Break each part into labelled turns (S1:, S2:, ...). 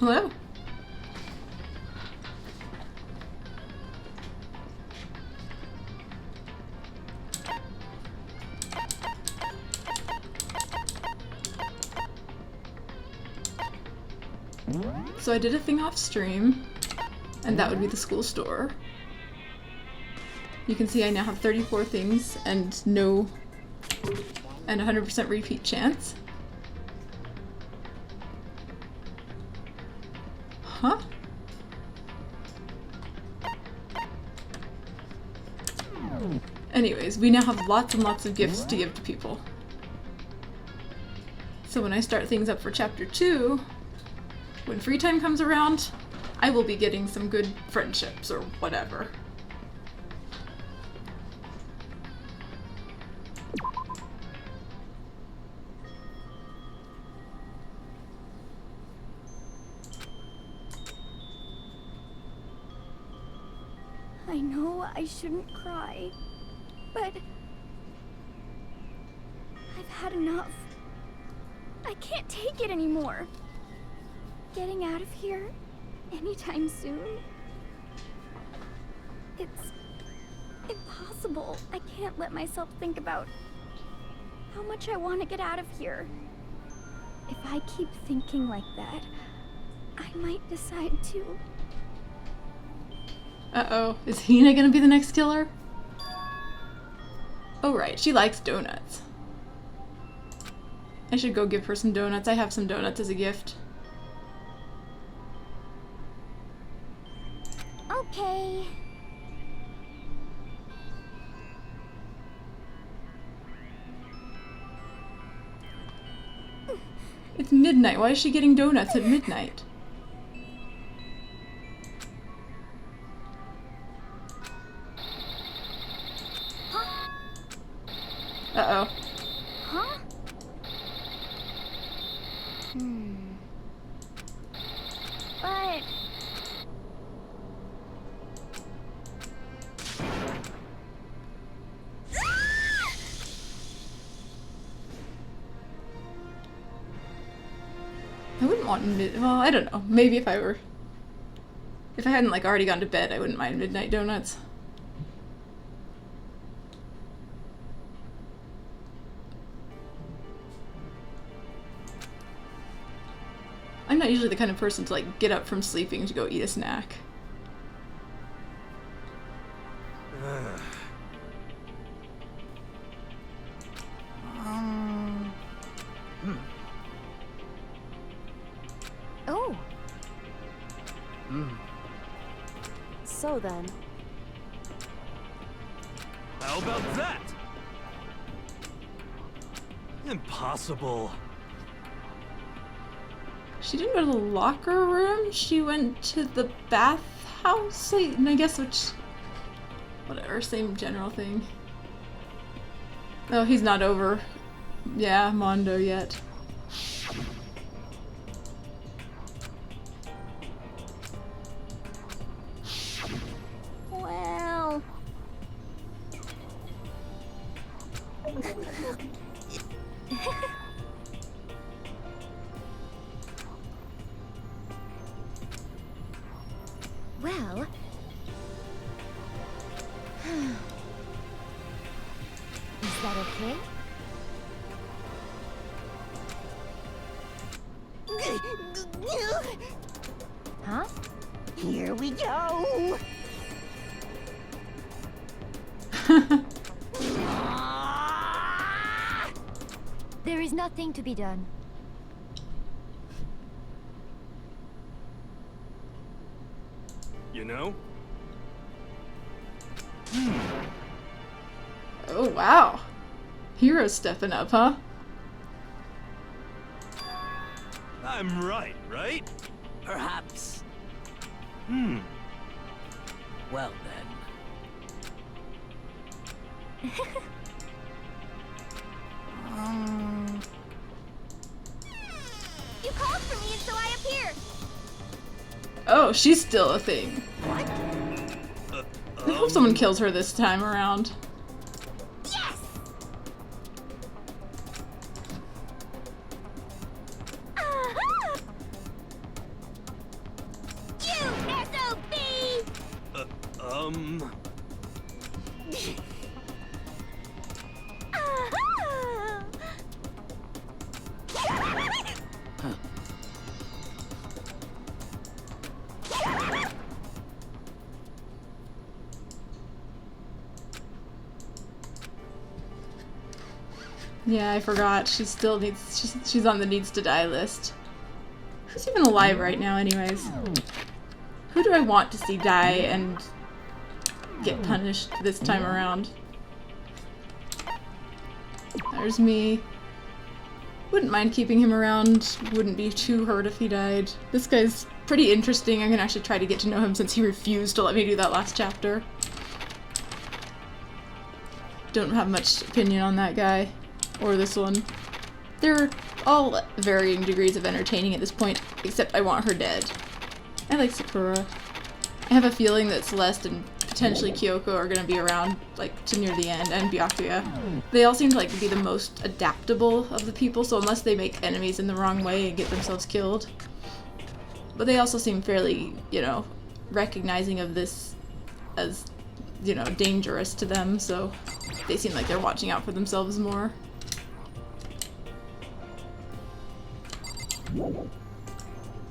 S1: Hello? So I did a thing off stream, and that would be the school store. You can see I now have 34 things and 100% repeat chance. Huh? Anyways, we now have lots and lots of gifts to give to people. So when I start things up for chapter 2, when free time comes around, I will be getting some good friendships or whatever.
S2: I know I shouldn't cry, but I've had enough. I can't take it anymore. Getting out of here anytime soon? It's impossible. I can't let myself think about how much I want to get out of here. If I keep thinking like that, I might decide to.
S1: Uh-oh. Is Hina gonna be the next killer? Oh right, she likes donuts. I should go give her some donuts. I have some donuts as a gift.
S2: Okay.
S1: It's midnight. Why is she getting donuts at midnight? Uh-oh.
S2: Huh? But...
S1: I wouldn't want well, I don't know. Maybe if I hadn't like already gone to bed, I wouldn't mind midnight donuts. I'm not usually the kind of person to like get up from sleeping to go eat a snack.
S2: Oh. So then.
S3: How about that? Impossible.
S1: She didn't go to the locker room. She went to the bathhouse. And I guess whatever, same general thing. Oh, he's not over. Yeah, Mondo yet.
S2: Well... Well... Is that okay? Huh? Here we go! There is nothing to be done.
S3: You know?
S1: Oh, wow. Hero's stepping up, huh?
S3: I'm right, right?
S4: Perhaps. Well then.
S2: You called for me and so I appeared!
S1: Oh, she's still a thing.
S2: What?
S1: I hope someone kills her this time around.
S2: Yes!
S1: Yeah, I forgot. She still needs. She's on the needs to die list. Who's even alive right now, anyways? Who do I want to see die and get punished this time around? There's me. Wouldn't mind keeping him around. Wouldn't be too hurt if he died. This guy's pretty interesting. I'm gonna actually try to get to know him since he refused to let me do that last chapter. Don't have much opinion on that guy. Or this one. They're all varying degrees of entertaining at this point, except I want her dead. I like Sakura. I have a feeling that Celeste and potentially Kyoko are gonna be around, like, to near the end, and Byakuya. They all seem to, like, be the most adaptable of the people, so unless they make enemies in the wrong way and get themselves killed. But they also seem fairly, you know, recognizing of this as, you know, dangerous to them, so they seem like they're watching out for themselves more.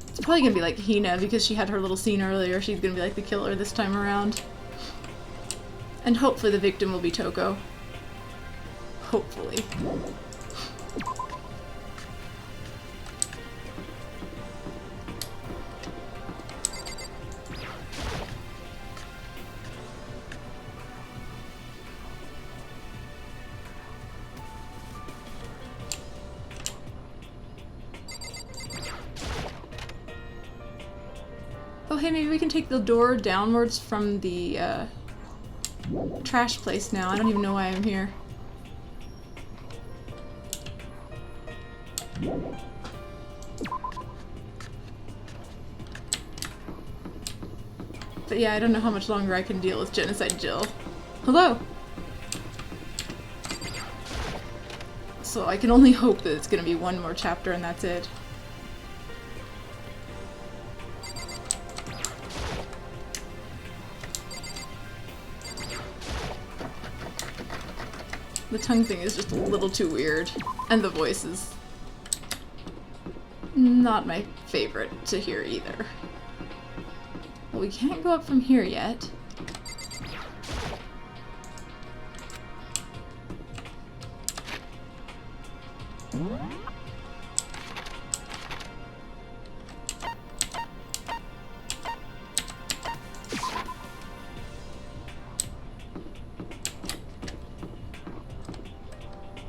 S1: It's probably gonna be like Hina because she had her little scene earlier. She's gonna be like the killer this time around. And hopefully the victim will be Toko. Hopefully. Oh hey, maybe we can take the door downwards from the trash place now. I don't even know why I'm here. But yeah, I don't know how much longer I can deal with Genocide Jill. Hello! So I can only hope that it's gonna be one more chapter and that's it. The tongue thing is just a little too weird. And the voice is not my favorite to hear either. Well, we can't go up from here yet.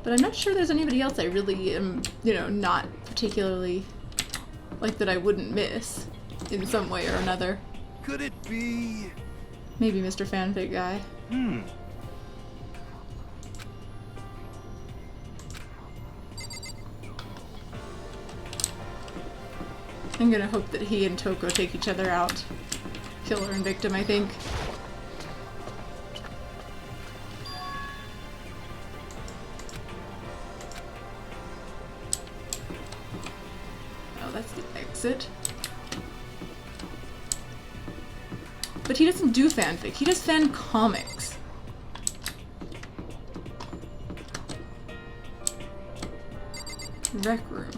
S1: But I'm not sure there's anybody else I really am, you know, not particularly like that I wouldn't miss in some way or another.
S3: Could it be?
S1: Maybe Mr. Fanfic guy.
S3: Hmm.
S1: I'm gonna hope that he and Toko take each other out. Killer and victim, I think. Oh, that's the exit. But he doesn't do fanfic, he does fan comics. Rec room.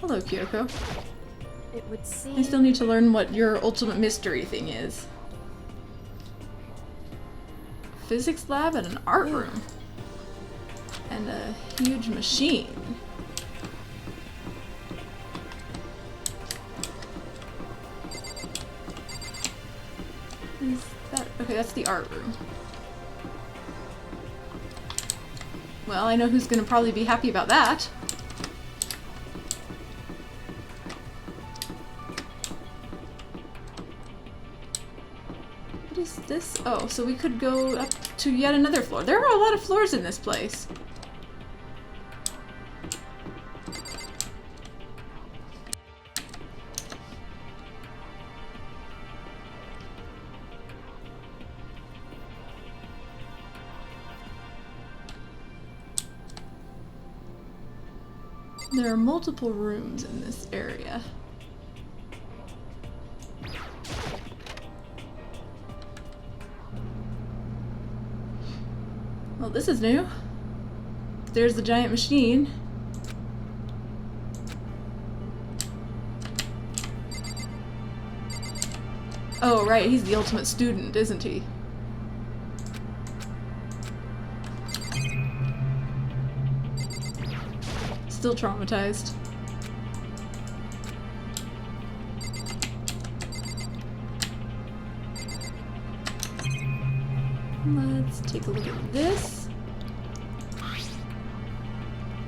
S1: Hello, Kyoko.
S2: It would seem
S1: I still need to learn what your ultimate mystery thing is. Physics lab and an art room. And a huge machine. Is that... Okay, that's the art room. Well, I know who's gonna probably be happy about that. What is this? Oh, so we could go up to yet another floor. There are a lot of floors in this place. There are multiple rooms in this area. this is new. There's the giant machine. Oh, right, he's the ultimate student, isn't he? Still traumatized. Let's take a look at this.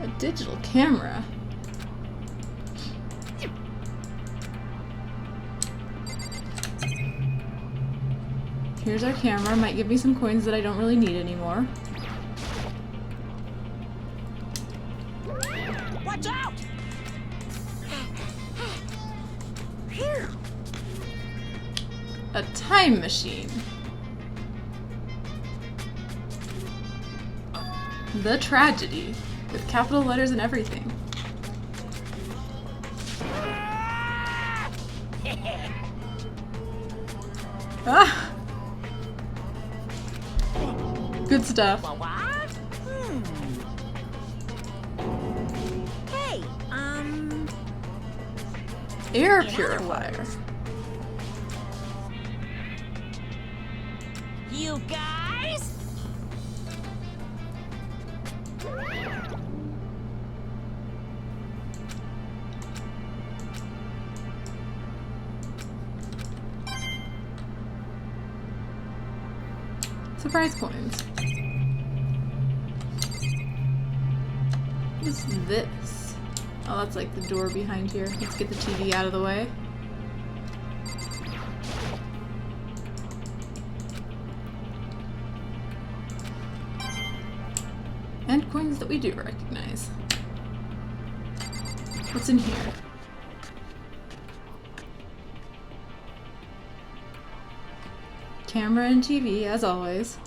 S1: A digital camera. Here's our camera. Might give me some coins that I don't really need anymore.
S4: Watch out! Here.
S1: A time machine. The Tragedy. With capital letters and everything. Ah! Good stuff.
S4: What? Hey,
S1: Air
S4: in other
S1: purifier.
S4: words, you guys?
S1: Surprise coins. What's this? Oh, that's like the door behind here. Let's get the TV out of the way. And coins that we do recognize. What's in here? Camera and TV, as always.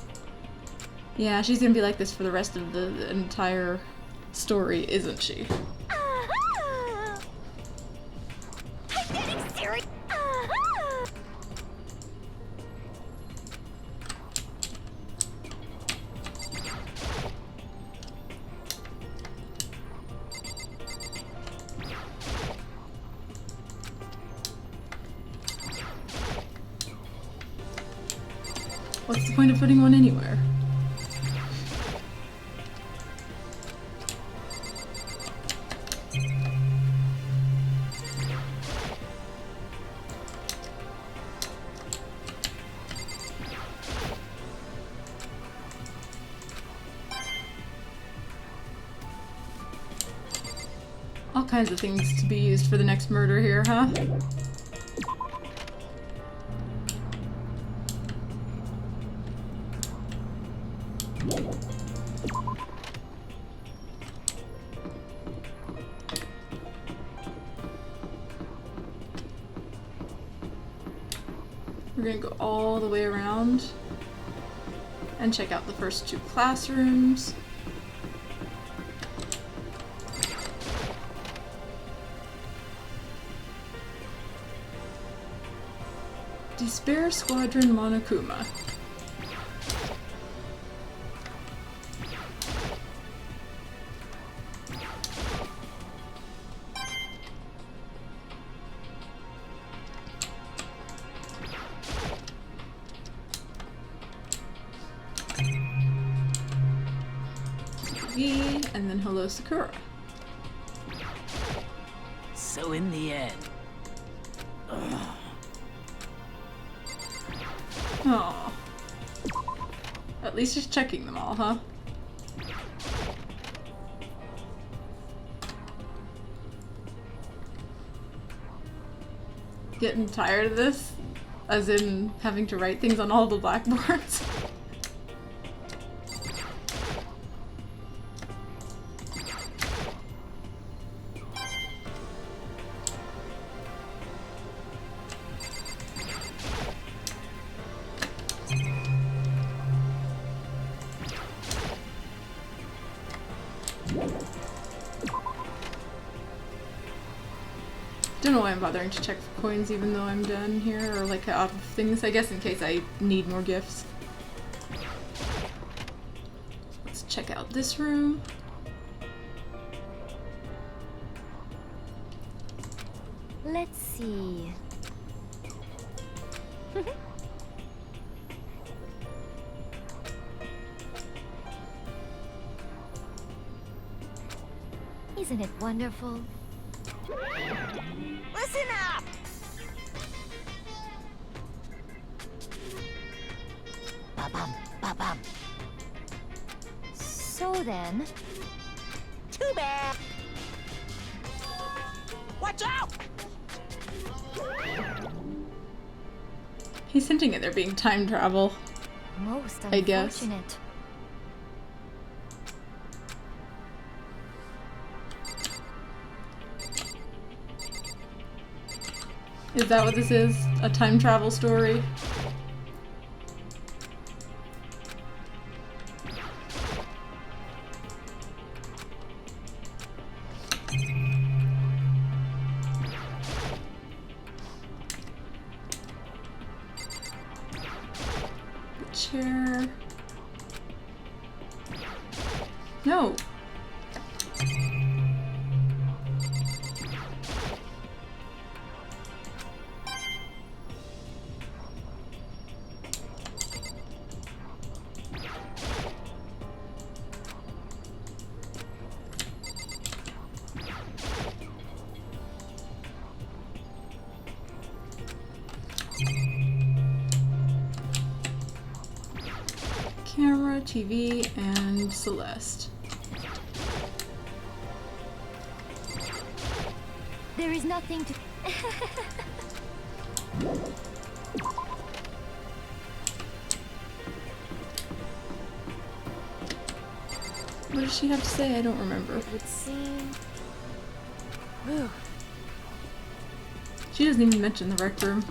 S1: Yeah, she's gonna be like this for the rest of the entire story, isn't she?
S2: Ah! I'm getting serious. Ah!
S1: What's the point of putting one anywhere? All kinds of things to be used for the next murder here, huh? We're gonna go all the way around and check out the first two classrooms. Despair Squadron Monokuma. V, and then hello Sakura.
S4: So in the end,
S1: Oh. At least just checking them all, huh? Getting tired of this? As in having to write things on all the blackboards? Don't know why I'm bothering to check for coins even though I'm done here, or like out of things, I guess, in case I need more gifts. Let's this room.
S2: Let's see. Isn't it wonderful?
S4: Listen up! Ba-bum, ba-bum.
S2: So then,
S4: Too bad. Watch out!
S1: He's hinting at there being time travel.
S2: most
S1: I guess.
S2: unfortunate.
S1: Is that what this is? A time travel story? The chair. No. Camera, TV, and Celeste.
S2: There is nothing to.
S1: What does she have to say? I don't remember.
S2: Would seem. Whew.
S1: She doesn't even mention the rec room.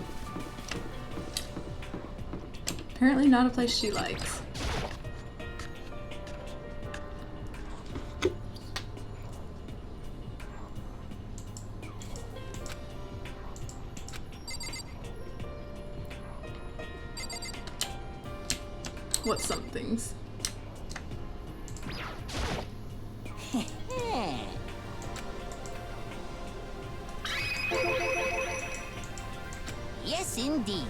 S1: Apparently not a place she likes. What some things?
S4: Yes, indeed.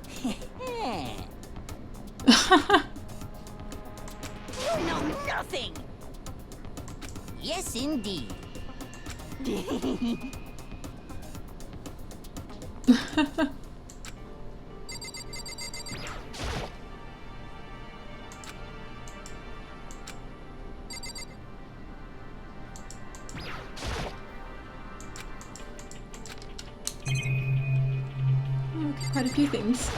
S4: You know nothing. Yes, indeed.
S1: Okay, quite a few things.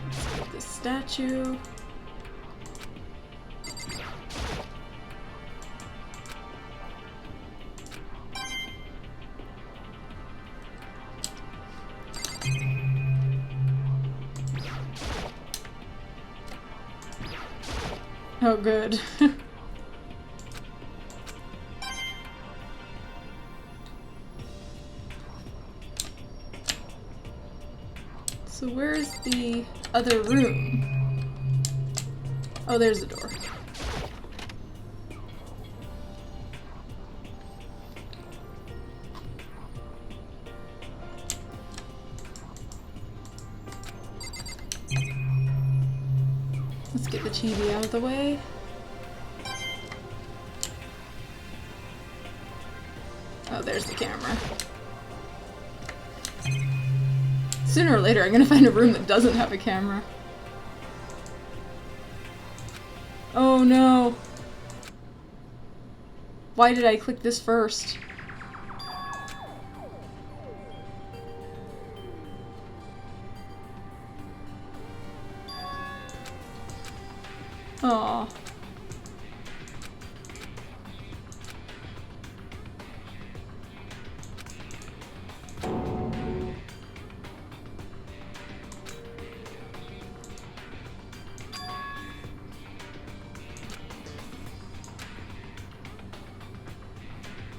S1: Let's get this statue. Oh, good. So where's the other room? Oh, there's the door. Let's get the TV out of the way. Oh, there's the camera. Sooner or later, I'm gonna find a room that doesn't have a camera. Oh no! Why did I click this first? Aww.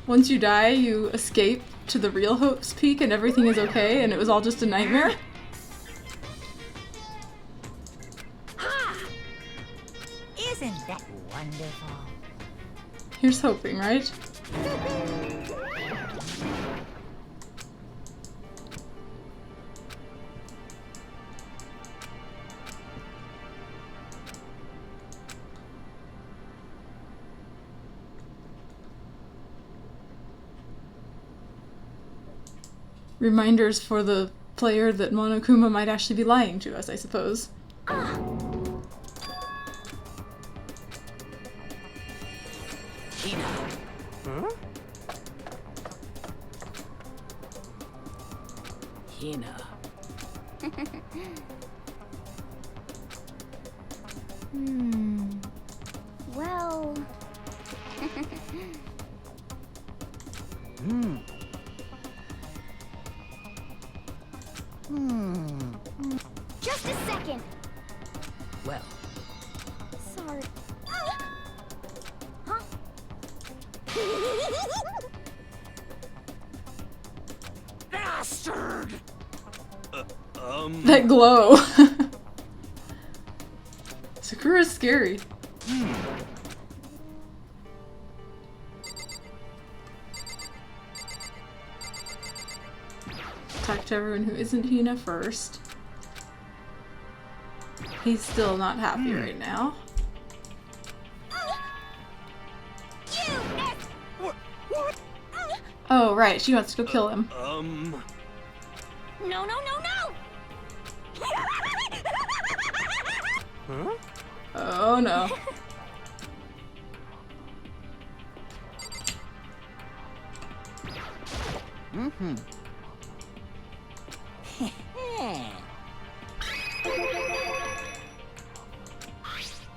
S1: once you die, you escape to the real Hope's Peak and everything is okay and it was all just a nightmare?
S4: Isn't that wonderful?
S1: Here's hoping, right? Reminders for the player that Monokuma might actually be lying to us, I suppose.
S3: Hina. Huh?
S4: Hina.
S2: Well... Just a second.
S4: Well,
S2: Sorry. Huh?
S3: Bastard!
S1: That glow! Sakura's scary. Talk to everyone who isn't Hina first. He's still not happy right now.
S3: What? What?
S1: Oh, right, she wants to go kill him.
S2: No, no, no, no!
S3: Huh?
S1: Oh no.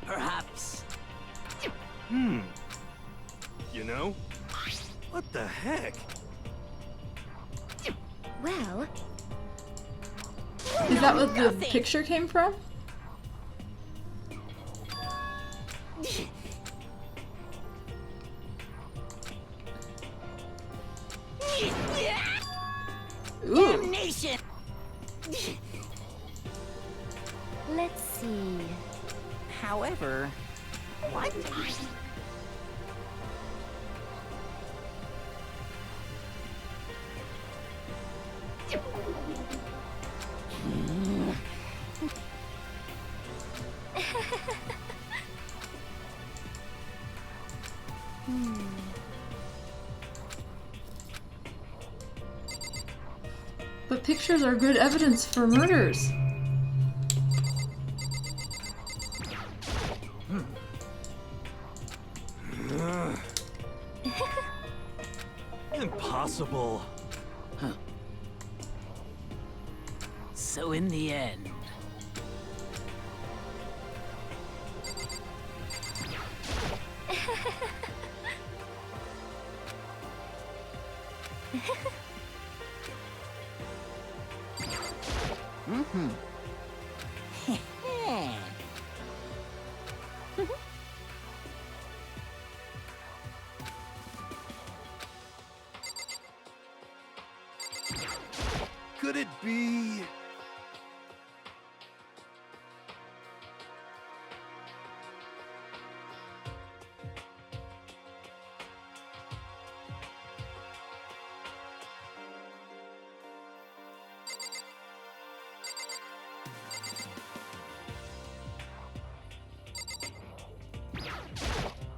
S4: perhaps.
S3: You know? What the heck?
S2: Well,
S1: Is that what the
S4: Nothing.
S1: picture came from? Ooh.
S4: Damnation!
S2: let's see.
S4: However, what?
S1: But pictures are good evidence for murders.
S3: Impossible.
S4: So in the end,
S3: Could it be?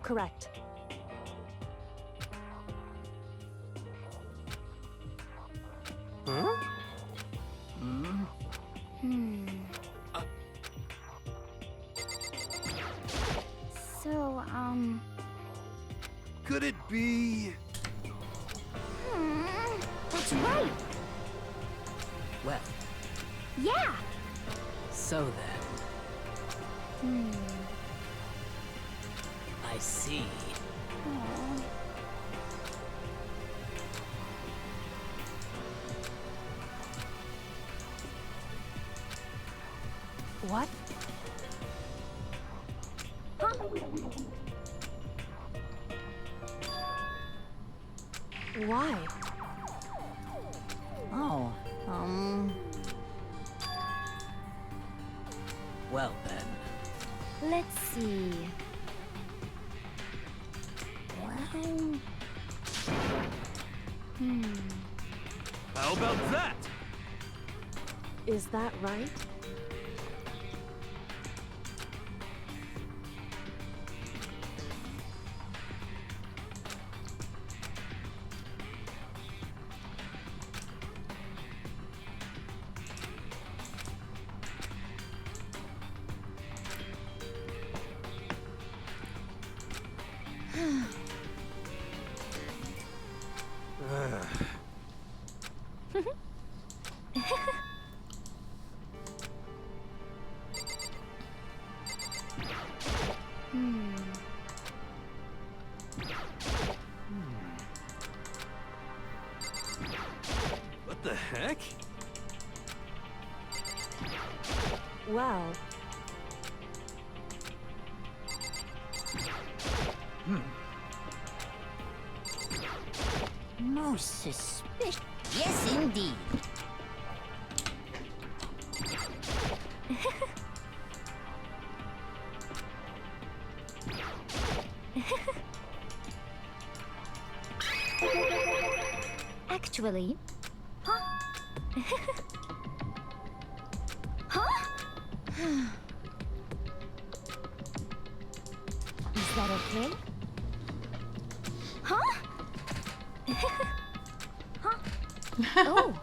S5: Correct.
S3: Huh?
S2: So,
S3: Could it be?
S2: that's right.
S4: well,
S2: Yeah.
S4: so then, I see.
S5: What? Why?
S6: Oh,
S4: Well then.
S5: Let's see.
S6: well,
S3: How about that?
S5: Is that right?
S3: What the heck?
S5: Well,
S6: most suspicious. Yes, indeed.
S2: Actually,
S5: is that okay?
S2: oh,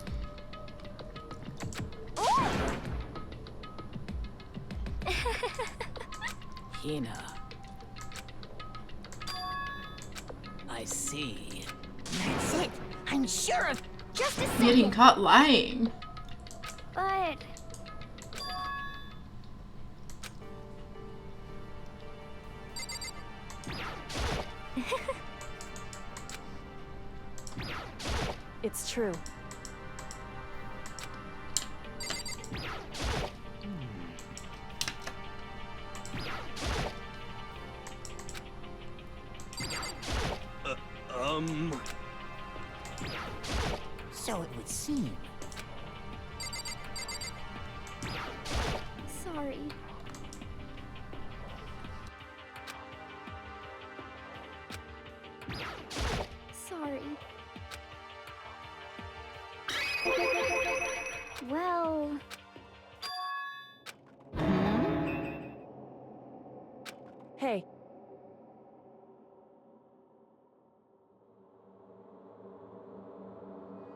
S4: Hina. I see.
S6: That's it. I'm sure of.
S2: just a
S1: Getting
S2: second.
S1: caught lying.
S2: But
S5: It's true.
S6: So it would seem.
S2: sorry. Sorry. Well,
S5: Hey,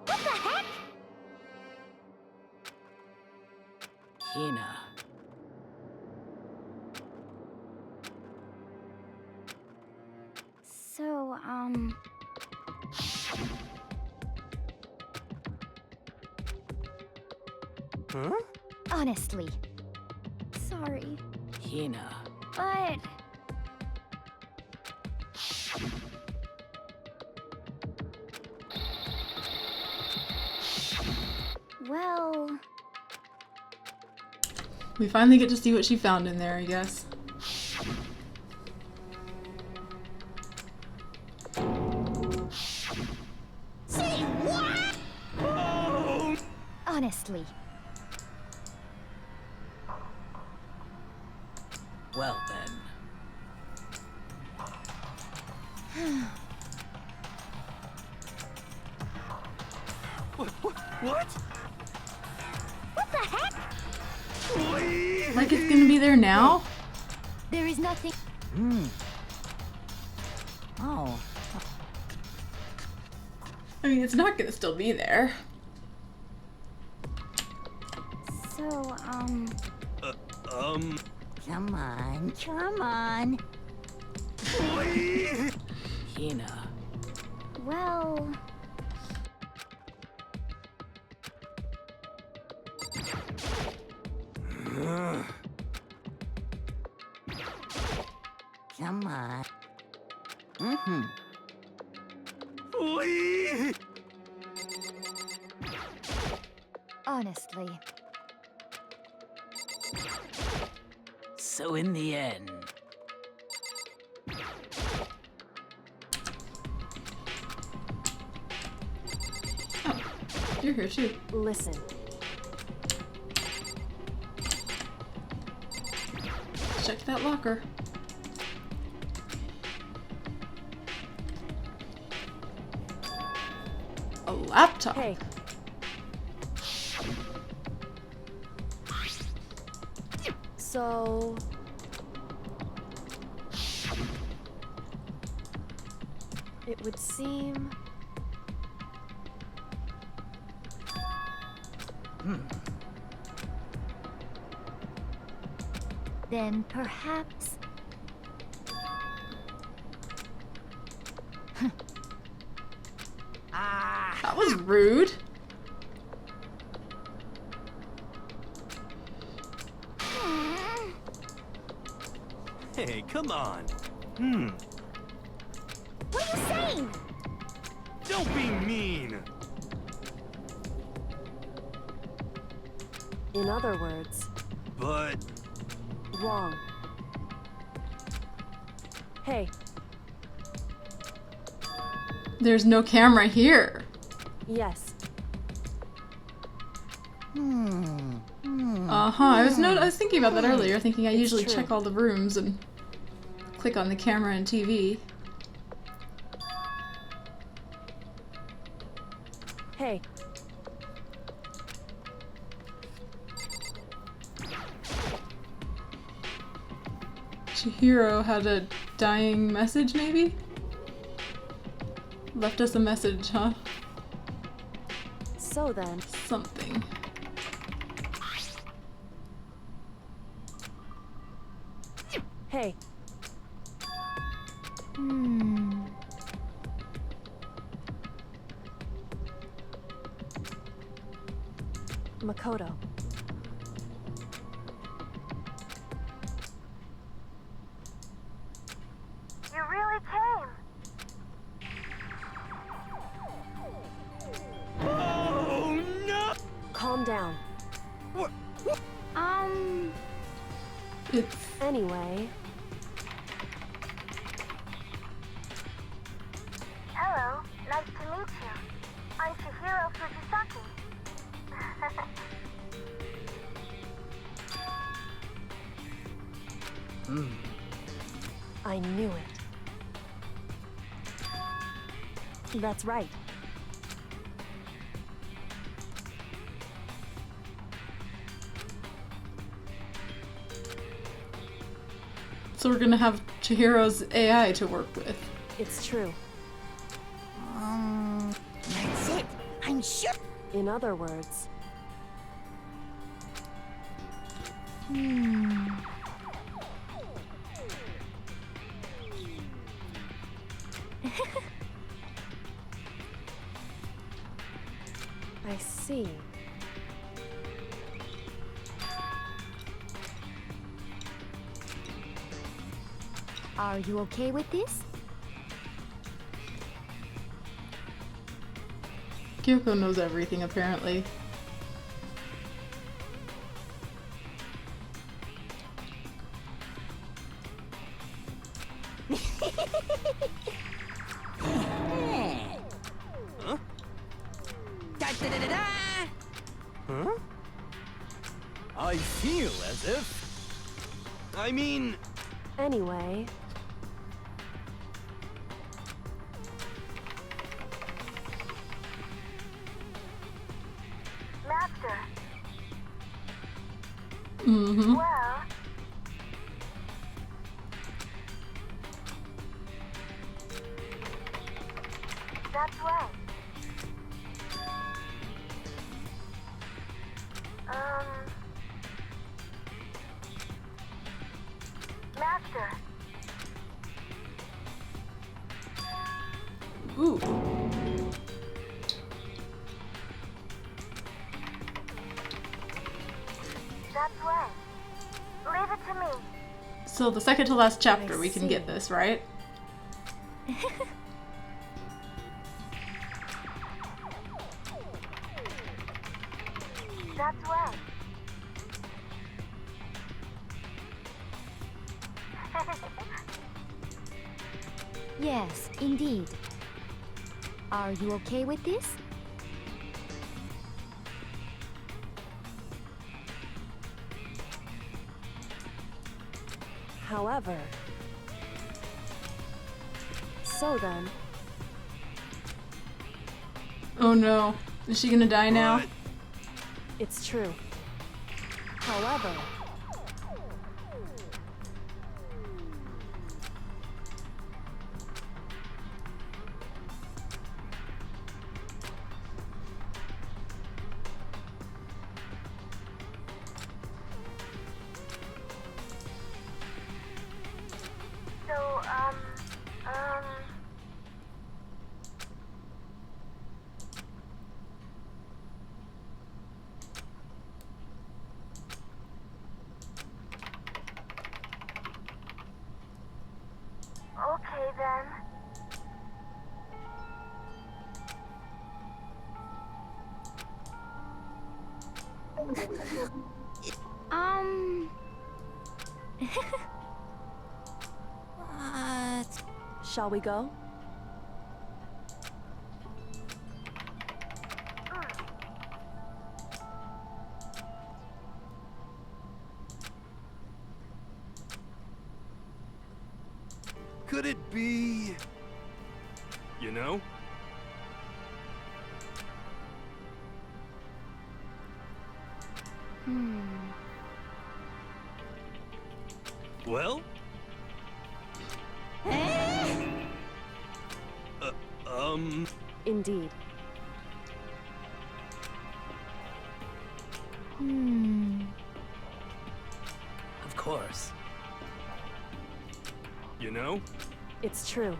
S2: what the heck?
S4: Hina.
S2: So,
S3: Huh?
S2: honestly, sorry,
S4: Hina.
S2: but well,
S1: We finally get to see what she found in there, I guess.
S6: Say what?
S2: honestly,
S4: Well then.
S3: What?
S2: what the heck?
S1: Like it's gonna be there now?
S2: There is nothing.
S6: Oh,
S1: I mean, it's not gonna still be there.
S2: So,
S6: come on, come on.
S4: Hina.
S2: well,
S6: Come on.
S2: honestly,
S4: So in the end.
S1: You're here too.
S5: Listen.
S1: Check that locker. A laptop.
S5: Hey. So... it would seem...
S2: Then perhaps...
S1: That was rude.
S3: Hey, come on.
S2: What are you saying?
S3: Don't be mean.
S5: in other words,
S3: But...
S5: wrong. Hey,
S1: There's no camera here.
S5: yes.
S1: Uh-huh. I was thinking about that earlier, thinking I usually
S5: true.
S1: check all the rooms and click on the camera and TV.
S5: Hey,
S1: Chihiro had a dying message, maybe? Left us a message, huh?
S5: so then,
S1: Something.
S5: hey, Makoto.
S7: You really came.
S3: Oh, no!
S5: Calm down.
S1: It's...
S5: Anyway,
S7: Hello, nice to meet you. I'm Chihiro Fujisaki.
S5: I knew it. That's right.
S1: So we're gonna have Chihiro's AI to work with.
S5: It's true.
S6: That's it. I'm sure.
S5: In other words, I see.
S2: Are you okay with this?
S1: Kyoko knows everything, apparently.
S3: Huh? I feel as if... I mean...
S5: Anyway,
S7: Master,
S1: Mm-hmm.
S7: well... That's right. Master,
S1: Ooh.
S7: that's right. Leave it to me.
S1: So the second to last chapter, we can
S5: see.
S1: get this, right?
S7: That's right.
S2: Yes, indeed. Are you okay with this?
S5: However... So then,
S1: Oh no. Is she gonna die now?
S3: But
S5: it's true. However...
S7: So, okay then.
S6: What?
S5: Shall we go?
S3: could it be... You know? Well?
S5: Indeed.
S4: Of course.
S3: You know?
S5: It's true.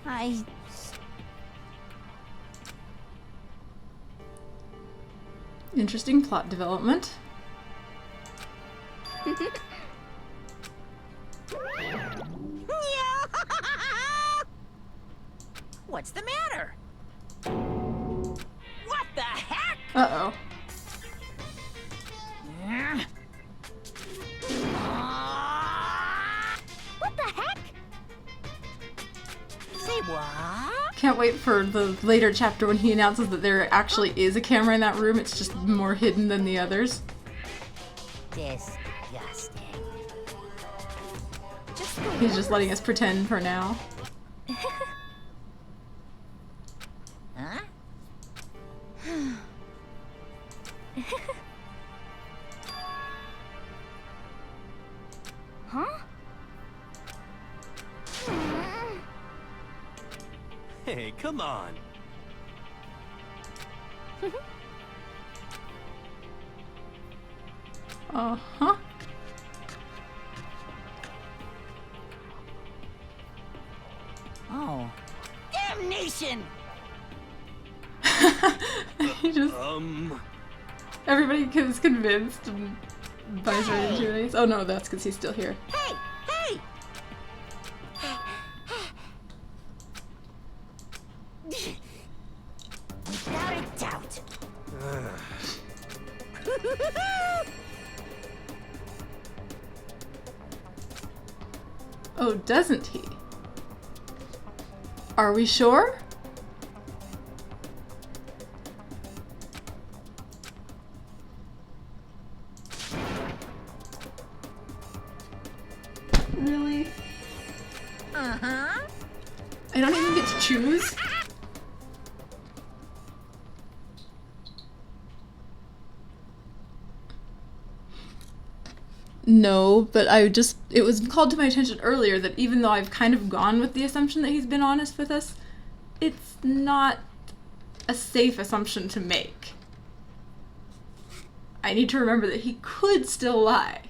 S6: I...
S1: Interesting plot development.
S6: What's the matter? What the heck?
S1: Uh-oh.
S2: What the heck?
S6: Say what?
S1: Can't wait for the later chapter when he announces that there actually is a camera in that room. It's just more hidden than the others.
S6: Disgusting.
S1: He's just letting us pretend for now.
S6: Huh?
S2: Huh?
S3: Hey, come on.
S1: Uh-huh.
S6: Oh. Damnation!
S1: He just... Everybody is convinced and buys right into it. Oh no, that's because he's still here.
S6: Hey! Hey! Without a doubt.
S1: Oh, doesn't he? Are we sure? Really?
S6: Uh-huh.
S1: I don't even get to choose? No, but it was called to my attention earlier that even though I've kind of gone with the assumption that he's been honest with us, it's not a safe assumption to make. I need to remember that he could still lie.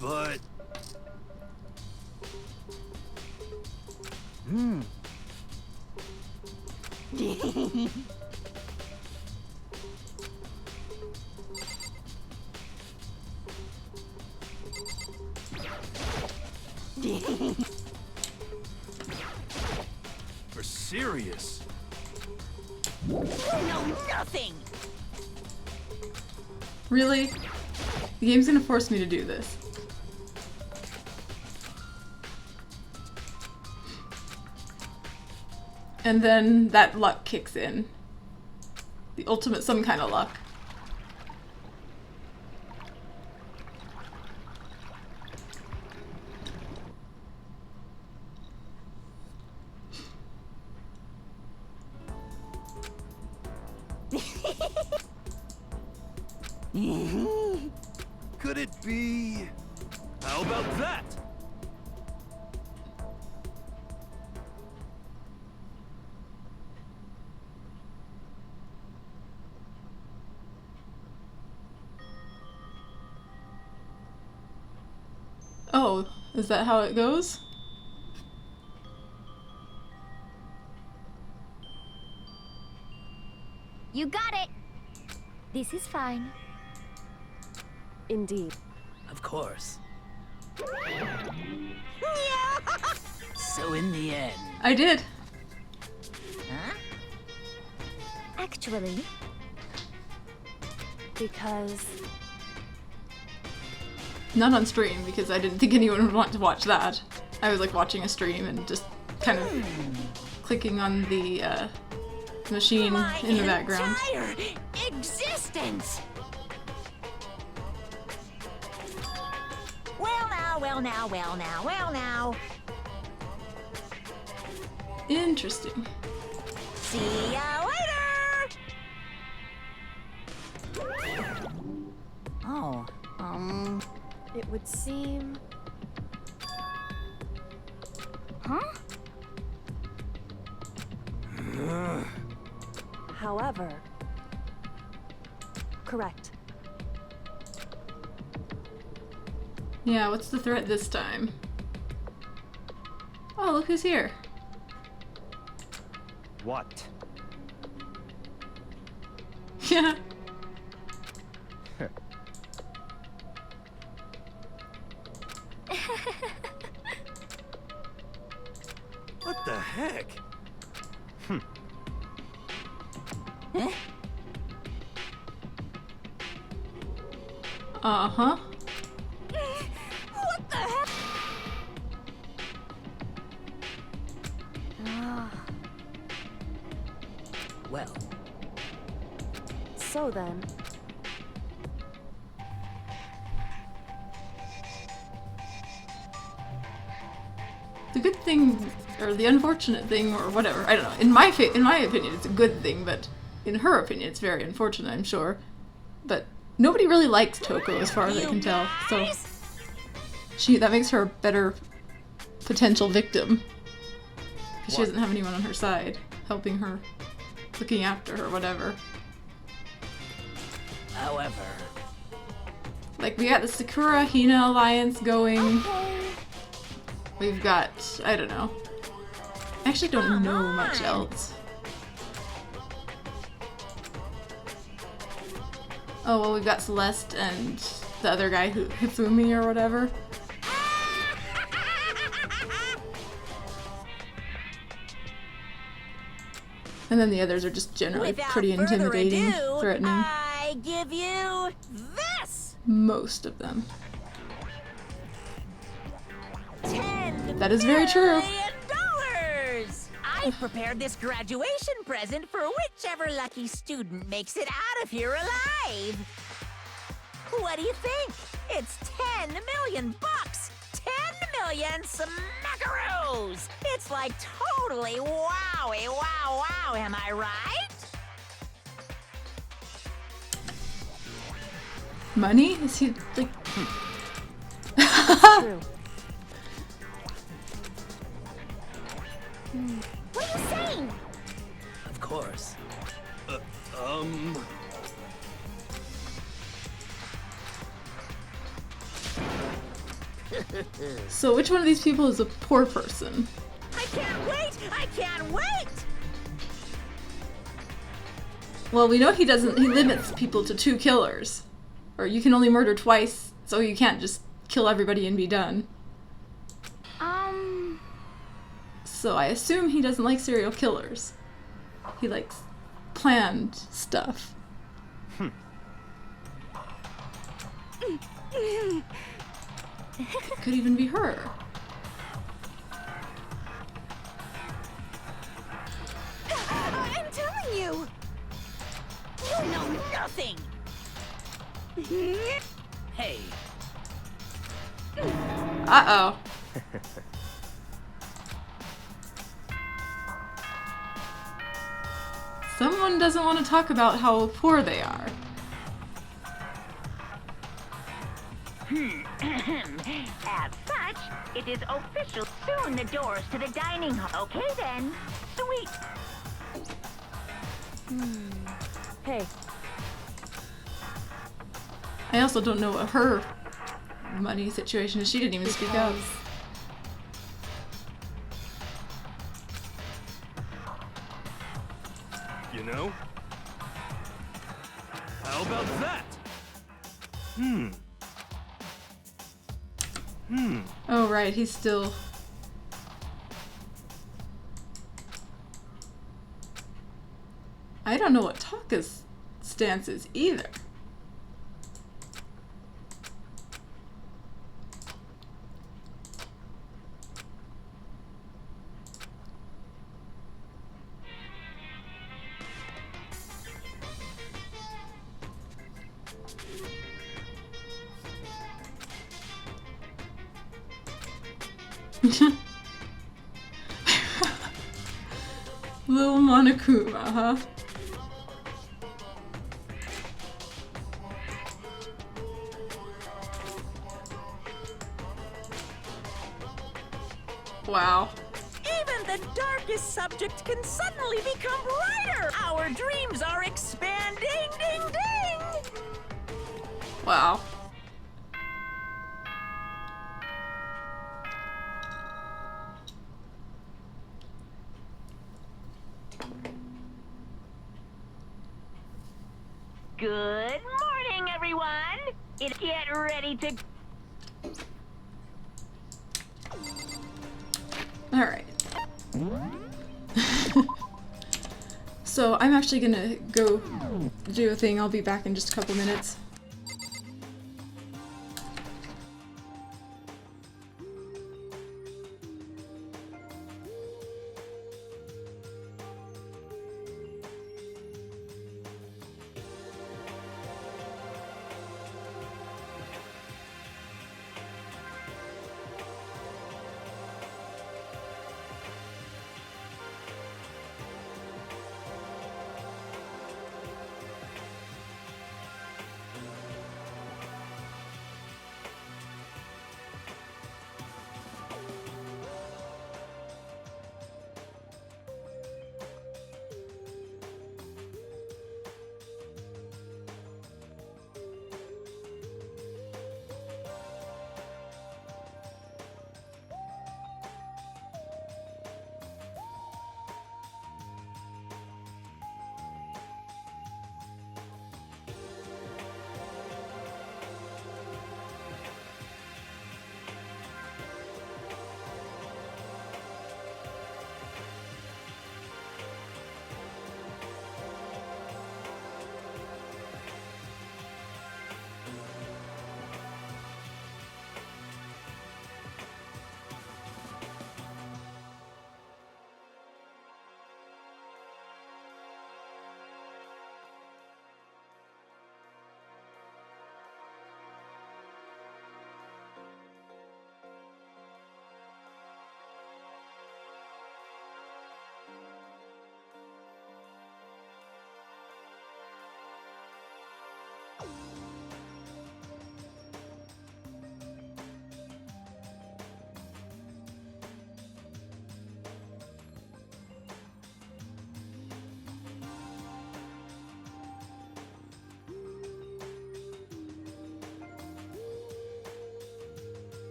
S3: But... For serious?
S6: You know nothing!
S1: Really? The game's gonna force me to do this. And then that luck kicks in. The ultimate some kind of luck.
S3: Could it be... How about that?
S1: Oh, is that how it goes?
S2: You got it. This is fine.
S5: Indeed.
S4: Of course. So in the end...
S1: I did.
S6: Huh?
S2: Actually,
S5: Because...
S1: Not on stream, because I didn't think anyone would want to watch that. I was like watching a stream and just kind of clicking on the machine
S6: My
S1: in the background.
S6: entire existence. Well now, well now, well now, well now.
S1: Interesting.
S6: See ya later. Oh,
S5: It would seem...
S2: huh?
S5: However... Correct.
S1: Yeah, what's the threat this time? Oh, look who's here.
S3: What?
S1: Yeah.
S3: What the heck?
S1: Uh-huh.
S6: what the heck?
S4: Well,
S5: So then...
S1: The good thing, or the unfortunate thing, or whatever, I don't know. In my opinion, it's a good thing, but in her opinion, it's very unfortunate, I'm sure. But nobody really likes Toko, as far as I can tell. So that makes her a better potential victim. Because she doesn't have anyone on her side, helping her, looking after her, whatever.
S4: however...
S1: Like, we got the Sakura-Hina alliance going.
S2: Okay.
S1: We've got, I don't know. I actually don't know much else. Oh, well, we've got Celeste and the other guy, Hifumi or whatever. And then the others are just generally
S6: Without
S1: pretty
S6: further
S1: intimidating,
S6: ado,
S1: threatening.
S6: I give you this.
S1: Most of them.
S6: 10
S1: That is very true.
S6: million dollars. I prepared this graduation present for whichever lucky student makes it out of here alive. What do you think? It's 10 million bucks. 10 million smackaroos. It's like totally wowie, wow, wow. Am I right?
S1: Money? Is he like?
S5: True.
S2: What are you saying?
S4: Of course.
S1: So which one of these people is a poor person?
S6: I can't wait! I can't wait!
S1: Well, we know he doesn't. He limits people to 2 killers, or you can only murder twice, so you can't just kill everybody and be done. So I assume he doesn't like serial killers. He likes planned stuff. Could even be her.
S6: you? You know nothing!
S4: Hey,
S1: Uh-oh. Someone doesn't want to talk about how poor they are.
S7: As such, it is official. Soon the doors to the dining hall. Okay then. Sweet.
S5: Hey,
S1: I also don't know what her money situation is. She didn't even speak up.
S3: You know? How about that?
S1: Oh, right, he's still... I don't know what Taka's stance is either. Little Monokuma, huh? Wow.
S6: Even the darkest subject can suddenly become brighter! Our dreams are expanding! Ding ding!
S1: Wow.
S7: Good morning, everyone. Get ready to.
S1: Alright. So I'm actually gonna go do a thing. I'll be back in just a couple minutes.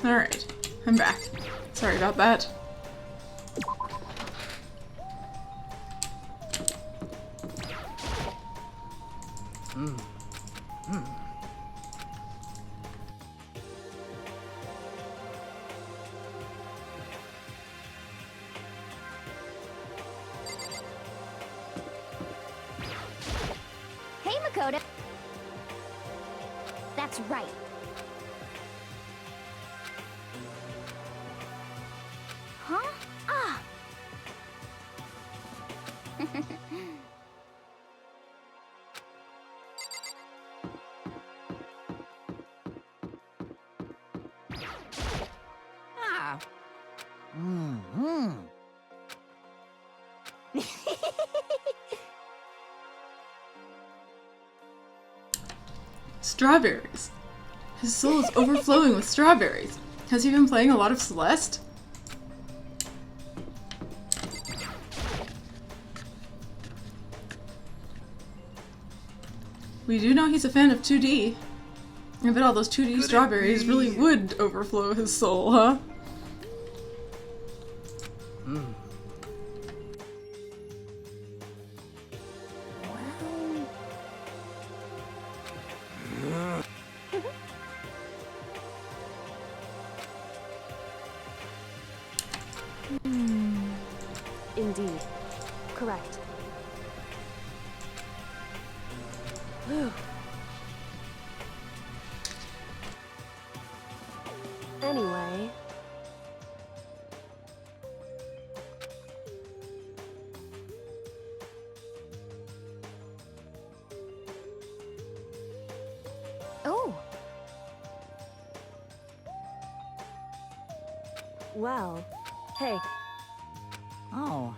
S1: Alright, I'm back. Sorry about that.
S2: Hey, Makoto. That's right. Huh? Ah.
S6: Ah.
S1: Strawberries. His soul is overflowing with strawberries. Has he been playing a lot of Celeste? We do know he's a fan of 2D. I bet all those 2D
S3: Could it
S1: strawberries
S3: be-
S1: really would overflow his soul, huh?
S5: Indeed. Correct. Whew. Anyway.
S2: Oh,
S5: Well. Hey.
S6: Oh,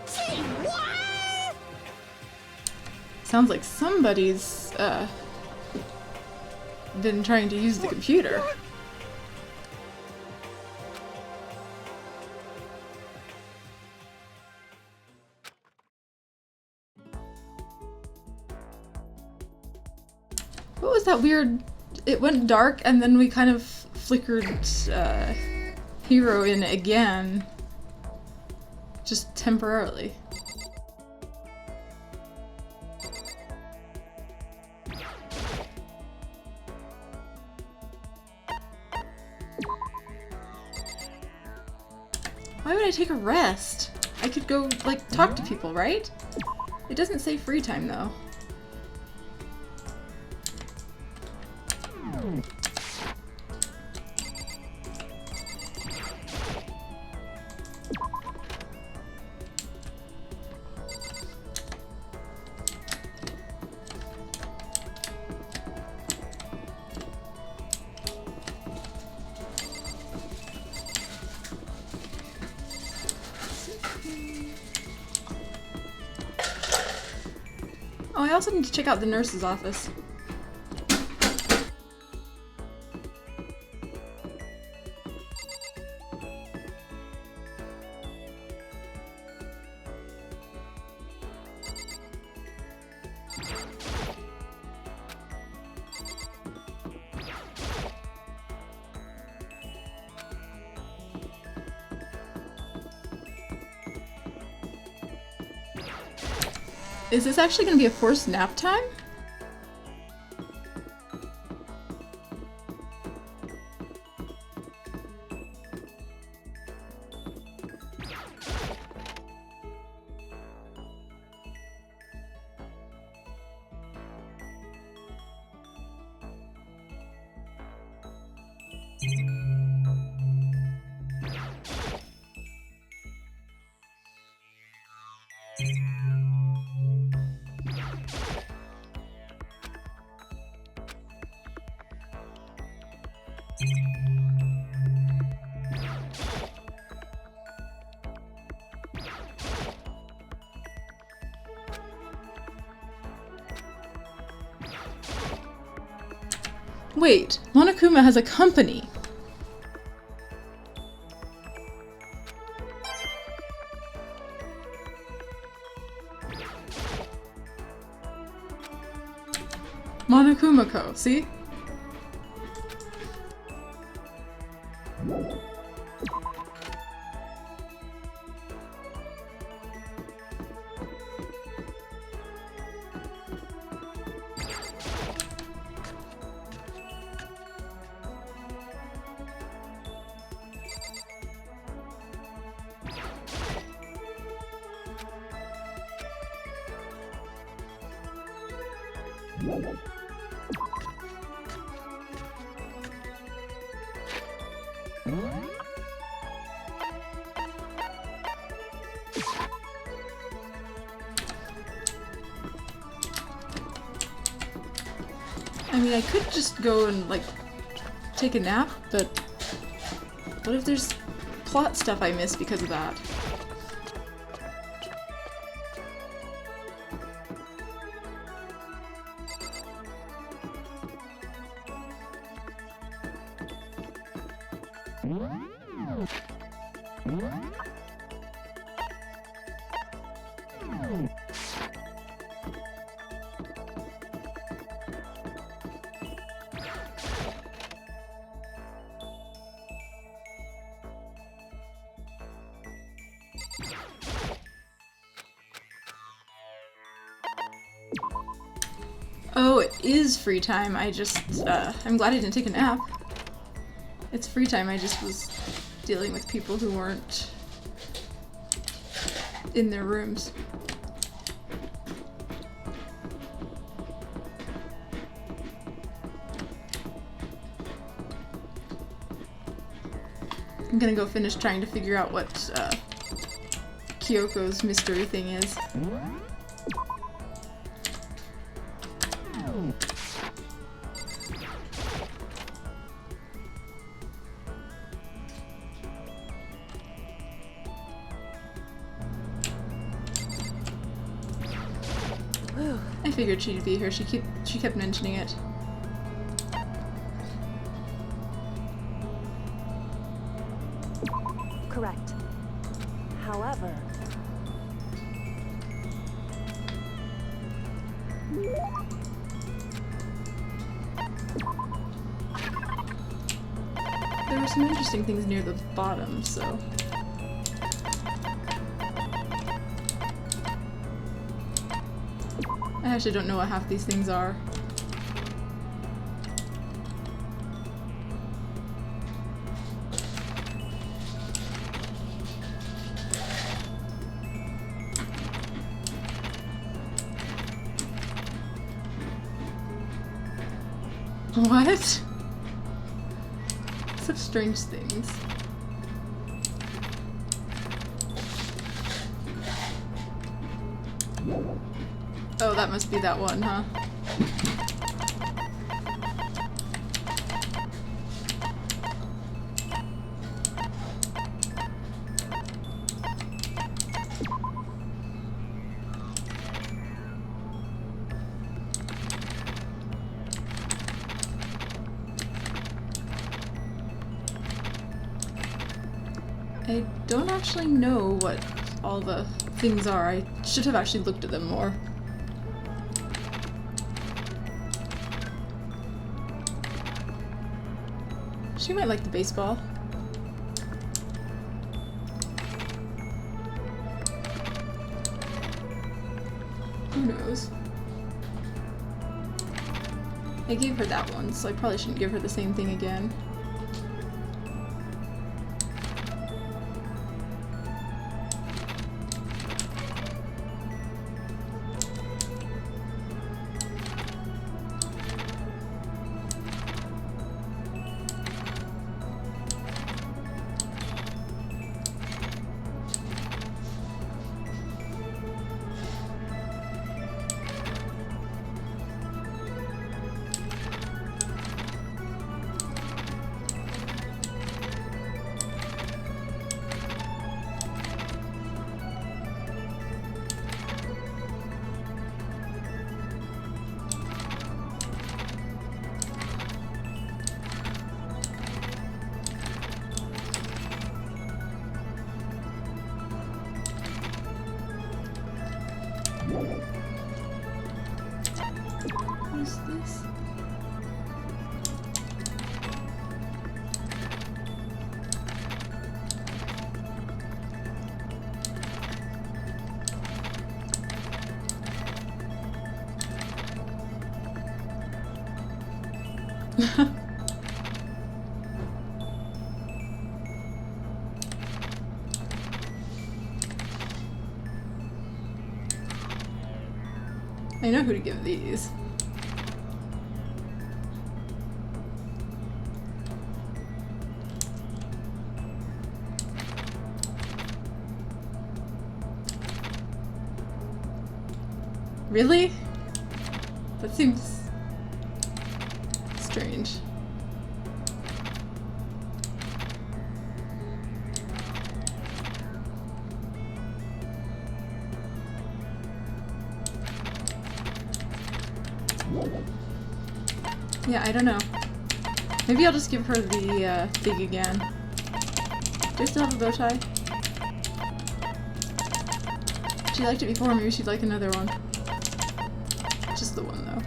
S6: Gee, what?
S1: Sounds like somebody's, been trying to use the computer. What was that weird... It went dark and then we kind of flickered, Hero in again. Just temporarily. Why would I take a rest? I could go, like, talk to people, right? It doesn't say free time, though. Oh, I also need to check out the nurse's office. Is this actually going to be a forced nap time? Wait, Monokuma has a company. Monokuma Co, see? I mean, I could just go and, like, take a nap, but what if there's plot stuff I missed because of that? Oh, it is free time. I just, I'm glad I didn't take a nap. It's free time. I just was dealing with people who weren't in their rooms. I'm gonna go finish trying to figure out what, Kyoko's mystery thing is. I figured she'd be here. She kept mentioning it.
S5: Correct. However...
S1: There were some interesting things near the bottom, so... I actually don't know what half these things are. What? Such strange things. Oh, that must be that one, huh? I don't actually know what all the things are. I should have actually looked at them more. She might like the baseball. Who knows? I gave her that one, so I probably shouldn't give her the same thing again. Who's this? I know who to give these. Really? That seems strange. Yeah, I don't know. Maybe I'll just give her the thing again. Do I still have a bow tie? She liked it before, maybe she'd like another one. Just the one, though.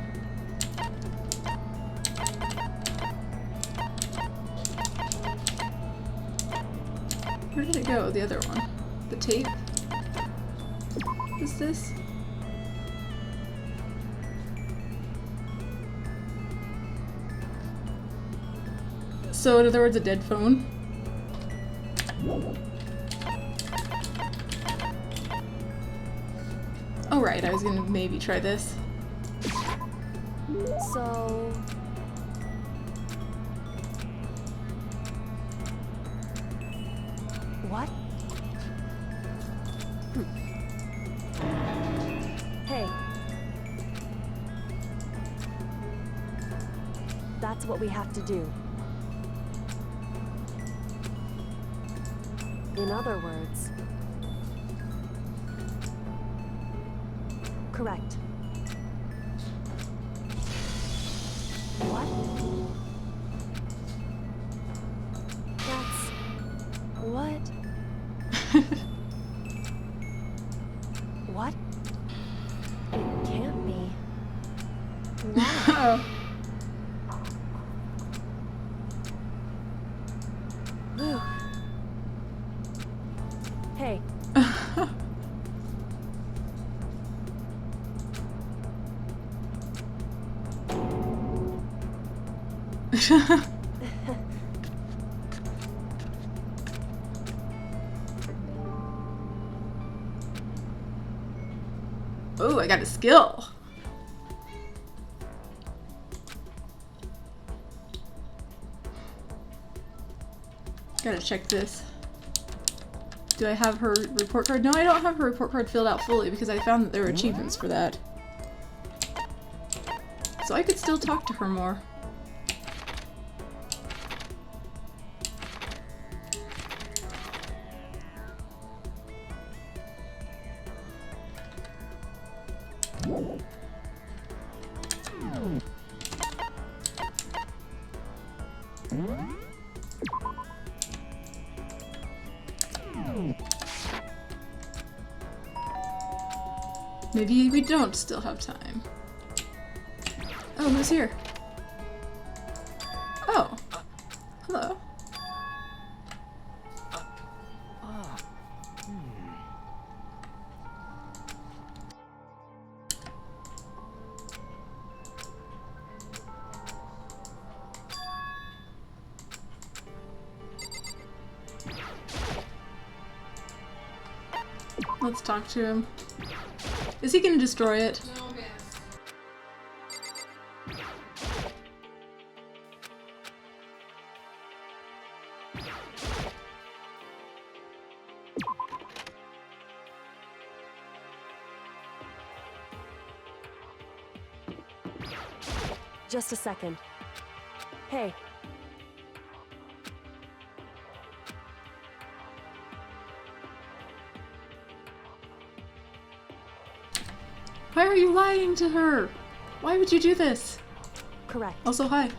S1: Where did it go, the other one? The tape? Is this? So, in other words, a dead phone? Oh right, I was gonna maybe try this.
S5: So... What? Hey. That's what we have to do. In other words... Correct. What? That's... What? What? It can't be. Why?
S1: Oh.
S5: Whew. Hey.
S1: Oh, I got a skill. Gotta check this. Do I have her report card? No, I don't have her report card filled out fully because I found that there were achievements for that. So I could still talk to her more. Maybe we don't still have time. Oh, who's here? Oh. Hello. Let's talk to him. Is he gonna destroy it?
S5: Just a second. Hey.
S1: Why are you lying to her? Why would you do this?
S5: Correct.
S1: Also, hi.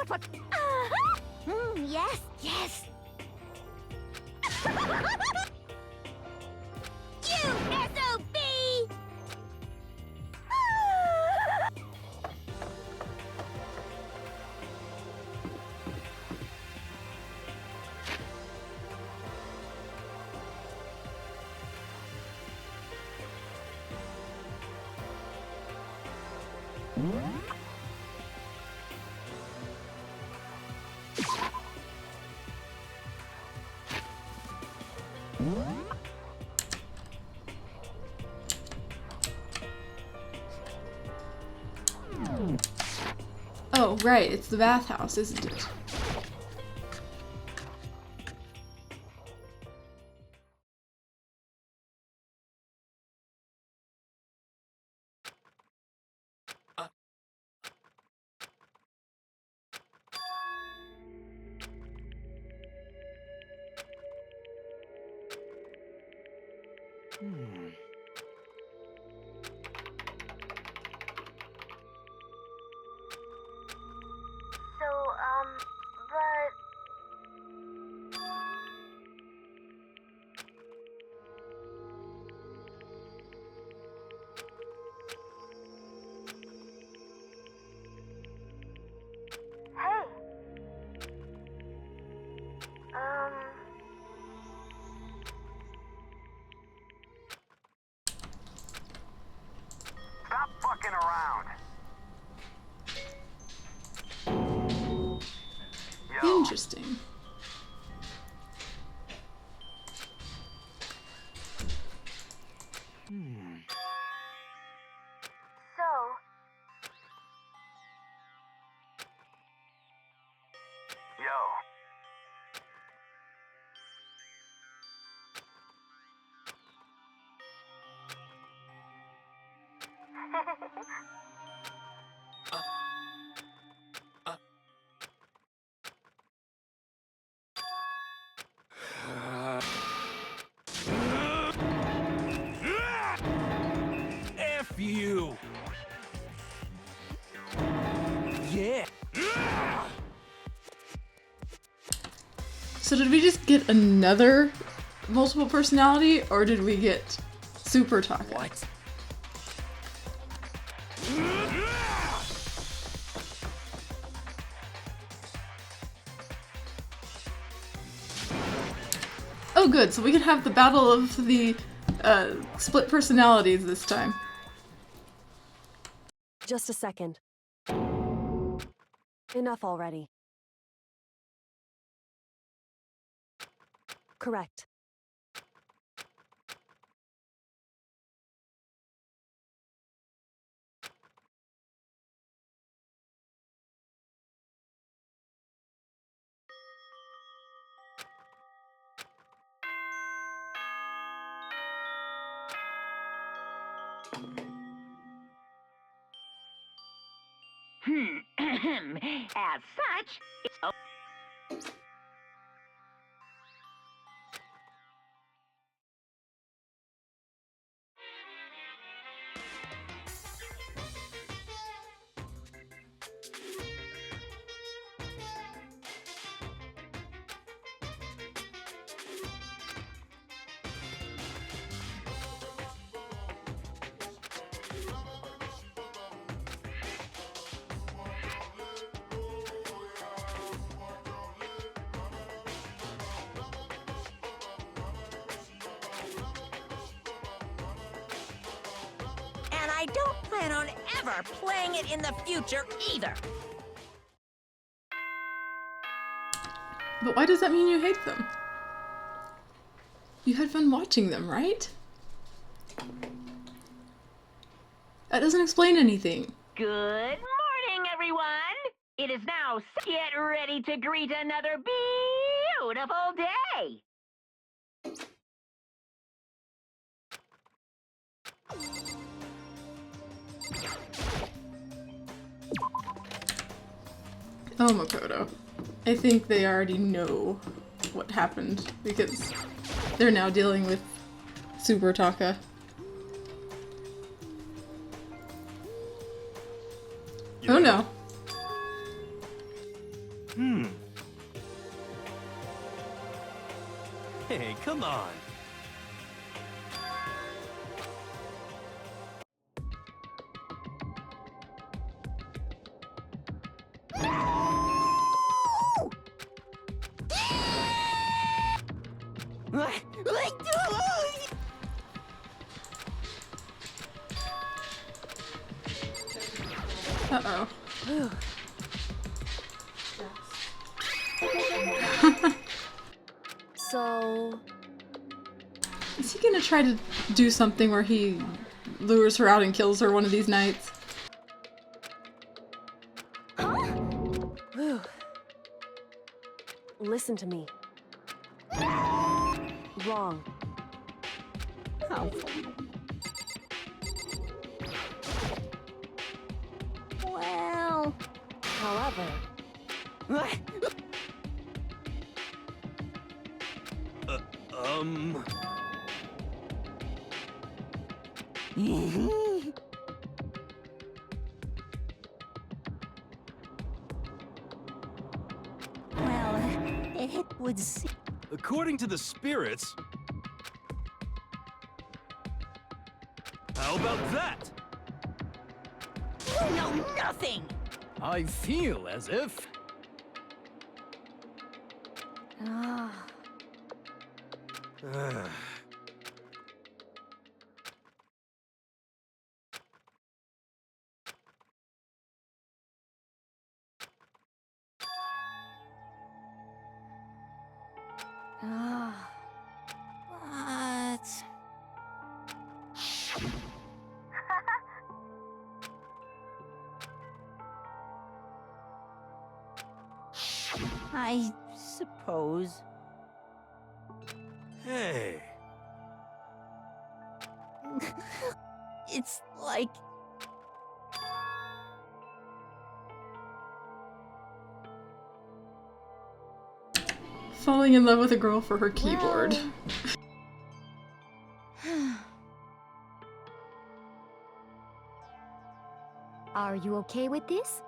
S6: What? Yes, yes. You SOB!
S1: Oh, right, it's the bathhouse, isn't it?
S3: Stop fucking around.
S1: Interesting.
S3: Yo. F you. Yeah.
S1: So did we just get another multiple personality, or did we get Super Taka?
S4: What?
S1: Oh good, so we can have the battle of the split personalities this time.
S5: Just a second. Enough already. Correct.
S7: As such,
S6: And I don't plan on ever playing it in the future either.
S1: But why does that mean you hate them? You had fun watching them, right? That doesn't explain anything.
S7: good morning, everyone. It is now get ready to greet another beautiful day.
S1: Oh, Makoto. I think they already know what happened because they're now dealing with Super Taka. Oh no.
S3: Hey, come on.
S1: Uh-oh.
S5: So,
S1: Is he gonna try to do something where he lures her out and kills her one of these nights?
S2: Huh?
S5: Listen to me. Wrong.
S6: Oh. Well...
S5: However,
S6: Well, it would seem...
S3: According to the spirits... How about that?
S6: You know nothing!
S4: I feel as if...
S6: Ah. Ah. But... I suppose.
S3: Hey.
S6: It's like...
S1: Falling in love with a girl for her keyboard.
S2: Are you okay with this?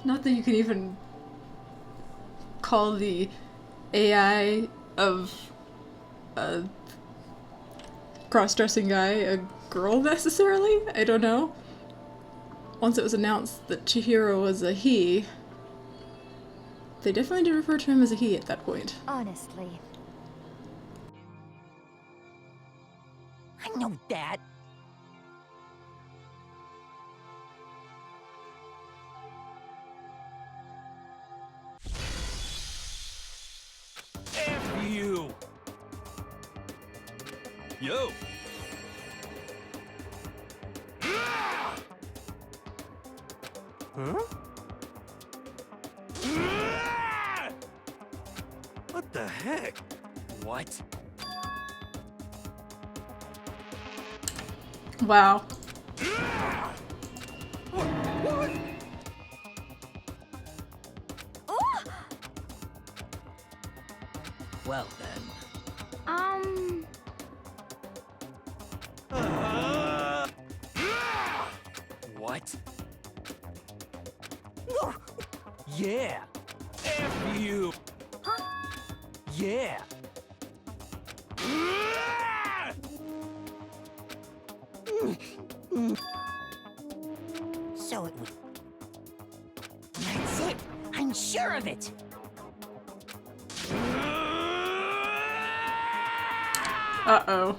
S1: Not that you can even call the AI of a cross-dressing guy a girl necessarily? I don't know. Once it was announced that Chihiro was a he, they definitely did refer to him as a he at that point.
S2: Honestly.
S6: I know that.
S3: F you! Yo! Huh? What the heck?
S4: What?
S1: Wow.
S4: Well then. What?
S3: Yeah! F you!
S4: Yeah!
S6: So it would... That's it! I'm sure of it!
S1: Uh-oh.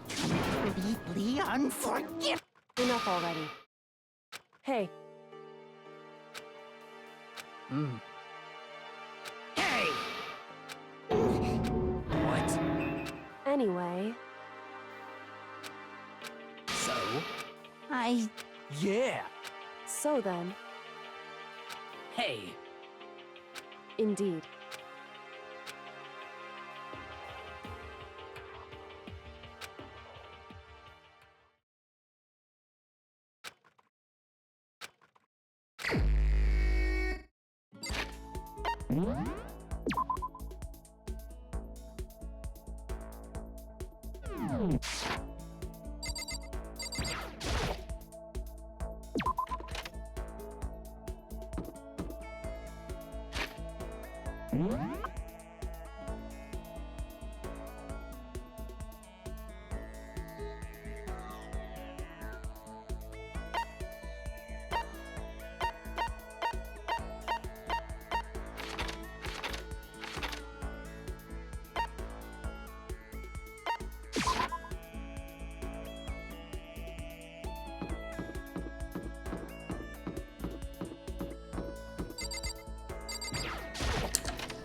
S6: Completely unforgivable!
S5: enough already. Hey,
S6: Hey!
S4: What?
S5: anyway,
S4: So?
S3: Yeah!
S5: so then,
S4: Hey!
S5: indeed.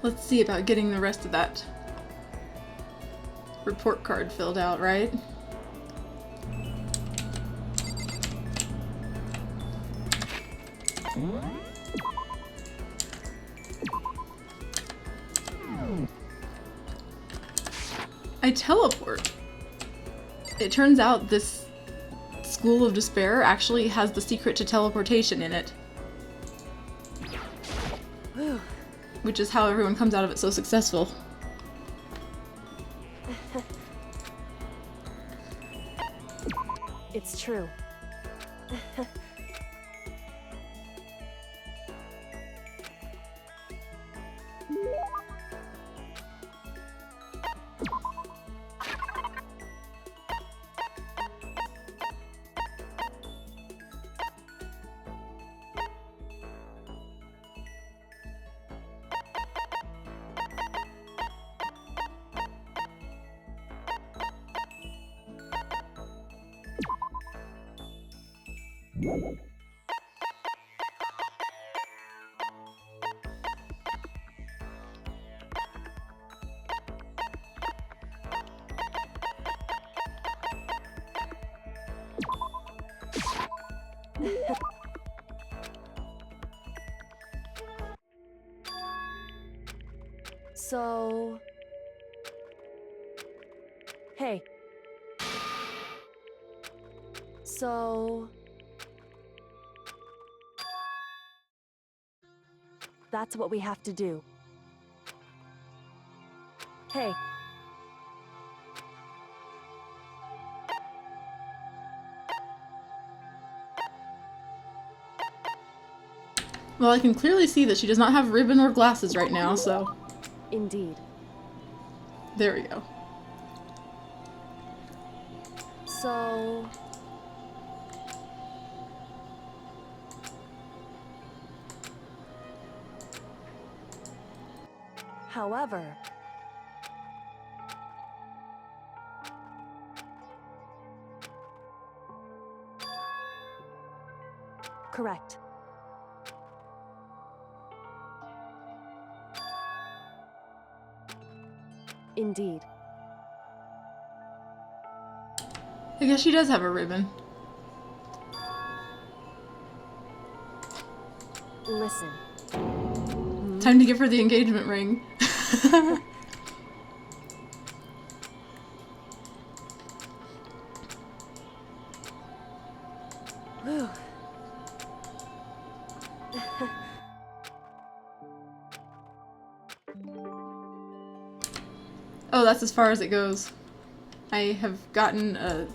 S1: Let's see about getting the rest of that report card filled out, right? I teleport. It turns out this School of Despair actually has the secret to teleportation in it. Which is how everyone comes out of it so successful.
S5: It's true. So... Hey. So... That's what we have to do. Hey.
S1: Well, I can clearly see that she does not have ribbon or glasses right now, so...
S5: Indeed.
S1: There we go.
S5: So... However... Correct. Indeed.
S1: I guess she does have a ribbon.
S5: Listen.
S1: Time to give her the engagement ring. Oh, that's as far as it goes. I have gotten a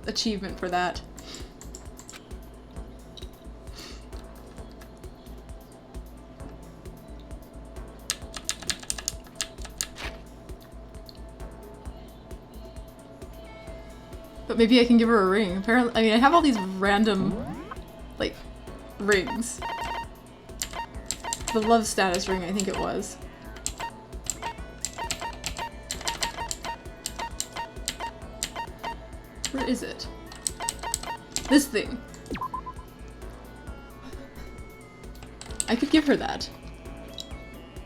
S1: achievement for that. But maybe I can give her a ring. Apparently, I mean, I have all these random, like, rings. The love status ring, I think it was. Where is it? This thing. I could give her that.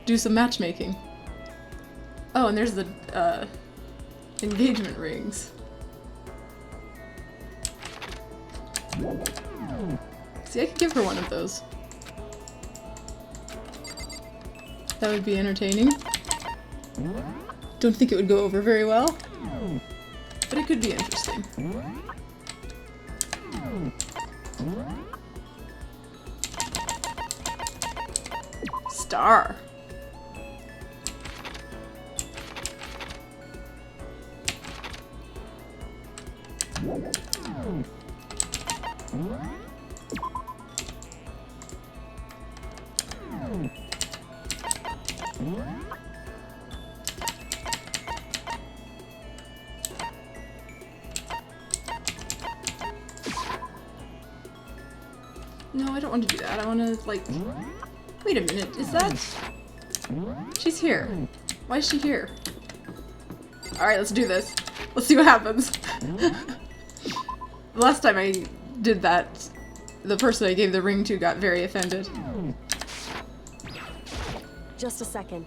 S1: Do some matchmaking. Oh, and there's the, engagement rings. See, I could give her one of those. That would be entertaining. Don't think it would go over very well. But it could be interesting. Star. No, I don't want to do that. I want to, like... Wait a minute, is that... She's here. Why is she here? Alright, let's do this. Let's see what happens. The last time I did that, the person I gave the ring to got very offended.
S5: Just a second.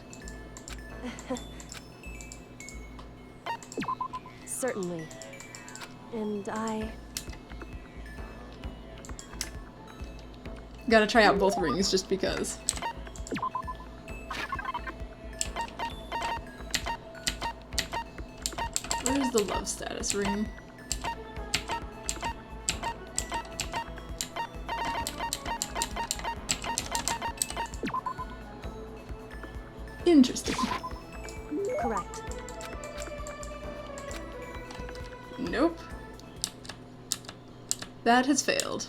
S5: Certainly. And
S1: Gotta try out both rings just because. Where's the love status ring? Interesting.
S5: Correct.
S1: Nope. That has failed.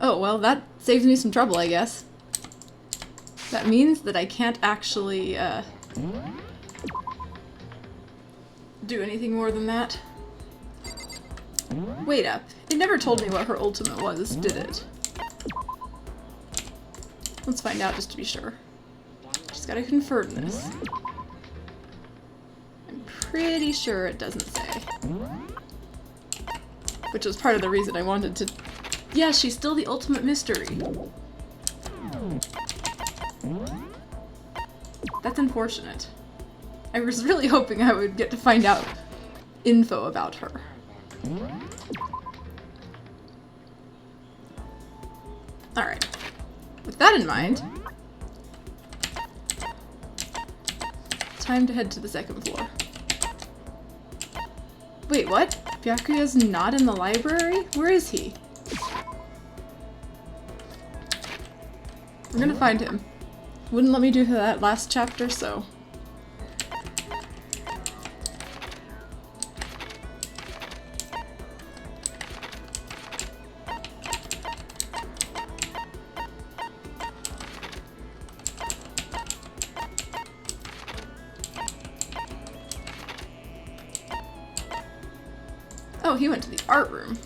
S1: Oh, well, that saves me some trouble, I guess. That means that I can't actually, do anything more than that. Wait up. It never told me what her ultimate was, did it? Let's find out just to be sure. Just gotta confirm this. I'm pretty sure it doesn't say. Which was part of the reason I wanted to... Yeah, she's still the ultimate mystery. That's unfortunate. I was really hoping I would get to find out info about her. Alright. With that in mind, time to head to the second floor. Wait, what? Byakuya's not in the library? Where is he? I'm gonna find him. Wouldn't let me do that last chapter, so... Oh, he went to the art room.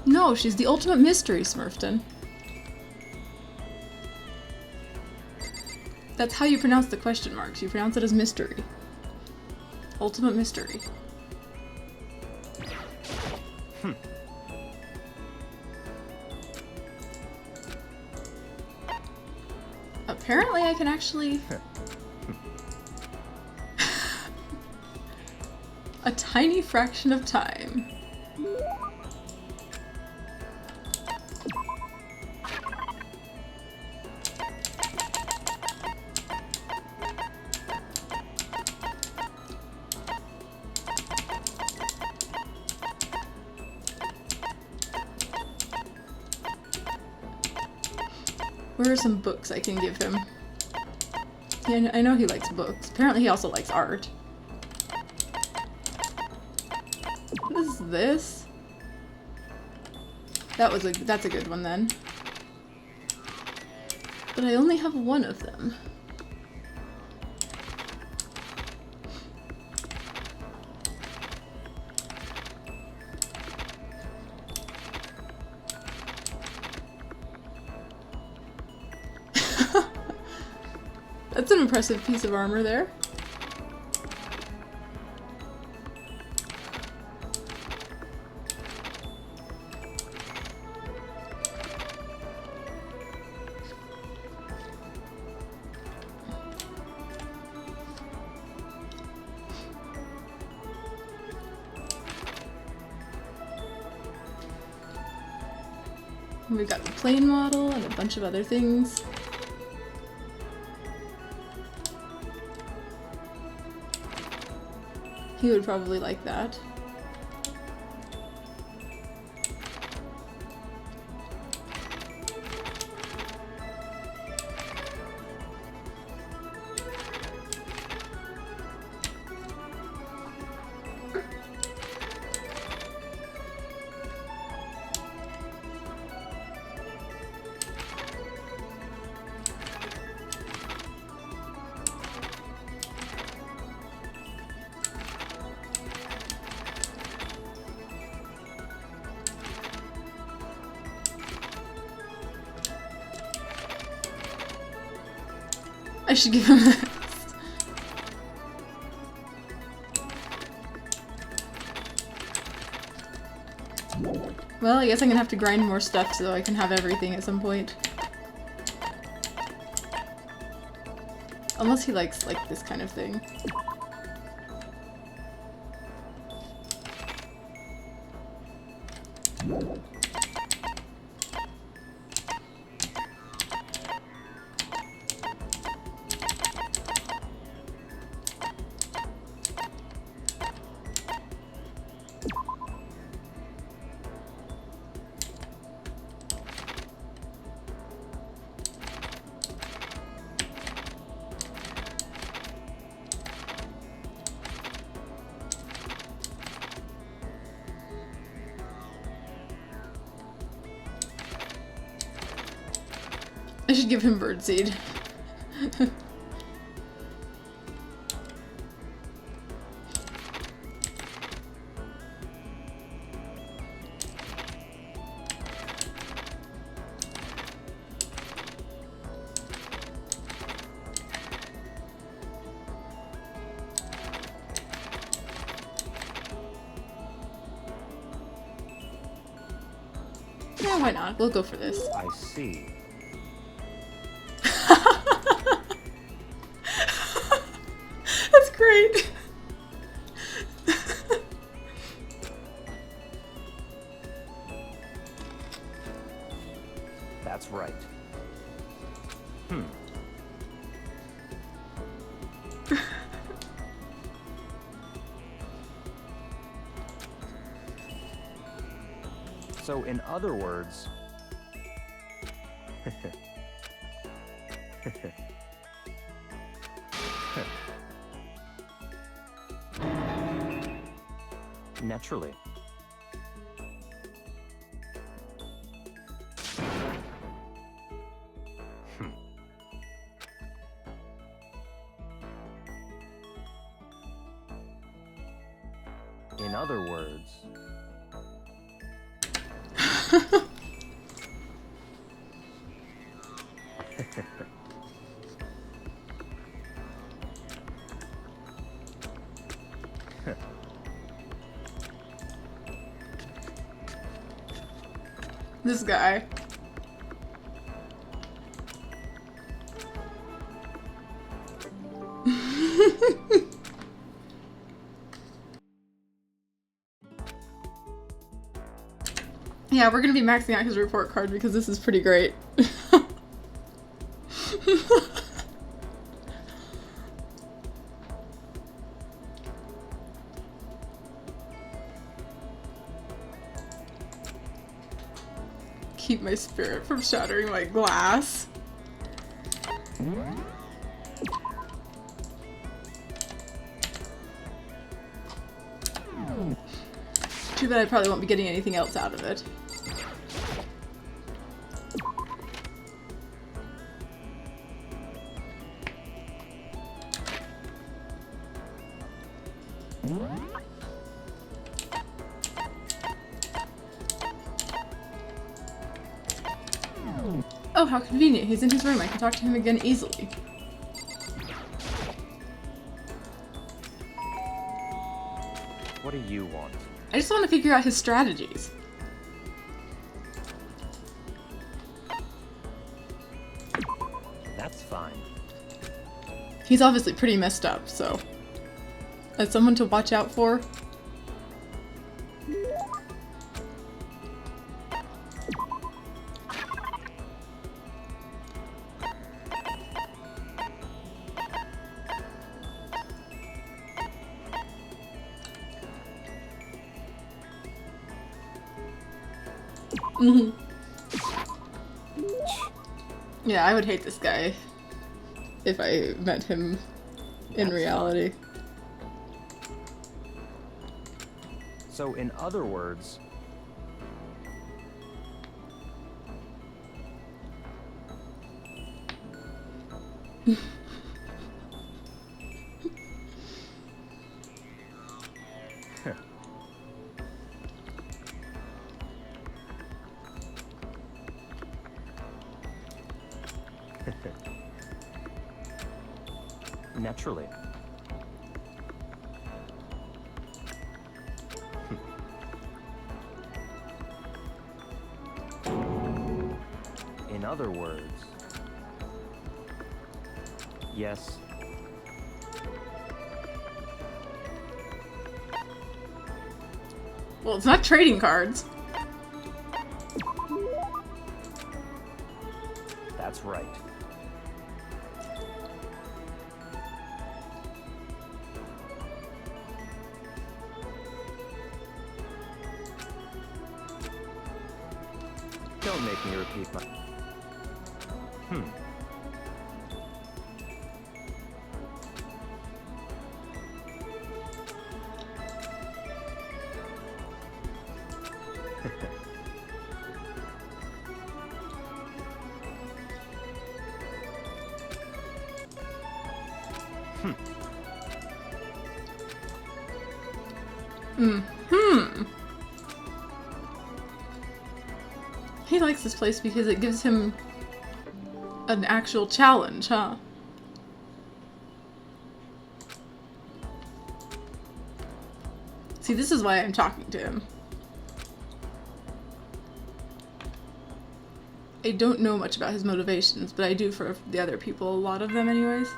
S1: No, she's the ultimate mystery, Smurfton. That's how you pronounce the question marks. You pronounce it as mystery. Ultimate mystery. Apparently I can actually... A tiny fraction of time. Where are some books I can give him? Yeah, I know he likes books. Apparently he also likes art. What is this? That's a good one then. But I only have one of them. That's an impressive piece of armor there. We've got the plane model and a bunch of other things. He would probably like that. I should give him this. Well, I guess I'm gonna have to grind more stuff so I can have everything at some point. Unless he likes, like, this kind of thing. I should give him birdseed. Yeah, why not? We'll go for this.
S3: I see.
S1: That's great.
S3: That's right. So, in other words... Naturally. In other words...
S1: This guy. Yeah, we're gonna be maxing out his report card because this is pretty great. Keep my spirit from shattering my glass. Too bad I probably won't be getting anything else out of it. Oh, how convenient. He's in his room. I can talk to him again easily.
S3: What do you want?
S1: I just want to figure out his strategies.
S3: That's fine.
S1: He's obviously pretty messed up, so... That's someone to watch out for. Yeah, I would hate this guy if I met him in reality.
S3: So, in other words... Naturally.
S8: other words... Yes.
S1: Well, it's not trading cards.
S8: That's right. Don't make me repeat my...
S1: He likes this place because it gives him an actual challenge, huh? See, this is why I'm talking to him. I don't know much about his motivations, but I do for the other people, a lot of them anyways.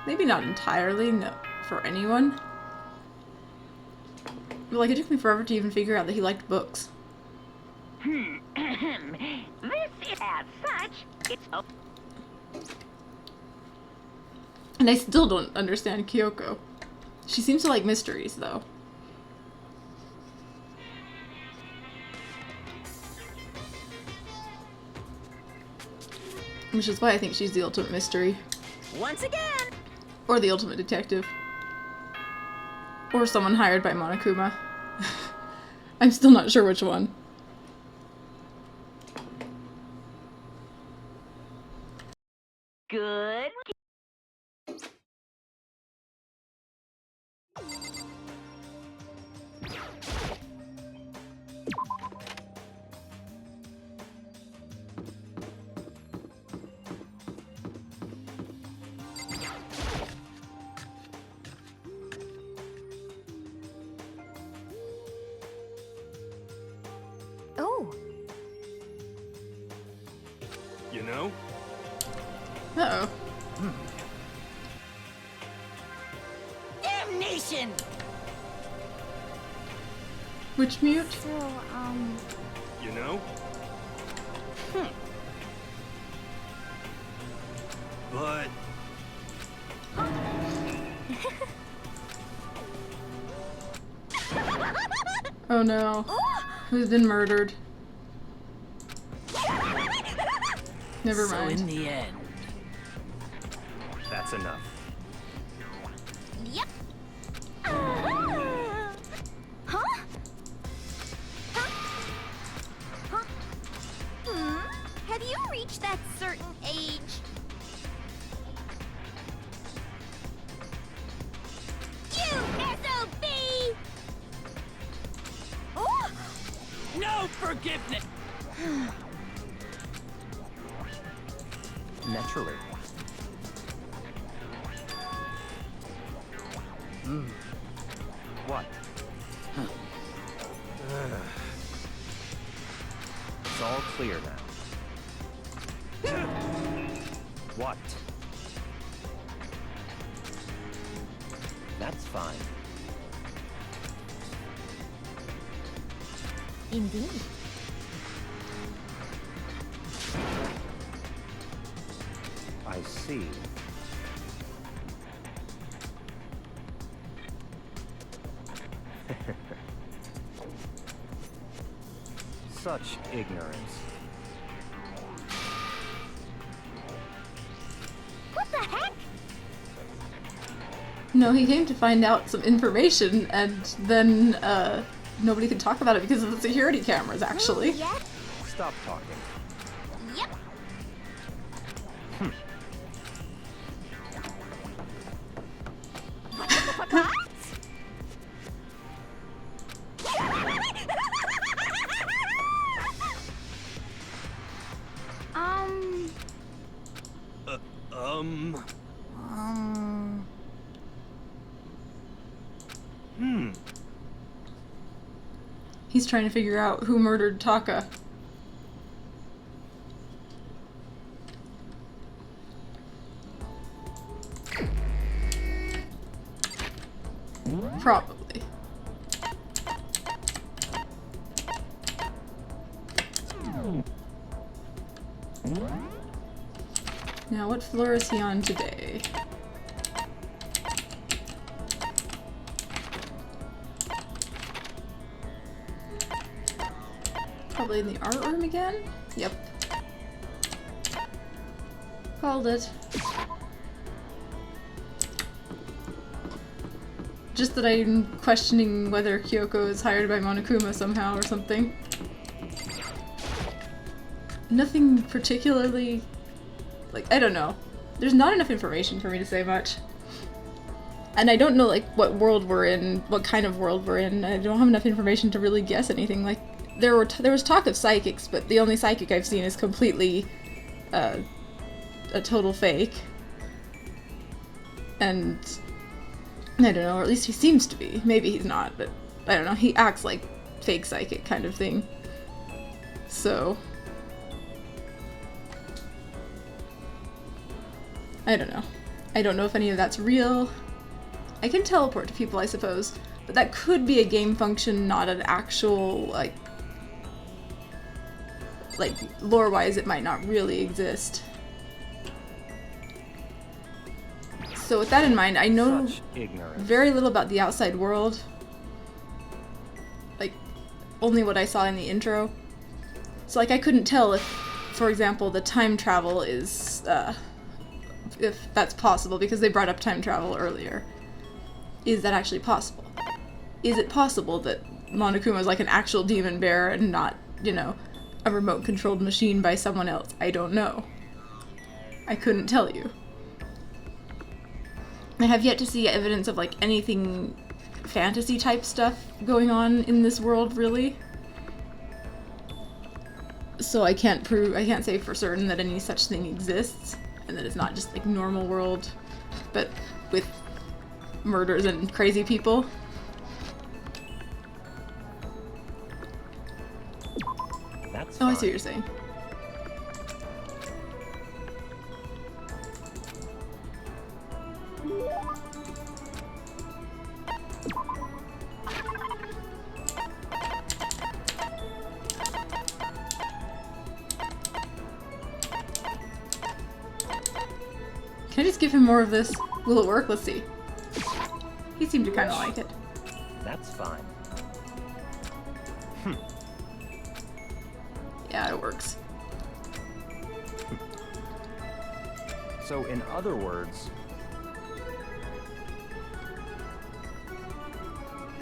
S1: Maybe not entirely, no, for anyone. But like, it took me forever to even figure out that he liked books.
S7: This is as such, it's a
S1: And I still don't understand Kyoko. She seems to like mysteries, though. Which is why I think she's the ultimate mystery.
S6: Once again.
S1: Or the ultimate detective. Or someone hired by Monokuma. I'm still not sure which one.
S7: good.
S2: Oh,
S3: You know?
S1: Uh-oh.
S6: Damnation!
S1: Which mute?
S2: so,
S3: You know? But
S1: Oh no. Who's been murdered? Never
S4: So
S1: mind.
S4: in the end,
S8: That's enough.
S2: yep. Huh? Huh? Huh? Have you reached that certain age? You SOB! Oh!
S4: no forgiveness.
S8: Naturally. What? It's all clear now. What? That's fine.
S2: Indeed.
S8: I see. Such ignorance.
S2: What the heck?
S1: No, he came to find out some information, and then, nobody could talk about it because of the security cameras, actually.
S2: Yep.
S8: Stop talking.
S2: Yep. What?
S1: He's trying to figure out who murdered Taka. Probably. Now, what floor is he on today? Probably in the art room again? Yep. Called it. Just that I'm questioning whether Kyoko is hired by Monokuma somehow or something. Nothing particularly... like, I don't know. There's not enough information for me to say much. And I don't know, like, what world we're in, what kind of world we're in. I don't have enough information to really guess anything. Like, there was talk of psychics, but the only psychic I've seen is completely, a total fake. And... I don't know, or at least he seems to be. Maybe he's not, but I don't know. He acts like fake psychic kind of thing. So... I don't know. I don't know if any of that's real. I can teleport to people, I suppose, but that could be a game function, not an actual, like lore-wise it might not really exist. So with that in mind, I know very little about the outside world. Like, only what I saw in the intro. So like I couldn't tell if, for example, the time travel is, if that's possible, because they brought up time travel earlier. Is that actually possible? Is it possible that Monokuma is like an actual demon bear and not, you know, a remote-controlled machine by someone else? I don't know. I couldn't tell you. I have yet to see evidence of, like, anything fantasy-type stuff going on in this world, really. So I can't say for certain that any such thing exists, and that it's not just, like, normal world, but with murders and crazy people.
S8: That's
S1: Oh, I
S8: fine.
S1: see what you're saying. Can I just give him more of this? Will it work? Let's see. He seemed to kind of like it.
S8: That's fine.
S1: Yeah, it works.
S8: So in other words,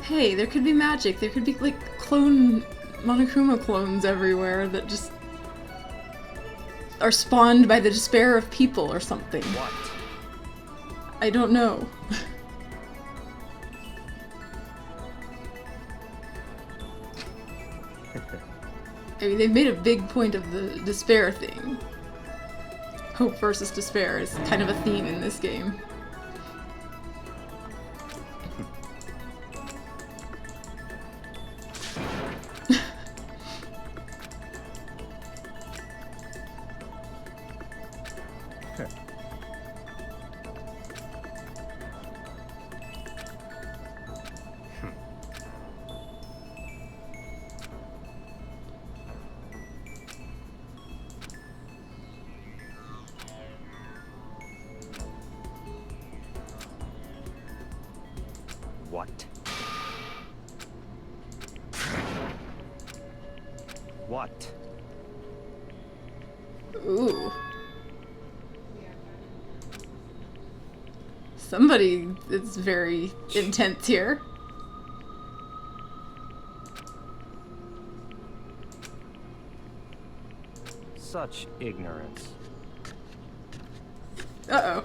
S1: Hey, there could be magic. There could be, like, Monokuma clones everywhere that just are spawned by the despair of people or something.
S8: what?
S1: I don't know. I mean, they've made a big point of the despair thing. Hope versus despair is kind of a theme in this game.
S8: What? What?
S1: Ooh. Somebody is very intense here.
S8: Such ignorance.
S1: Uh-oh.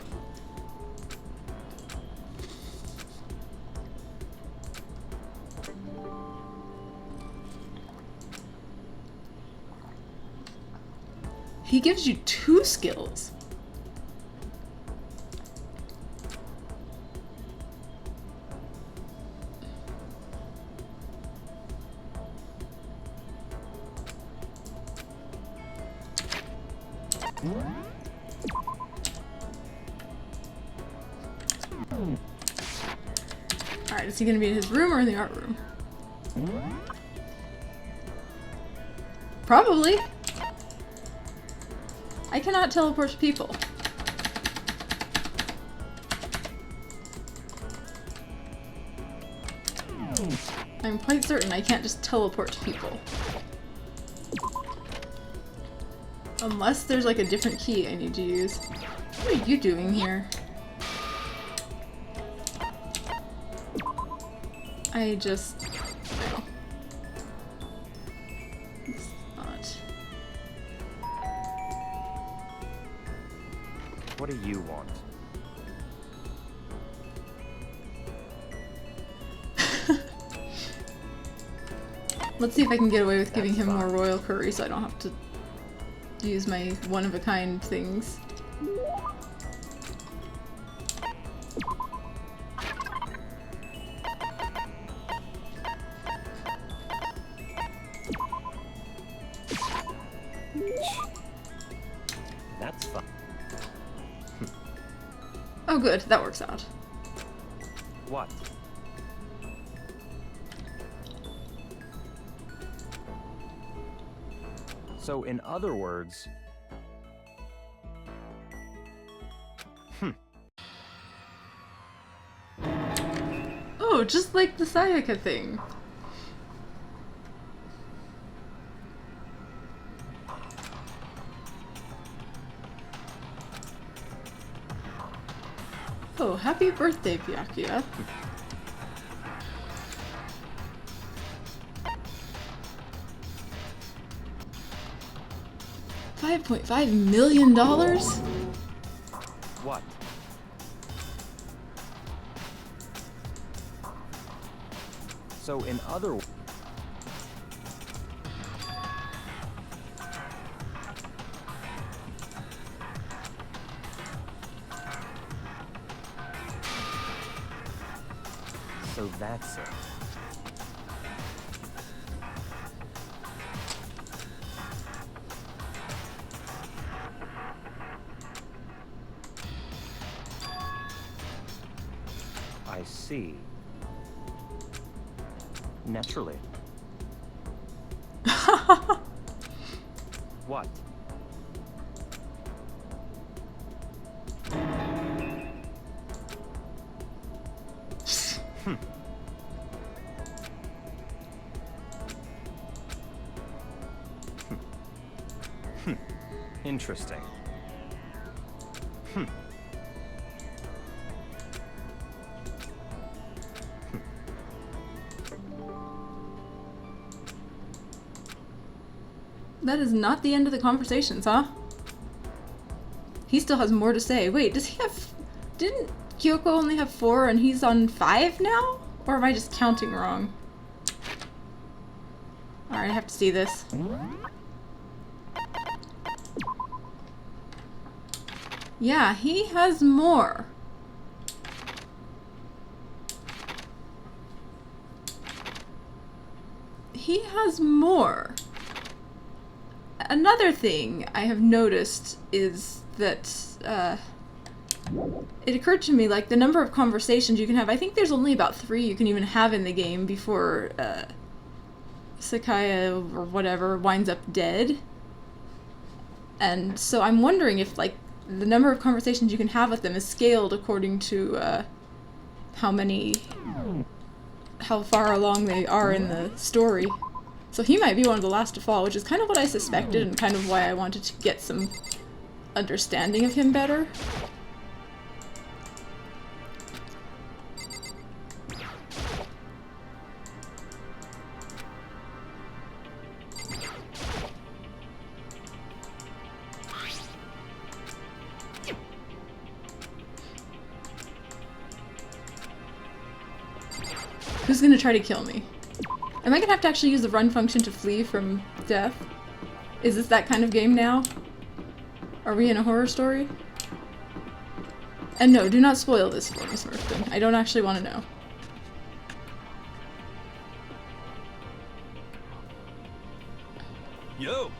S1: He gives you 2 skills. Alright, is he gonna be in his room or in the art room? Probably. I cannot teleport to people. I'm quite certain I can't just teleport to people. Unless there's like a different key I need to use. What are you doing here? I just... no. It's not...
S8: What do you want?
S1: Let's see if I can get away with giving him more royal curry so I don't have to use my one-of-a-kind things.
S8: That's fun.
S1: Oh good, that works out.
S8: What? So, in other words...
S1: Oh, just like the Sayaka thing. Oh, happy birthday, Byakuya. $5.5 million?
S8: What? So, in other words... So that's it. I see. Naturally. What? Interesting.
S1: That is not the end of the conversations, huh? He still has more to say. Wait, does he have... Didn't Kyoko only have 4 and he's on 5 now? Or am I just counting wrong? Alright, I have to see this. Yeah, he has more. He has more. Another thing I have noticed is that, it occurred to me, like, the number of conversations you can have, I think there's only about 3 you can even have in the game before, Sakaya, or whatever, winds up dead. And so I'm wondering if, like, the number of conversations you can have with them is scaled according to, how far along they are in the story. So he might be one of the last to fall, which is kind of what I suspected and kind of why I wanted to get some understanding of him better. Who's gonna try to kill me? Am I gonna have to actually use the run function to flee from death? Is this that kind of game now? Are we in a horror story? And no, do not spoil this for me, Smurfton. I don't actually want to know.
S3: Yo,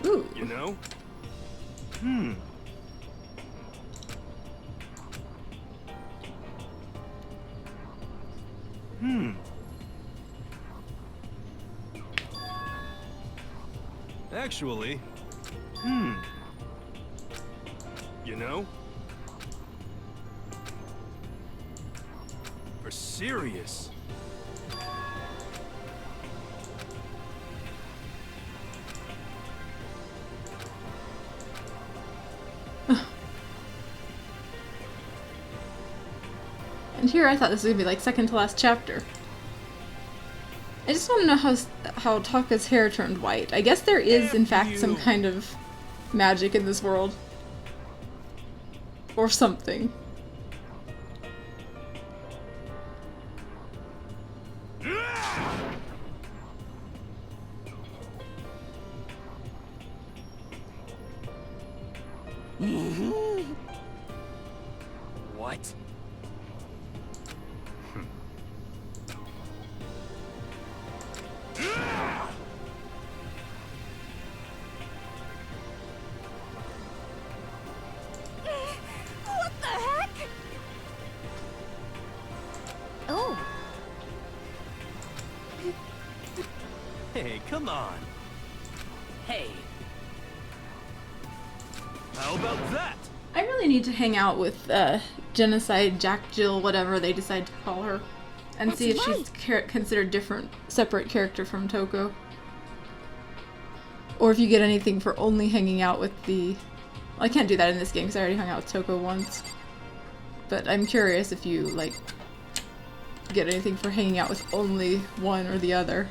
S1: Ooh.
S3: you know? Actually, you know? For serious.
S1: And here I thought this was gonna be like second to last chapter. I just want to know how Taka's hair turned white. I guess there is in fact some kind of magic in this world. Or something.
S3: What?
S2: What the heck? Oh,
S3: Hey, come on.
S4: Hey,
S3: How about that?
S1: I really need to hang out with Genocide, Jack, Jill, whatever they decide to call her, and see if she's considered different, separate character from Toko. Or if you get anything for only hanging out with the... Well, I can't do that in this game because I already hung out with Toko once. But I'm curious if you, like, get anything for hanging out with only one or the other.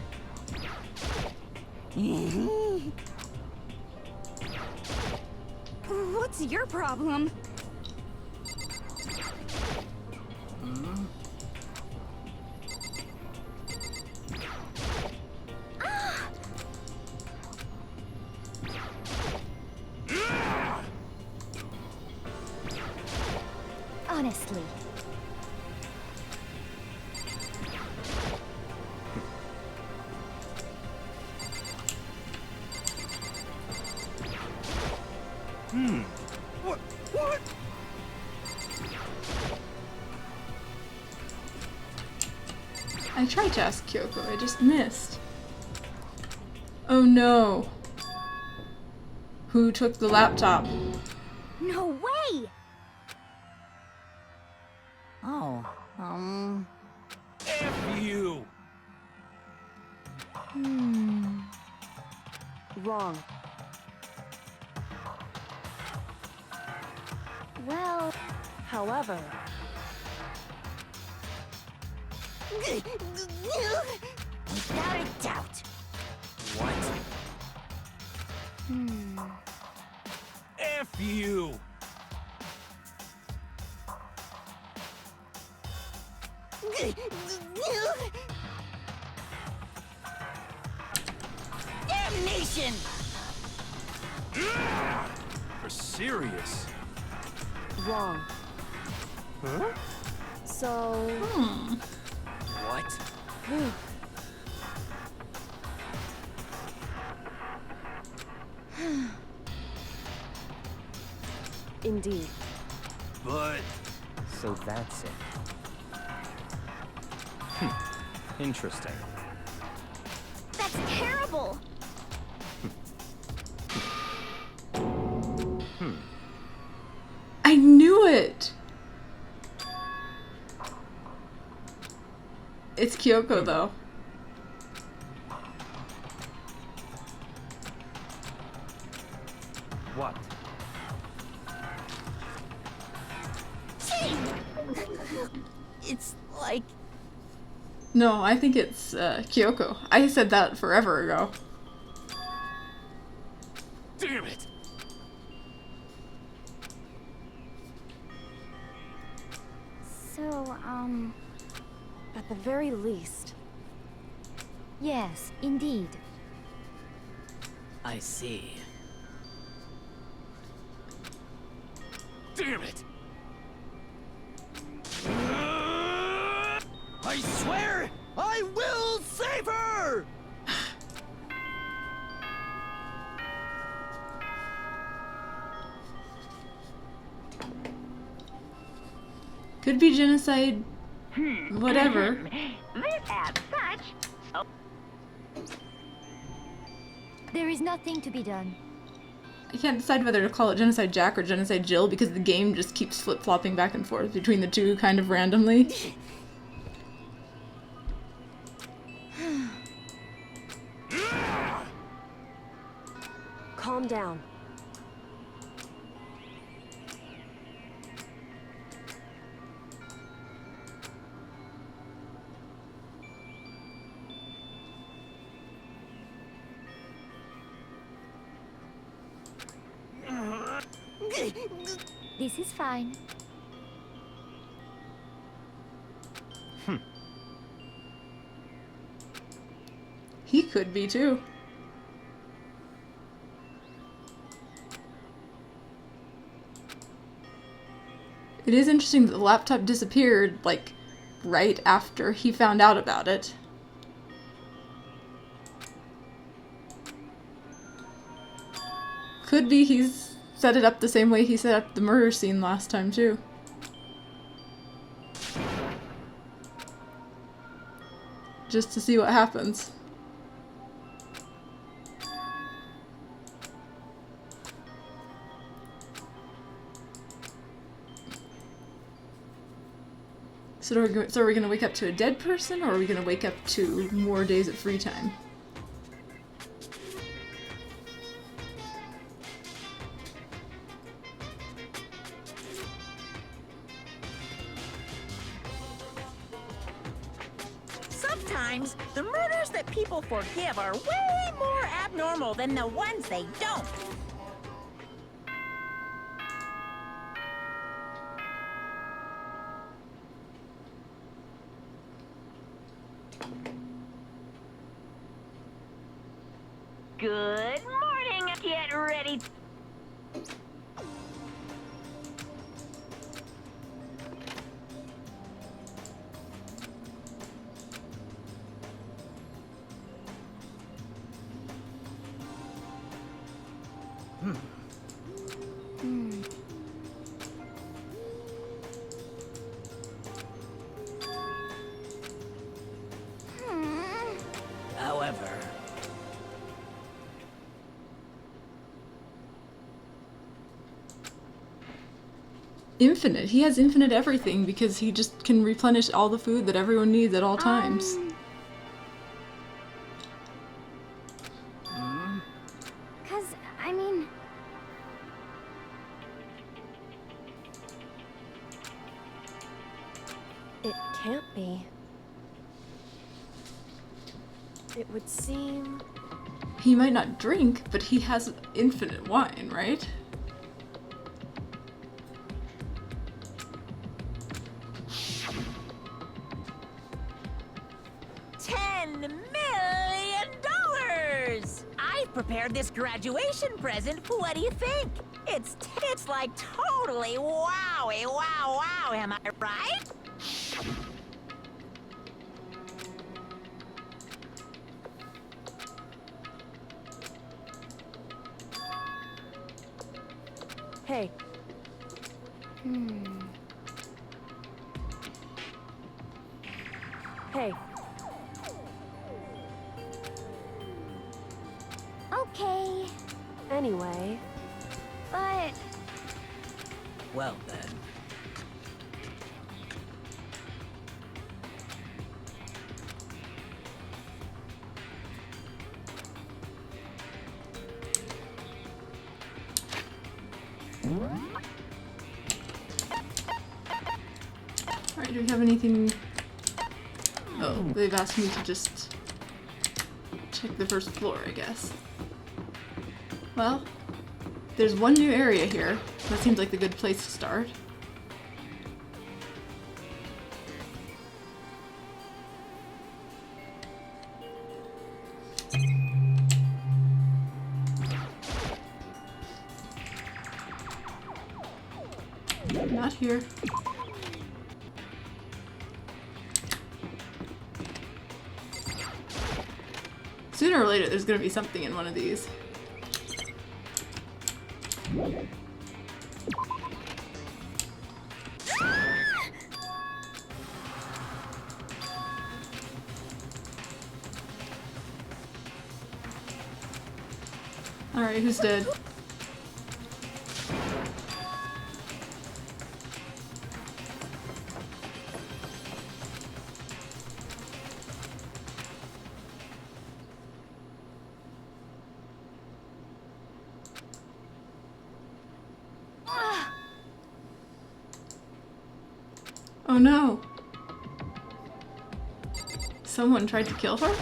S2: what's your problem? Honestly.
S3: What?
S1: I tried to ask Kyoko, I just missed. Oh no. Who took the laptop?
S2: No way!
S6: Oh,
S3: F you!
S5: Wrong.
S2: Well,
S5: However,
S6: without a doubt.
S3: What? F you!
S6: Damnation!
S3: For serious.
S5: wrong.
S3: Huh?
S5: So,
S3: What?
S5: indeed.
S3: But...
S8: So that's it. Interesting.
S2: that's terrible!
S1: I knew it! It's Kyoko though.
S8: What?
S6: It's like...
S1: No, I think it's Kyoko. I said that forever ago.
S3: Damn it!
S2: So,
S5: At the very least,
S2: yes, indeed.
S4: I see.
S3: Damn it! I swear I will save her!
S1: Could be Genocide, Whatever.
S7: This as such. Oh,
S2: There is nothing to be done.
S1: I can't decide whether to call it Genocide Jack or Genocide Jill because the game just keeps flip-flopping back and forth between the two kind of randomly.
S5: Calm down.
S2: This is fine.
S1: He could be too. It is interesting that the laptop disappeared, like, right after he found out about it. Could be he's set it up the same way he set up the murder scene last time, too. Just to see what happens. So are we gonna wake up to a dead person, or are we gonna wake up to more days of free time?
S6: Sometimes the murders that people forgive are way more abnormal than the ones they don't.
S7: good morning. Get ready.
S6: However,
S1: Infinite. He has infinite everything because he just can replenish all the food that everyone needs at all times.
S2: Cause, I mean...
S5: It can't be. It would seem...
S1: He might not drink, but he has infinite wine, right?
S6: $10 million! I've prepared this graduation present. What do you think? It's like totally wowie, wow, wow. Am I right?
S5: Hey, hey,
S2: Okay,
S5: anyway,
S2: but...
S6: Well then.
S1: Alright, do we have anything... Oh, they've asked me to just check the first floor, I guess. Well, there's one new area here. That seems like the good place to start. Not here. Sooner or later, there's gonna be something in one of these. Alright, who's dead? Oh no! Someone tried to kill her?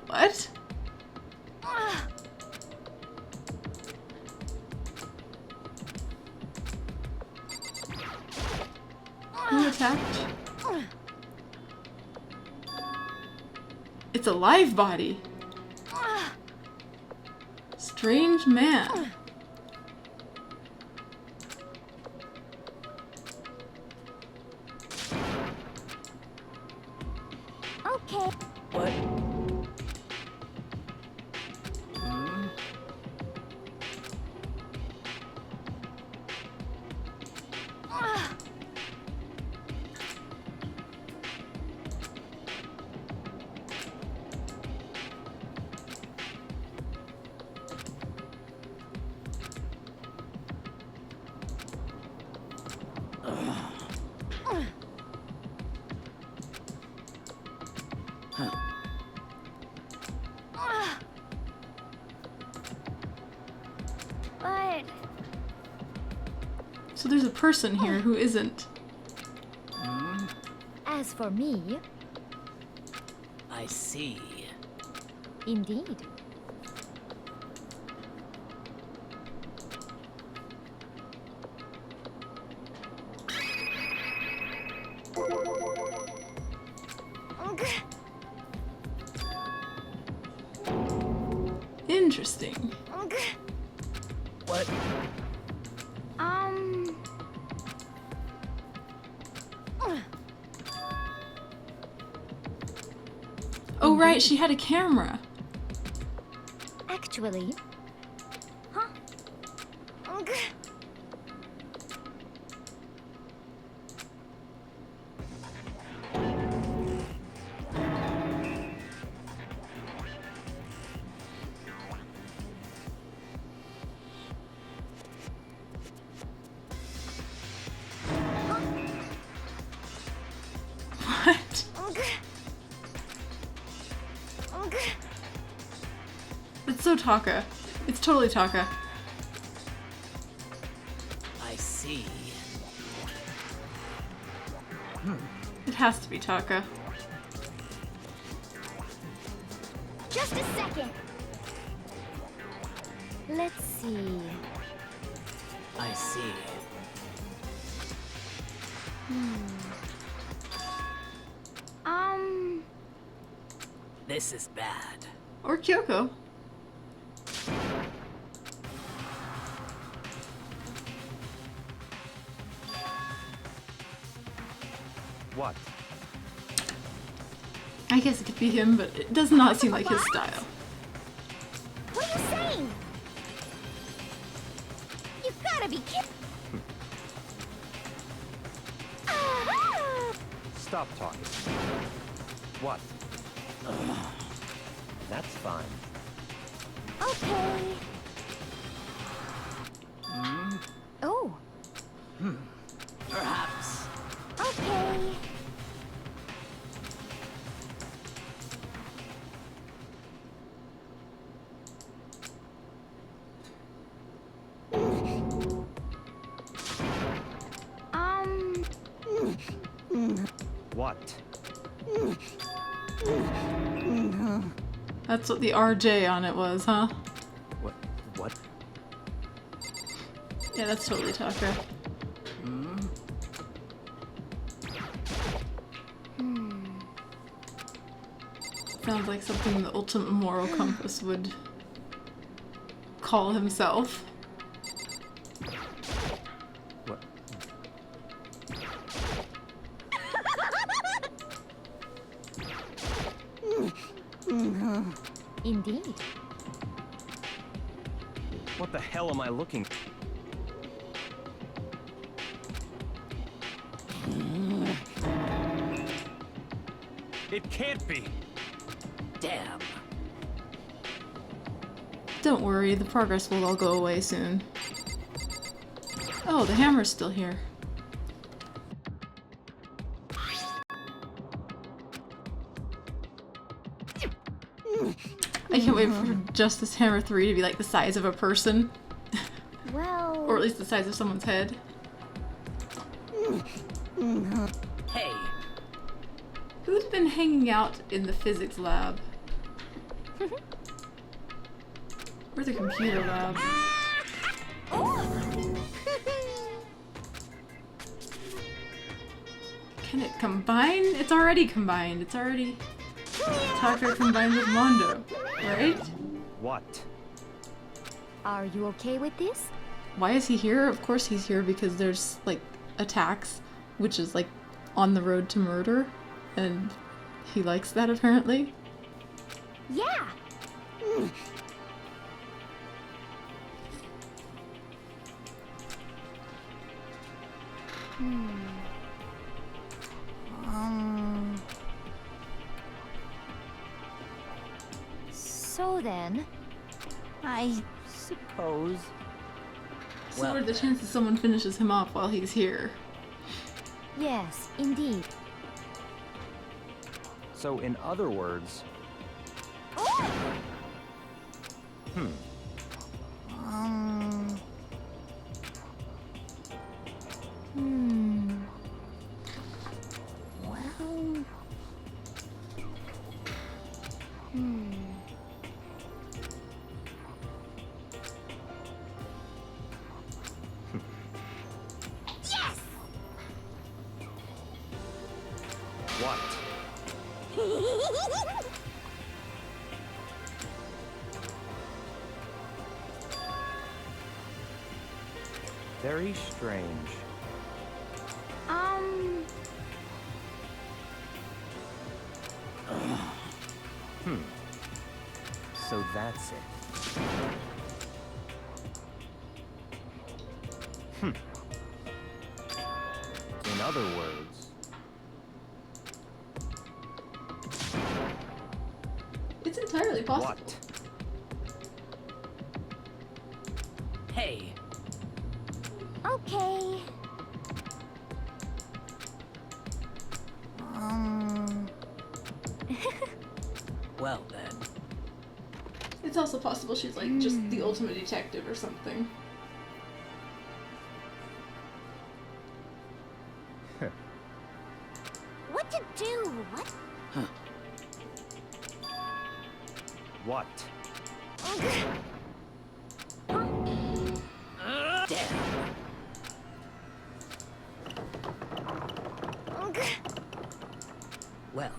S1: What? Who attacked? It's a live body. Strange man.
S2: Okay.
S4: What?
S2: But
S1: So there's a person here who isn't.
S2: as for me,
S4: I see.
S2: indeed.
S1: Interesting.
S4: What?
S1: Oh right, she had a camera.
S2: Actually, huh?
S1: What? It's so Taka. It's totally Taka.
S4: I see.
S1: It has to be Taka.
S2: Just a second. Let's see.
S4: I see. This is bad.
S1: Or Kyoko.
S8: What?
S1: I guess it could be him, but it does not seem like his style.
S2: What are you saying? You've gotta be kidding.
S8: Stop talking. What? That's fine.
S2: Okay. Oh,
S4: Perhaps.
S2: okay.
S8: What?
S1: That's what the RJ on it was, huh?
S8: What? What?
S1: Yeah, that's totally Taka. Sounds like something the ultimate moral compass would call himself.
S8: What?
S2: Indeed.
S8: What the hell am I looking? It can't be.
S4: Damn.
S1: Don't worry, the progress will all go away soon. Oh, the hammer's still here. I can't wait for Justice Hammer 3 to be like the size of a person.
S2: Well...
S1: Or at least the size of someone's head.
S4: Hey,
S1: Who'd been hanging out in the physics lab? Or the computer lab? Can it combine? It's already combined. It's already... Taka combined with Mondo, right?
S8: What?
S2: Are you okay with this?
S1: Why is he here? Of course he's here because there's, like, attacks, which is, like, on the road to murder, and he likes that apparently.
S2: Yeah! So then...
S6: I suppose.
S1: So
S4: Well,
S1: what are the chances someone finishes him off while he's here?
S2: Yes, indeed.
S8: So in other words...
S2: Well...
S8: What? Very strange. So that's it. In other words...
S1: It's entirely possible.
S8: What?
S4: hey,
S2: Okay.
S4: well then.
S1: It's also possible she's like just the ultimate detective or something.
S2: What to do? What?
S8: What?
S4: Damn. Well,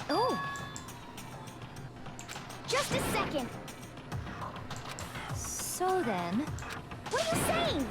S2: Oh. Just a second. So then, what are you saying?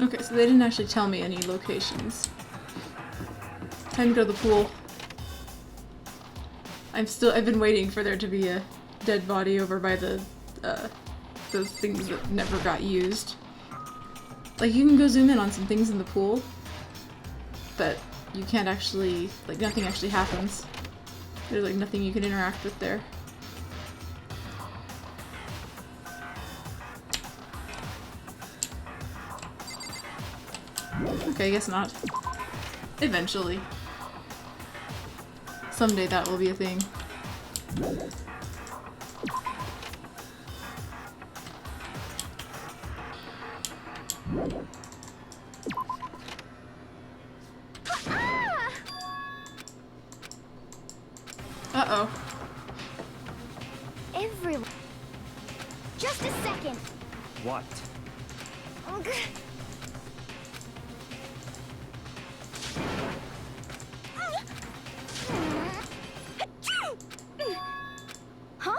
S1: Okay, so they didn't actually tell me any locations. Time to go to the pool. I've been waiting for there to be a dead body over by the, those things that never got used. Like, you can go zoom in on some things in the pool, but you can't actually, like, nothing actually happens. There's, like, nothing you can interact with there. Okay, I guess not. Eventually. Someday that will be a thing.
S2: everywhere. Just a second.
S8: What?
S2: Huh?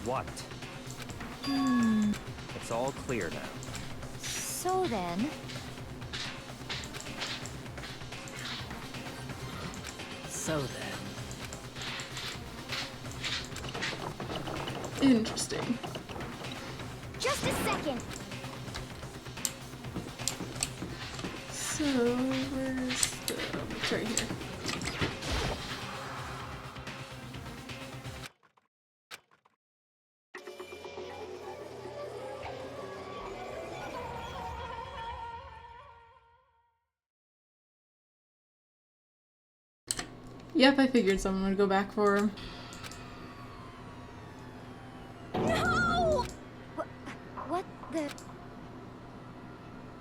S8: What? It's all clear now.
S2: So then...
S4: So then.
S1: Interesting.
S2: Just a second.
S1: So, where's the... It's right here. Yep, I figured someone would go back for him.
S2: No! What the...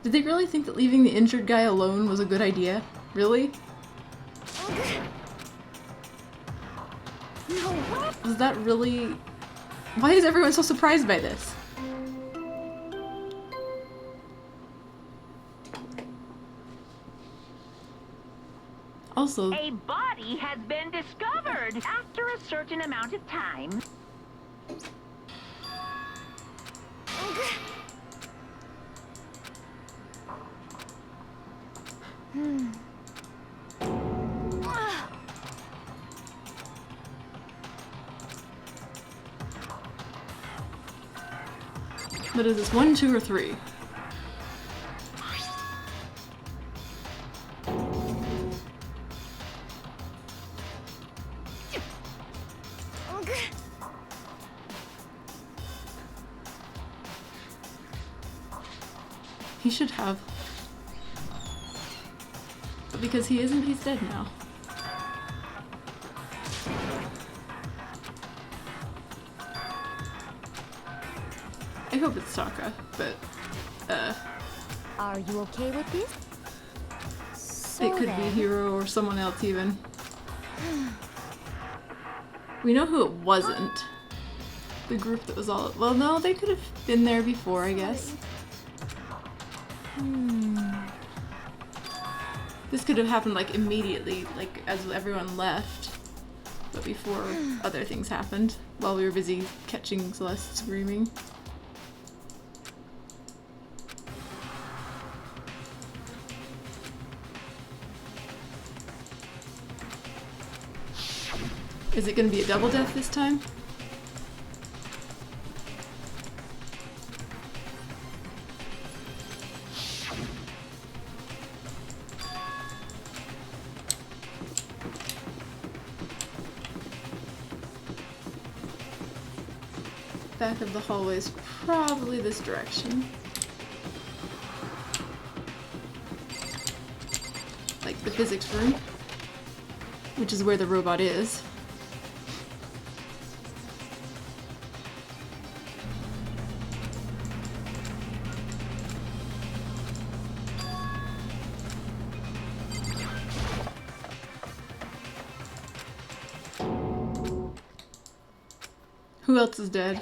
S1: Did they really think that leaving the injured guy alone was a good idea? Really?
S2: No way!
S1: Was that really... Why is everyone so surprised by this? Also,
S7: A body has been discovered after a certain amount of time.
S1: what is this? 1, 2, or 3? He should have. But because he isn't, he's dead now. I hope it's Taka, but,
S2: Are you okay with this? So
S1: it could be
S2: then...
S1: Hiro or someone else even. We know who it wasn't. The group that was all- well, no, they could have been there before, I guess. This could have happened, like, immediately, like, as everyone left. But before other things happened, while we were busy catching Celeste screaming. Is it gonna be a double death this time? Back of the hallway is probably this direction. Like the physics room, which is where the robot is. Who else is dead?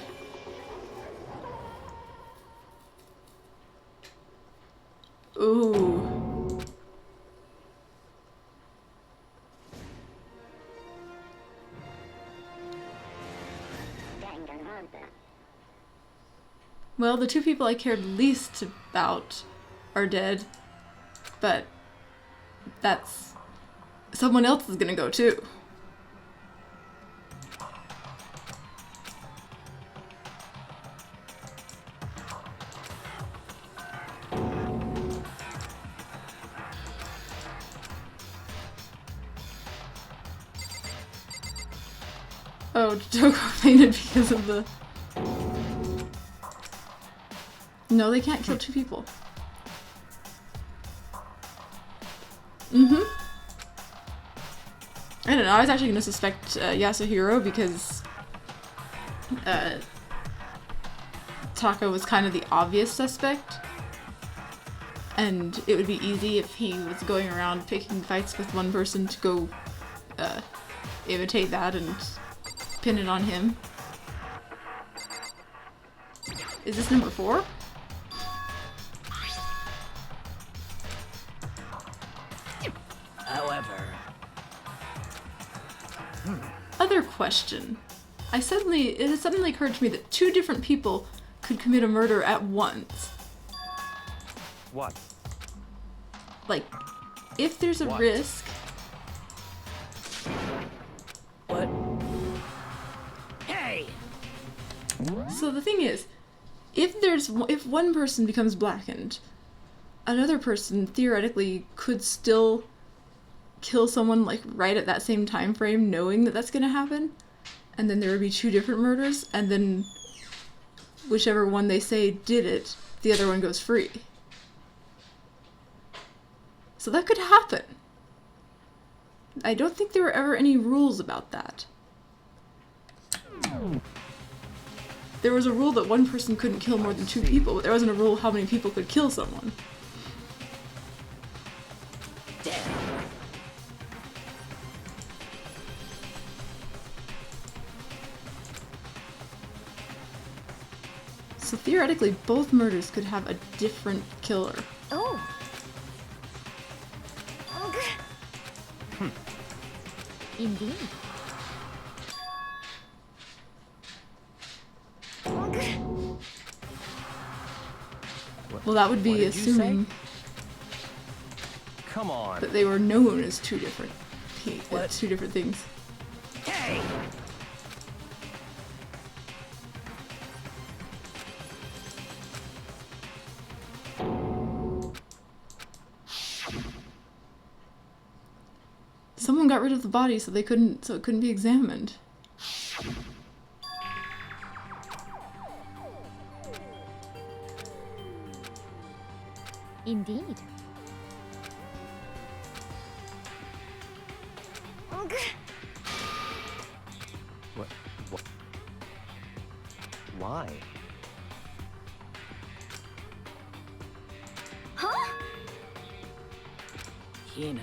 S1: Ooh.
S7: Danganronpa.
S1: Well, the two people I cared least about are dead, but that's... someone else is gonna go too. Oh, Joko fainted because of the... No, they can't kill two people. I don't know, I was actually going to suspect Yasuhiro because Taka was kind of the obvious suspect. and it would be easy if he was going around picking fights with one person to go imitate that and pin it on him. Is this number 4?
S4: However,
S1: Other question. It suddenly occurred to me that 2 different people could commit a murder at once.
S8: What?
S1: Like, if there's a
S8: What?
S1: risk,
S4: what? Hey!
S1: so the thing is, if one person becomes blackened, another person theoretically could still kill someone like right at that same time frame, knowing that that's gonna happen, and then there would be 2 different murders, and then whichever one they say did it, the other one goes free. So that could happen. I don't think there were ever any rules about that. There was a rule that one person couldn't kill more than 2 people, but there wasn't a rule how many people could kill someone.
S4: Damn.
S1: So theoretically, both murders could have a different killer.
S2: Oh. Indeed.
S1: Well, that would be
S8: What did you say?
S1: assuming
S8: Come on.
S1: that they were known as 2 different
S4: What?
S1: 2 different things.
S4: Hey!
S1: Someone got rid of the body so it couldn't be examined.
S2: Indeed.
S8: What? What? Why?
S2: Huh?
S4: Hina.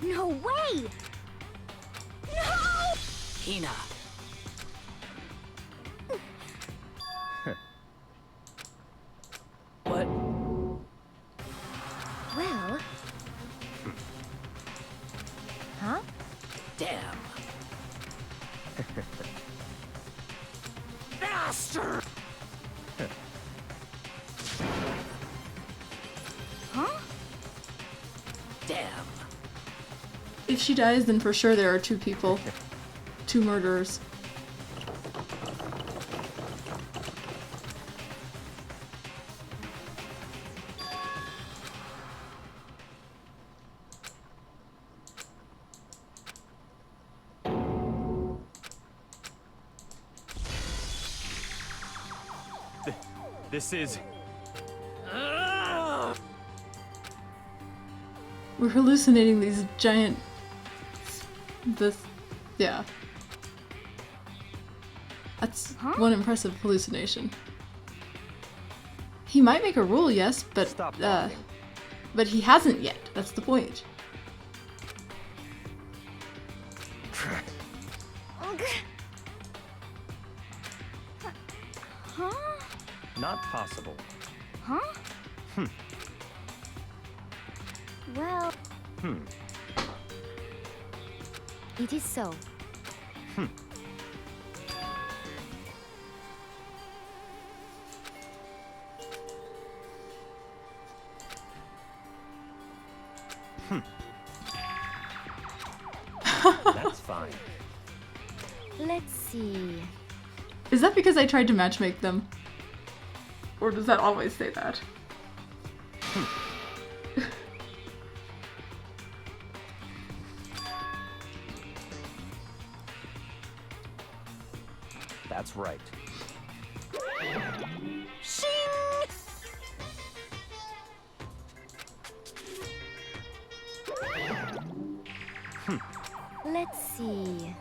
S2: No way! No!
S4: Hina. What?
S2: Well... Huh?
S4: Damn. Bastard!
S2: Huh?
S4: Damn.
S1: If she dies, then for sure there are 2 people. 2 murderers.
S8: This is...
S1: We're hallucinating these giant... yeah. That's one impressive hallucination. He might make a rule, yes, but
S8: Stop talking.
S1: but he hasn't yet. That's the point.
S2: Huh?
S8: Not possible.
S2: Huh? Well... It is so.
S8: That's fine.
S2: Let's see...
S1: Is that because I tried to matchmake them? Or does that always say that?
S8: That's right.
S2: Let's see...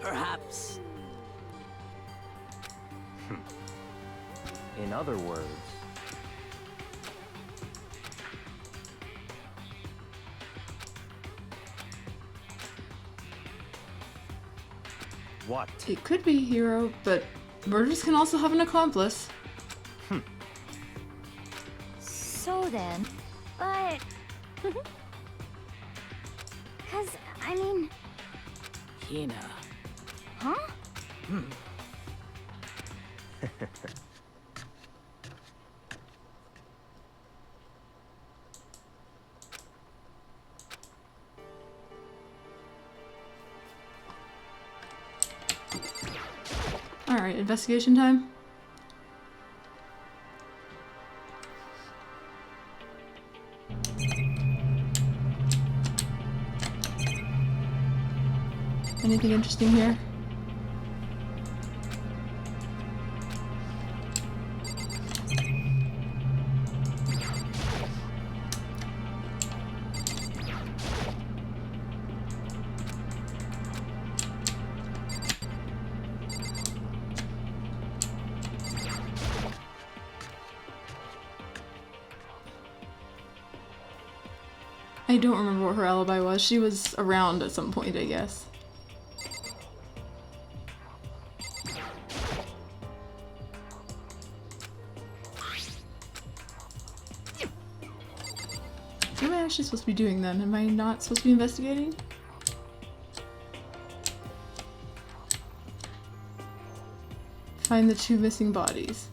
S4: Perhaps.
S8: In other words, What?
S1: It could be a hero, but murders can also have an accomplice.
S2: So then, but... Cause, I mean...
S4: Hina.
S2: Huh?
S1: Alright, investigation time. Anything interesting here? I don't remember what her alibi was. She was around at some point, I guess. What am I actually supposed to be doing then? Am I not supposed to be investigating? Find the 2 missing bodies.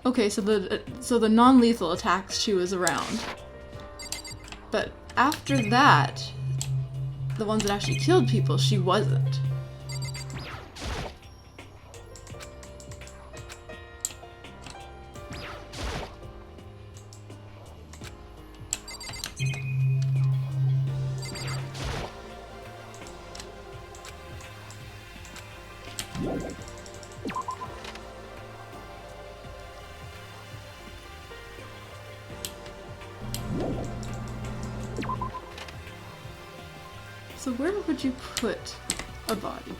S1: Okay, so the non-lethal attacks she was around. But after that, the ones that actually killed people, she wasn't. So where would you put a body?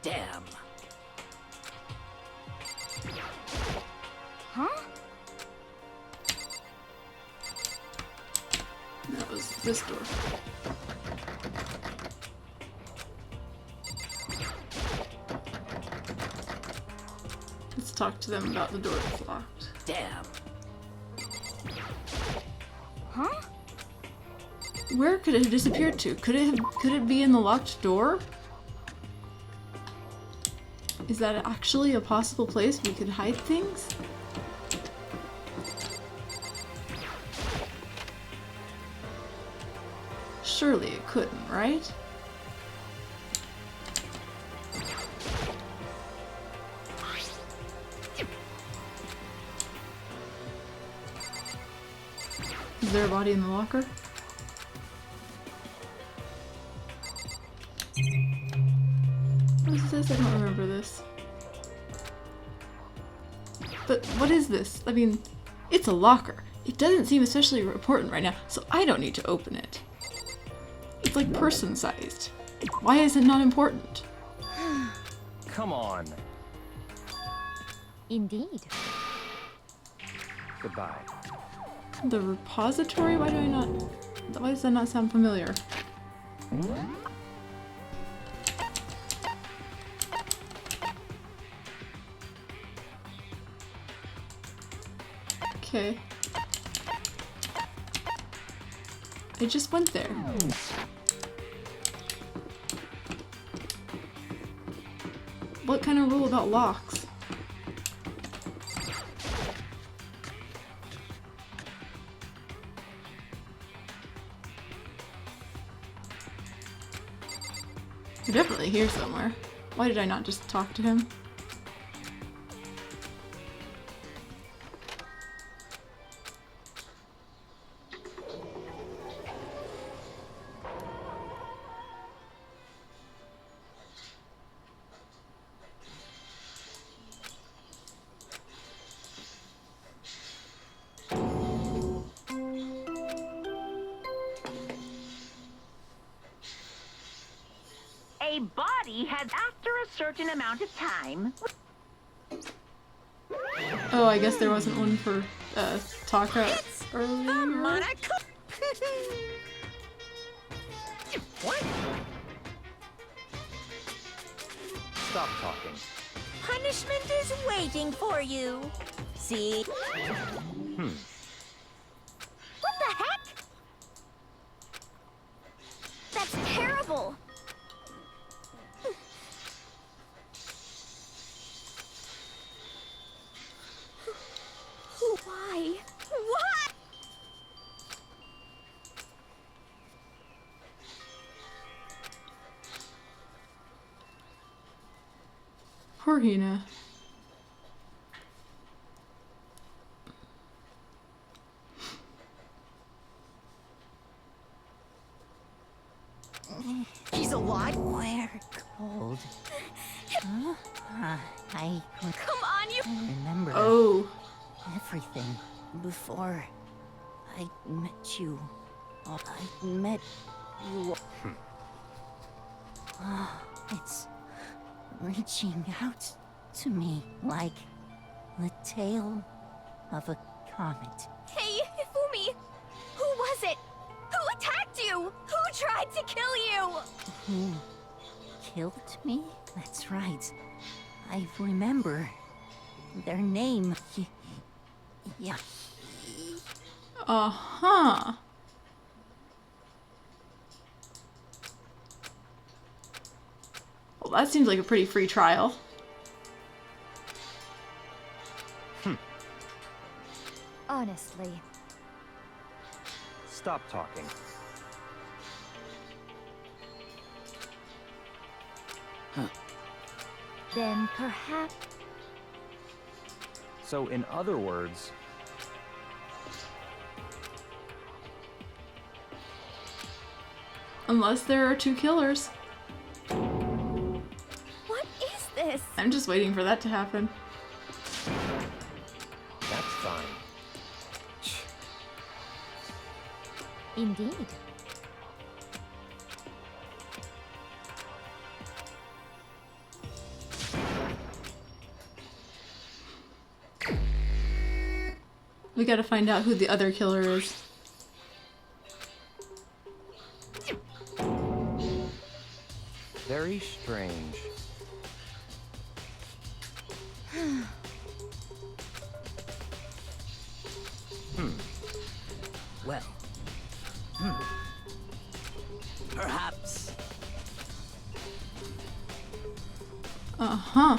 S4: Damn.
S2: Huh?
S1: That was this door. Let's talk to them about the door that's locked.
S4: Damn.
S2: Huh?
S1: Where could it have disappeared to? Could it be in the locked door? Is that actually a possible place we could hide things? Surely it couldn't, right? Is there a body in the locker? What is this? I don't remember this. But what is this? I mean, it's a locker. It doesn't seem especially important right now, so I don't need to open it. It's like person-sized. Why is it not important?
S8: Come on.
S2: Indeed.
S8: Goodbye.
S1: The repository? Why does that not sound familiar? Okay. I just went there. What kind of rule about locks? They're definitely here somewhere. Why did I not just talk to him?
S7: a body has after a certain amount of time.
S1: Oh, I guess there wasn't one for Taka earlier.
S6: Monaco. What?
S8: Stop talking.
S6: Punishment is waiting for you. See?
S8: Hmm.
S2: What the heck? That's terrible. Why? What?
S1: Poor Hina.
S6: He's alive? We're cold. Huh? I
S2: Come on, you.
S6: remember
S1: Oh.
S6: everything before I met you. I met you. It's reaching out to me like the tail of a comet.
S2: Hey, Ifumi! Who was it? Who attacked you? Who tried to kill you?
S6: Who killed me? That's right. I remember their name. Yeah.
S1: Uh-huh. Well, that seems like a pretty free trial.
S2: Honestly.
S8: Stop talking.
S2: Then perhaps...
S8: So, in other words,
S1: Unless there are two killers.
S2: What is this?
S1: I'm just waiting for that to happen.
S8: that's fine.
S2: Indeed.
S1: We gotta find out who the other killer is.
S8: Very strange.
S4: Well. Perhaps.
S1: Uh-huh.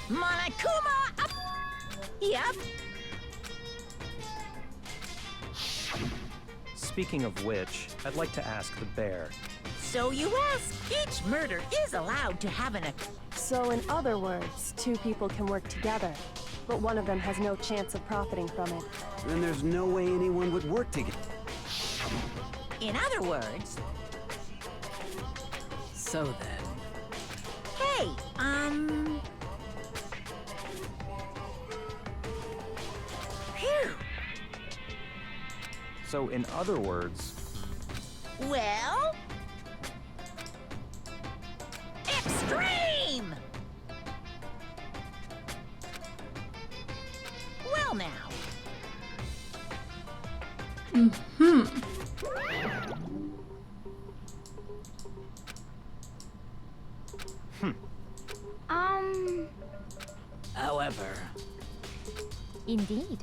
S6: Monokuma up! Yep.
S8: Speaking of which, I'd like to ask the bear.
S6: So you ask. Each murder is allowed to have an...
S5: So in other words, two people can work together, but one of them has no chance of profiting from it.
S9: Then there's no way anyone would work together.
S6: In other words...
S4: So then.
S6: Hey, Phew.
S8: So, in other words,
S6: Well... Extreme! Well now.
S1: Mm-hmm.
S4: However,
S2: Indeed.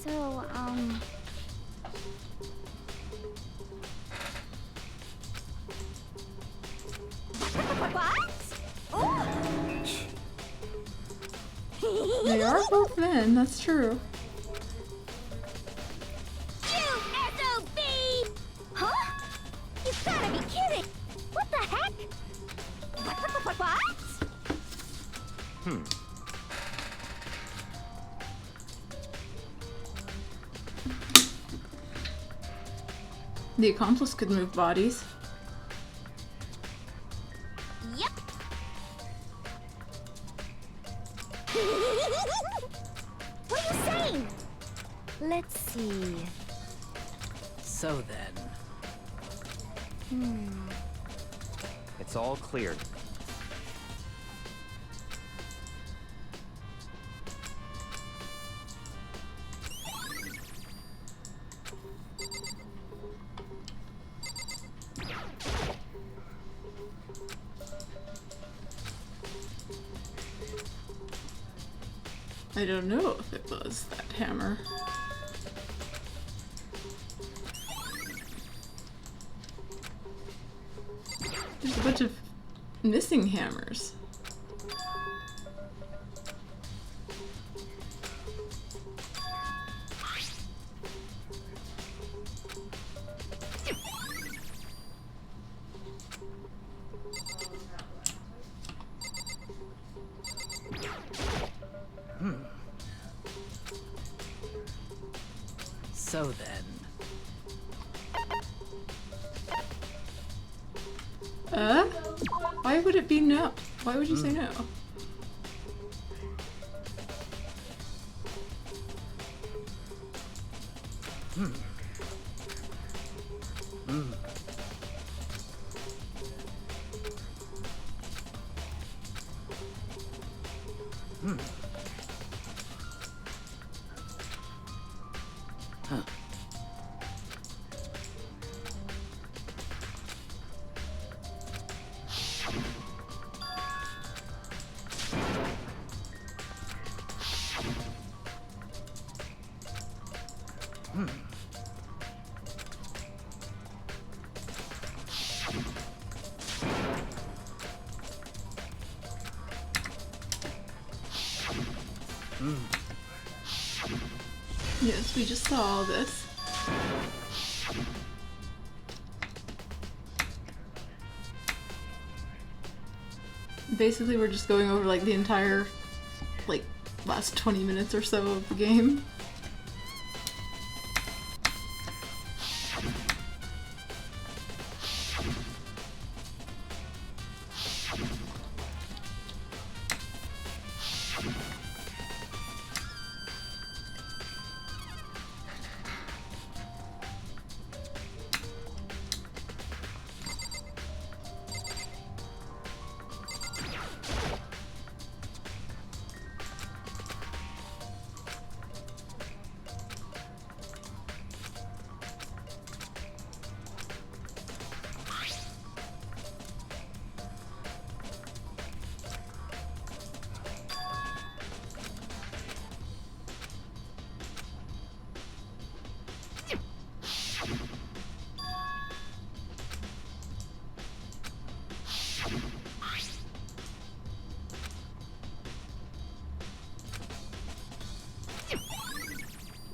S2: So, what?
S1: They are both men, that's true.
S2: You SOB! Huh? You gotta be kidding! What the heck? What?
S1: The accomplice could move bodies.
S2: Yep. What are you saying? Let's see.
S4: So then,
S8: It's all clear.
S1: I don't know if it was that hammer. There's a bunch of missing hammers.
S4: so then.
S1: Why would it be no? Why would you say no? Yes, we just saw all this. Basically, we're just going over like the entire, like, last 20 minutes or so of the game.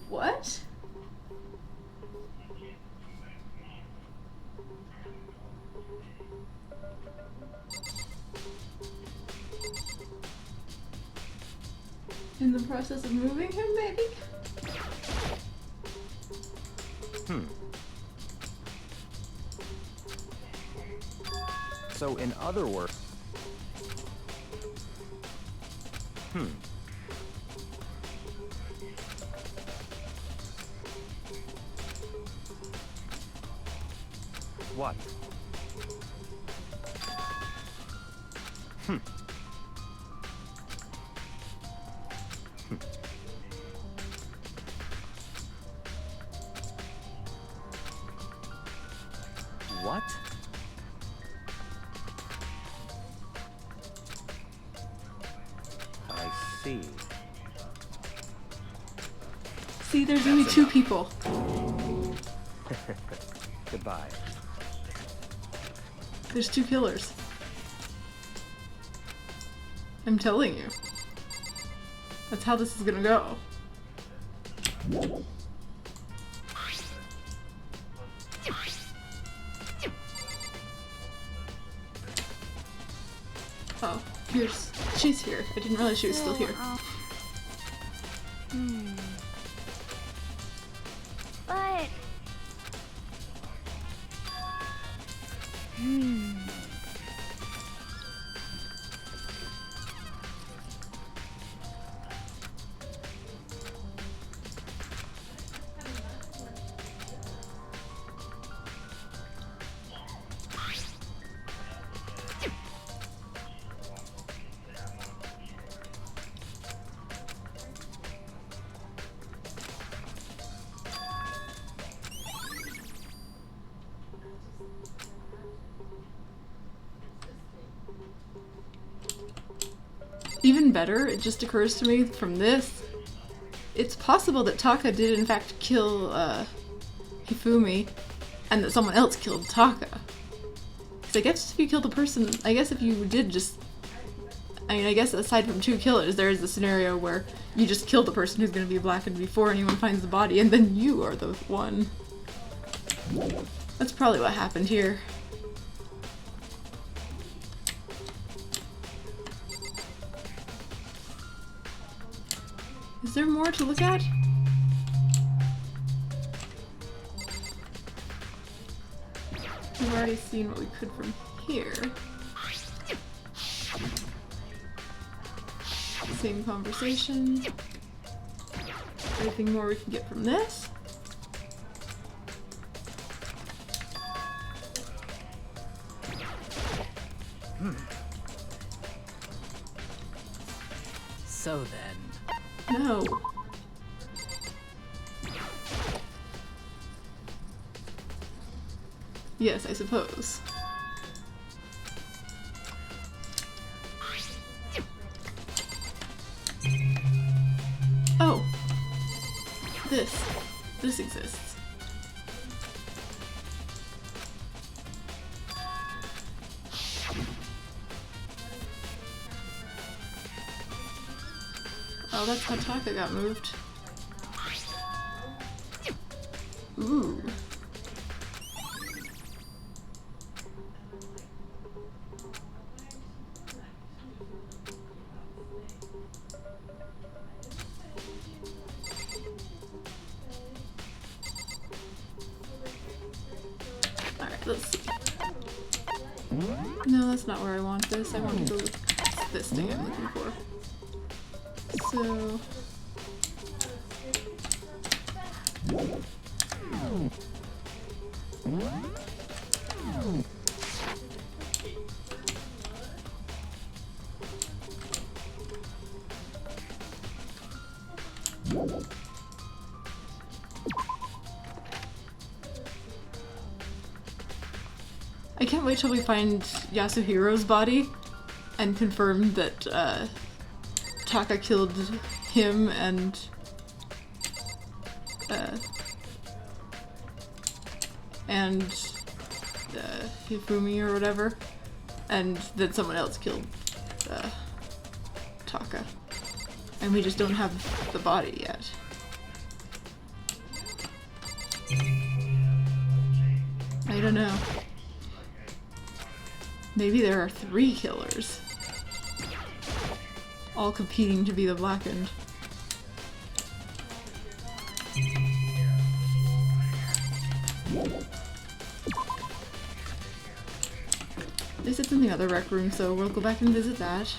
S1: What? In the process of moving him, maybe?
S8: So in other words... What? What? I see.
S1: See, there's only two people.
S8: Goodbye.
S1: There's two killers. I'm telling you. That's how this is gonna go. Oh, she's here. I didn't realize she was still here.
S2: But...
S1: Even better, it just occurs to me from this, it's possible that Taka did in fact kill Hifumi, and that someone else killed Taka. Because I guess if you killed a person, I guess if you did just, I mean, I guess aside from 2 killers, there is a scenario where you just kill the person who's going to be blackened before anyone finds the body, and then you are the one. That's probably what happened here. Is there more to look at? We've already seen what we could from here. Same conversation. Anything more we can get from this?
S4: So then.
S1: No. Yes, I suppose. Oh! This exists. Oh, that's how Taka got moved. Ooh. Alright, let's see. No, that's not where I want this. I want to go with this thing I'm looking for. So... I can't wait till we find Yasuhiro's body and confirm that Taka killed him and Hifumi or whatever, and that someone else killed Taka. And we just don't have the body yet. I don't know. Maybe there are 3 killers. All competing to be the blackened. This is in the other rec room, so we'll go back and visit that.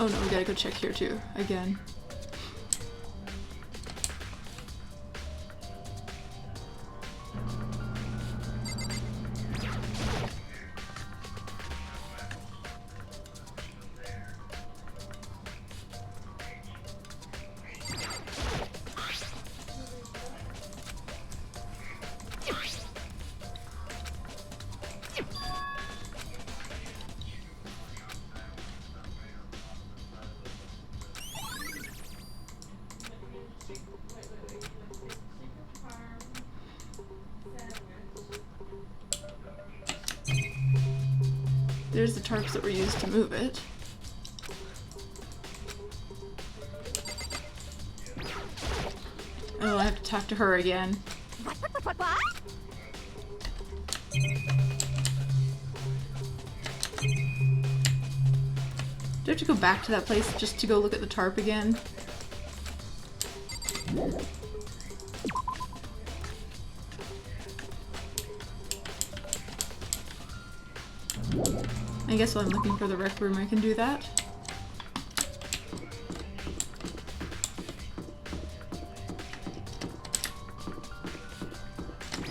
S1: Oh no, we gotta go check here too, again. There's the tarps that were used to move it. Oh, I have to talk to her again.
S2: What?
S1: Do I have to go back to that place just to go look at the tarp again? I guess while I'm looking for the rec room I can do that.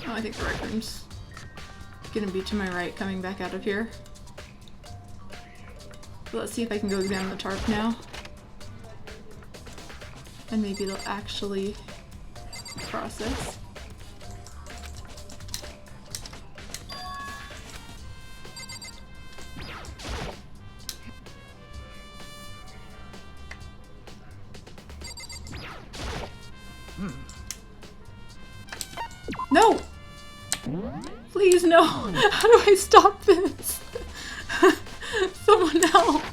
S1: Oh, I think the rec room's gonna be to my right coming back out of here. But let's see if I can go examine the tarp now. And maybe it'll actually process. no! How do I stop this? Someone help!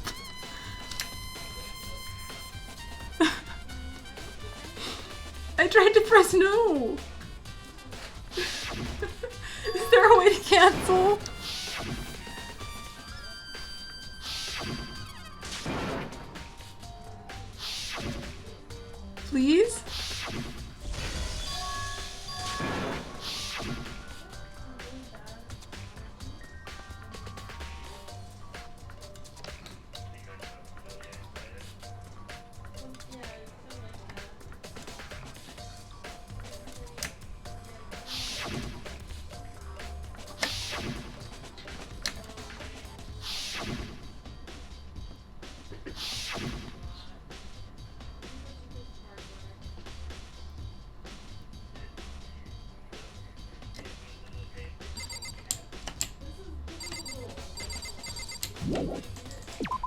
S1: I tried to press no! Is there a way to cancel? Please?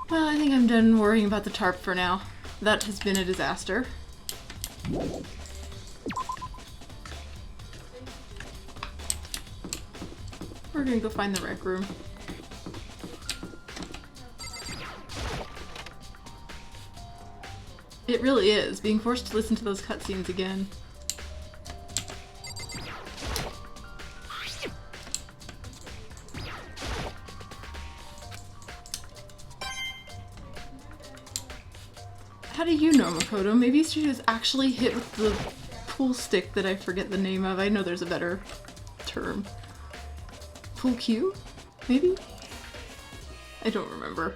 S1: Well, I think I'm done worrying about the tarp for now. That has been a disaster. We're gonna go find the rec room. It really is, being forced to listen to those cutscenes again. How do you know, Makoto? Maybe she was actually hit with the pool stick that I forget the name of. I know there's a better term. Pool cue? Maybe? I don't remember.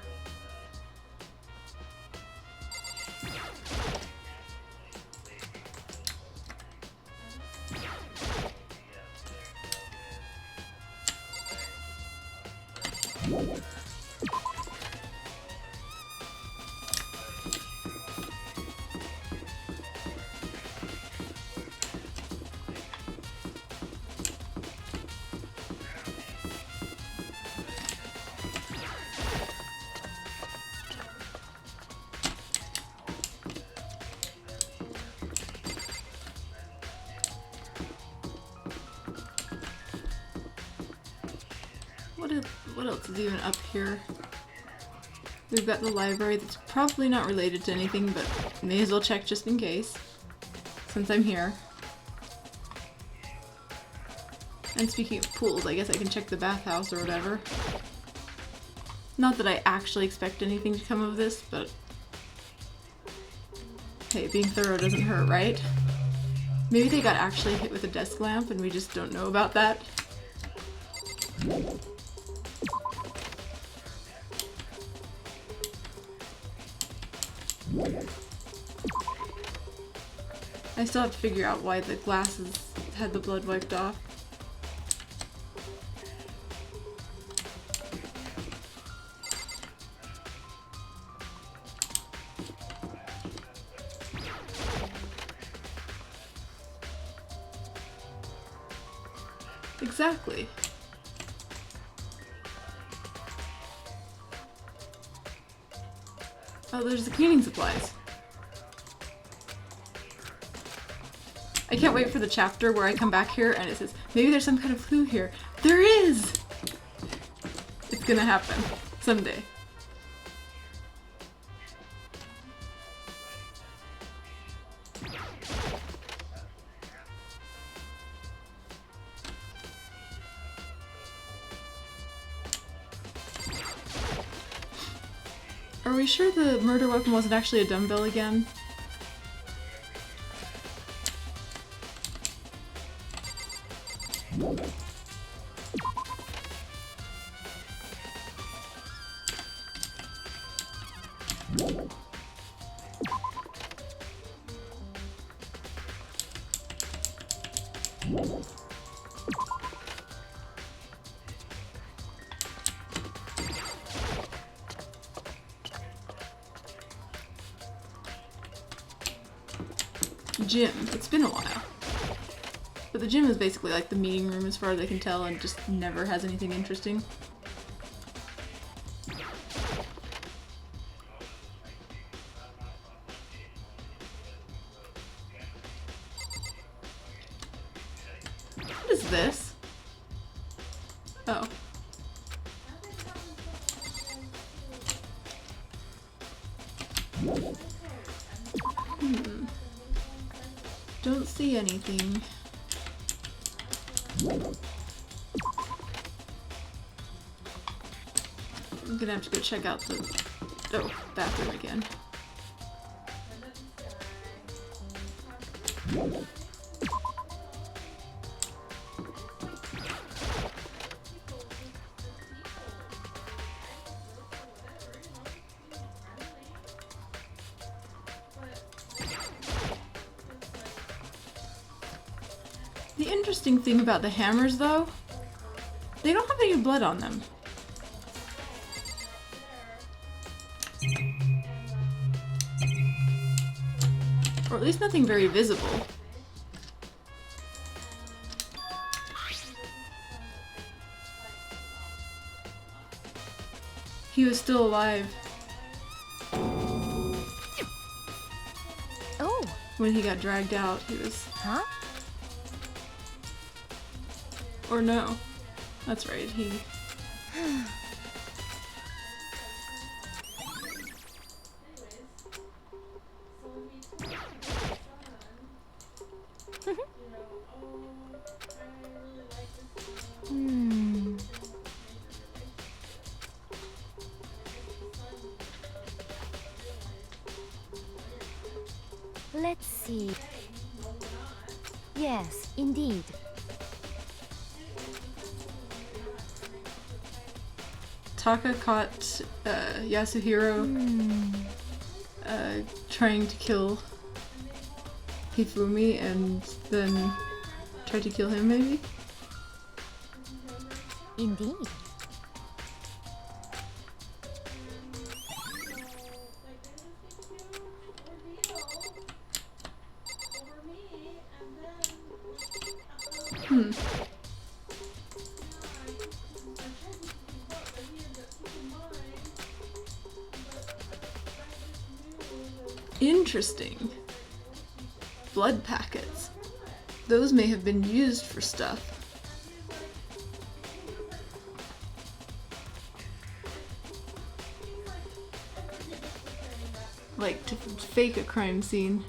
S1: What else is even up here? We've got the library that's probably not related to anything, but may as well check just in case, since I'm here. And speaking of pools, I guess I can check the bathhouse or whatever. Not that I actually expect anything to come of this, but hey, being thorough doesn't hurt, right? Maybe they got actually hit with a desk lamp and we just don't know about that. I still have to figure out why the glasses had the blood wiped off. Exactly. Oh, there's the cleaning supplies. I can't wait for the chapter where I come back here and it says, maybe there's some kind of clue here. There is! It's gonna happen. Someday. Are we sure the murder weapon wasn't actually a dumbbell again? Gym. It's been a while. But the gym is basically like the meeting room as far as I can tell and just never has anything interesting. What is this? Don't see anything. I'm gonna have to go check out the bathroom again. The interesting thing about the hammers, though, they don't have any blood on them. Or at least nothing very visible. He was still alive.
S2: Oh.
S1: When he got dragged out, he was...
S2: Huh?
S1: Or no. That's right, he...
S2: Let's see. Yes, indeed.
S1: Taka caught Yasuhiro trying to kill Hifumi and then tried to kill him, maybe?
S2: Indeed.
S1: Interesting. Blood packets. Those may have been used for stuff. Like to fake a crime scene.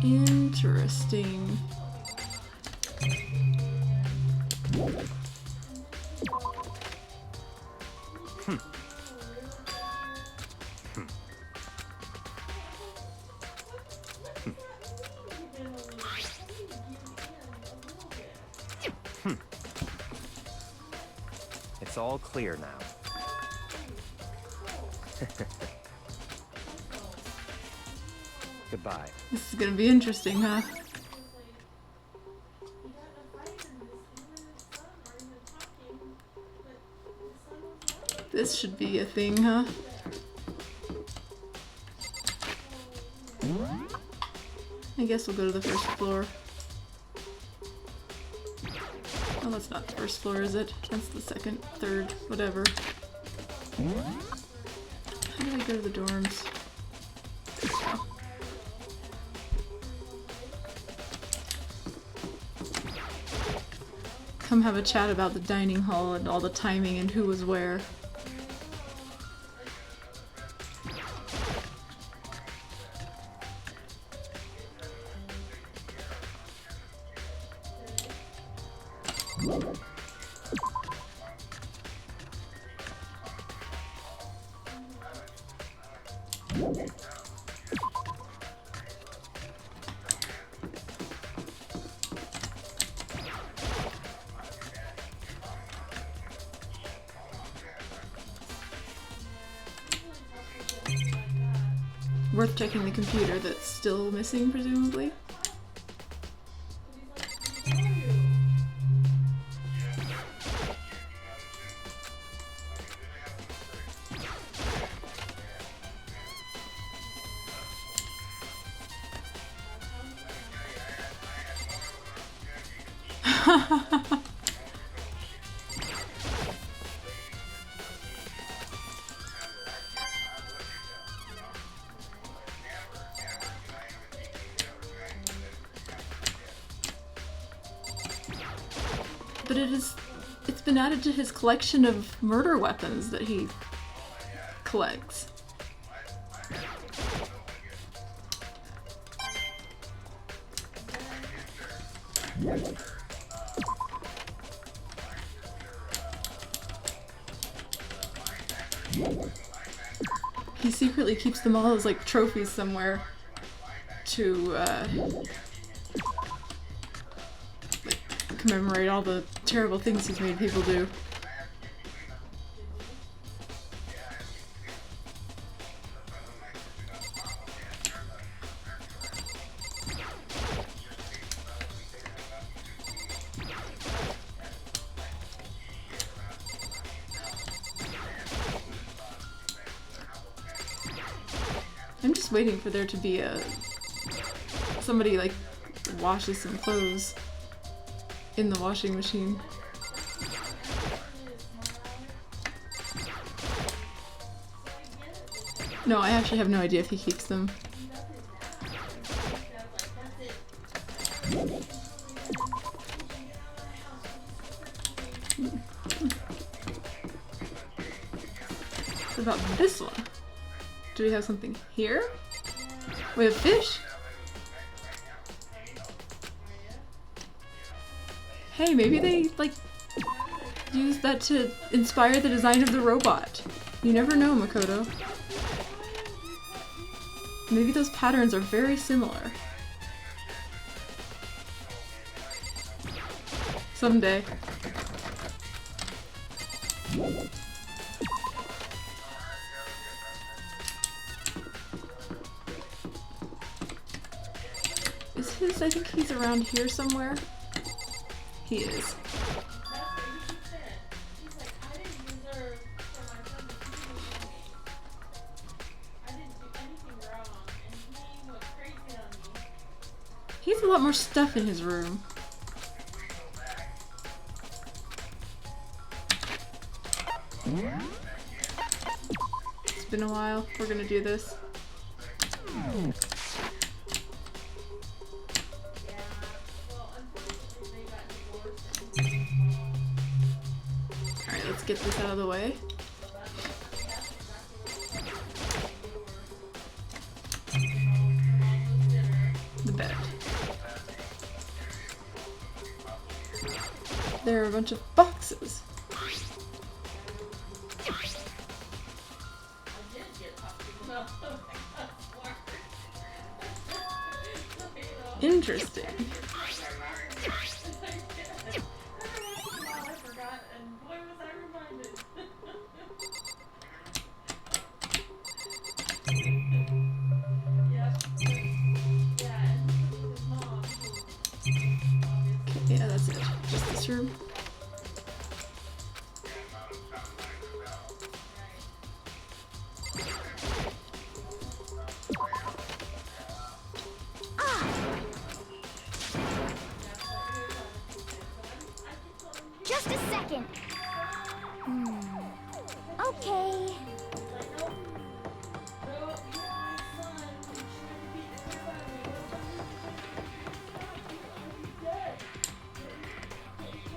S1: Interesting.
S8: It's all clear now. Goodbye.
S1: This is gonna be interesting, huh? This should be a thing, huh? I guess we'll go to the first floor. Oh, that's not the first floor, is it? That's the second, third, whatever. How do I go to the dorms? There we go. Come have a chat about the dining hall and all the timing and who was where. Worth checking the computer that's still missing, presumably. But it is It's been added to his collection of murder weapons that he collects. He secretly keeps them all as like trophies somewhere to like, commemorate all the terrible things he's made people do. I'm just waiting for there to be somebody like washes some clothes in the washing machine. No, I actually have no idea if he keeps them. What about this one? Do we have something here? We have fish? Hey, maybe they, like, used that to inspire the design of the robot. You never know, Makoto. Maybe those patterns are very similar. Someday. Is his, I think he's around here somewhere. He is. He has a lot more stuff in his room. It's been a while. We're gonna do this. Alright, let's get this out of the way. The bed. There are a bunch of boxes. Interesting. Yeah, that's it. Just this room.
S2: Just a second. Okay.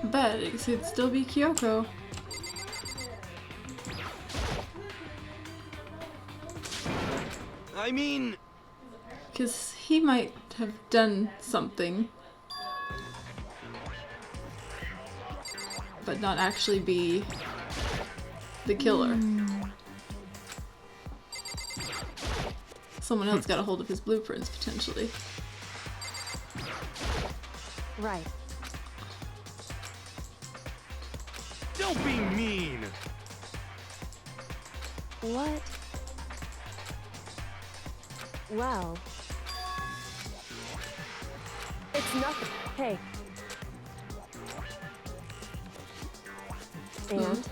S1: But it could still be Kyoko.
S3: I mean...
S1: Because he might have done something. But not actually be the killer. Someone else got a hold of his blueprints, potentially.
S5: Right.
S3: Don't be mean!
S5: What? Well... It's nothing. Hey. And?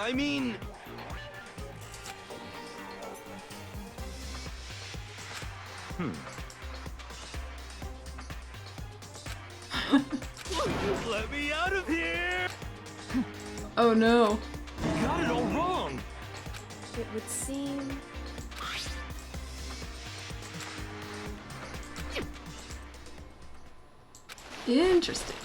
S3: I mean... Let me out of here!
S1: Oh no.
S3: You got it all wrong!
S5: It would seem...
S1: Interesting.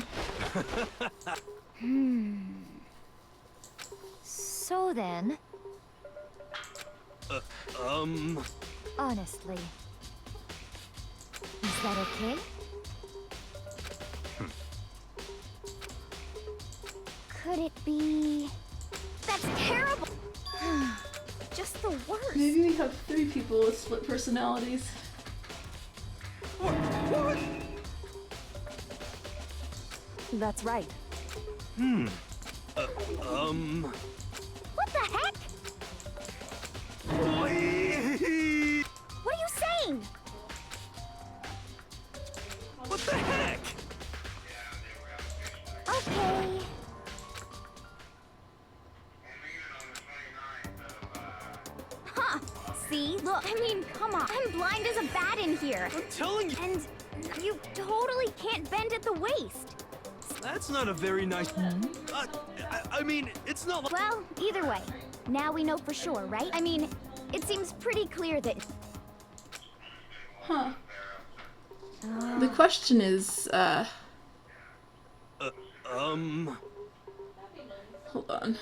S2: So then, honestly, is that okay? Could it be... That's terrible! Just the worst.
S1: Maybe we have 3 people with split personalities.
S3: What?
S5: That's right.
S2: What the heck?
S3: Wait.
S2: What are you saying?
S3: What the heck?
S2: Okay. Huh. See? Look, I mean, come on. I'm blind as a bat in here.
S3: I'm telling you,
S2: And you totally can't bend at the waist.
S3: that's not a very nice. I mean, it's not like.
S2: Well, either way, now we know for sure, right? I mean, it seems pretty clear that...
S1: Huh. The question is, hold on.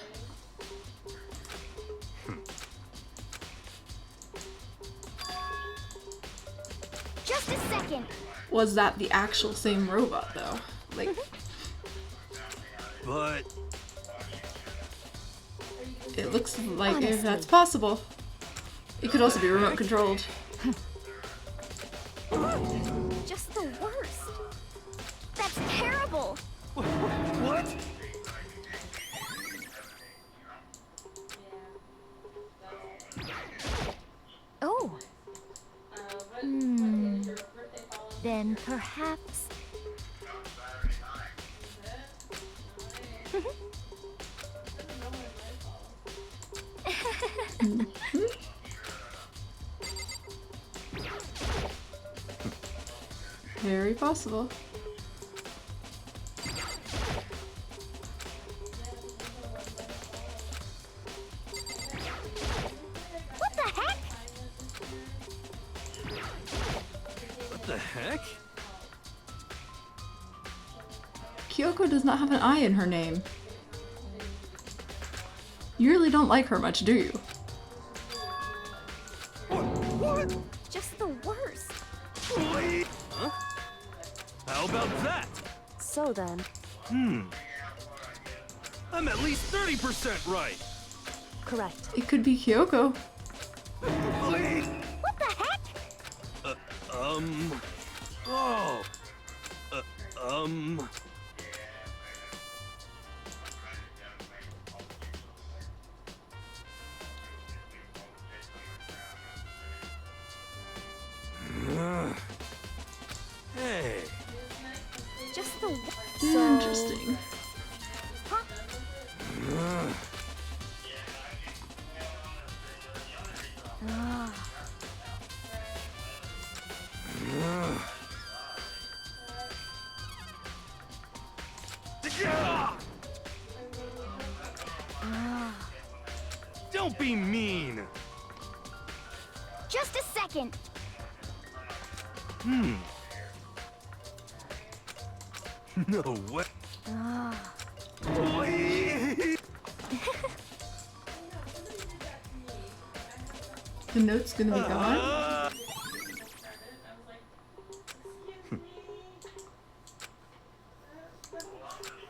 S2: Just a second.
S1: Was that the actual same robot, though? Like,
S3: But
S1: it looks like if
S2: Honestly.
S1: that's possible. It could also be remote controlled.
S2: Just the worst. That's terrible.
S3: what?
S2: Oh. Then perhaps...
S1: Very possible.
S2: What the heck?
S3: What the heck?
S1: Kyoko does not have an I in her name. You really don't like her much, do you?
S3: What?
S2: Just the worst.
S3: Wait. Huh? How about that?
S5: So then,
S3: I'm at least 30% right.
S5: correct.
S1: It could be Kyoko.
S3: Wait.
S2: What the heck?
S3: Oh. Hey.
S2: Just the...
S1: Interesting.
S3: Don't be mean.
S2: Just a second.
S3: No way. Wait.
S1: The note's gonna be gone.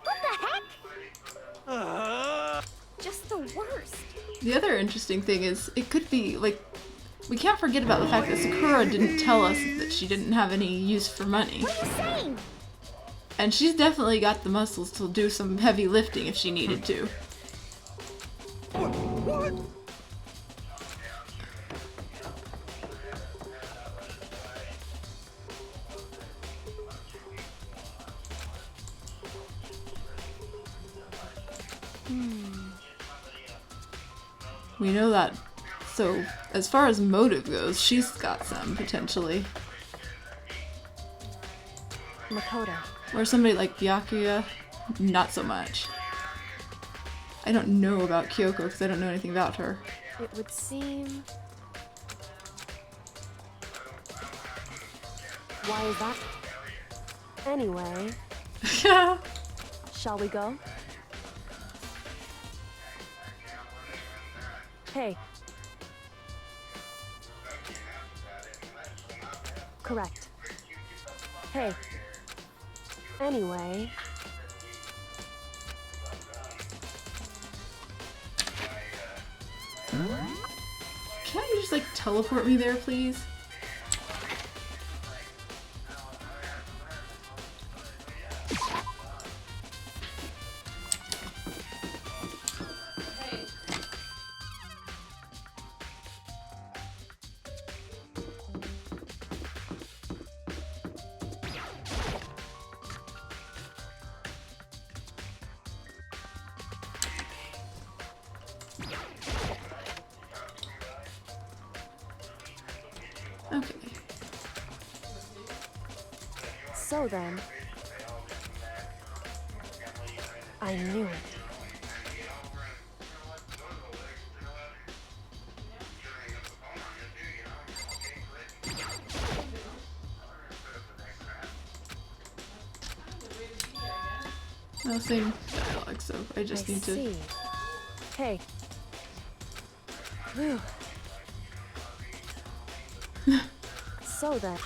S2: What the heck? Just the worst.
S1: The other interesting thing is, it could be, like, we can't forget about the fact that Sakura didn't tell us that she didn't have any use for money.
S2: What are you saying?
S1: And she's definitely got the muscles to do some heavy lifting if she needed to.
S3: What?
S1: We know that. So, as far as motive goes, she's got some, potentially.
S5: Makoto.
S1: Or somebody like Byakuya, not so much. I don't know about Kyoko because I don't know anything about her.
S5: It would seem... Why is that? Anyway,
S1: Yeah.
S5: Shall we go? Hey. Correct. Hey. Anyway.
S1: Can't you just like teleport me there, please? Okay.
S5: So then. I knew it.
S1: No, same dialogue, so I just need to.
S5: See. Hey. Whew. So then.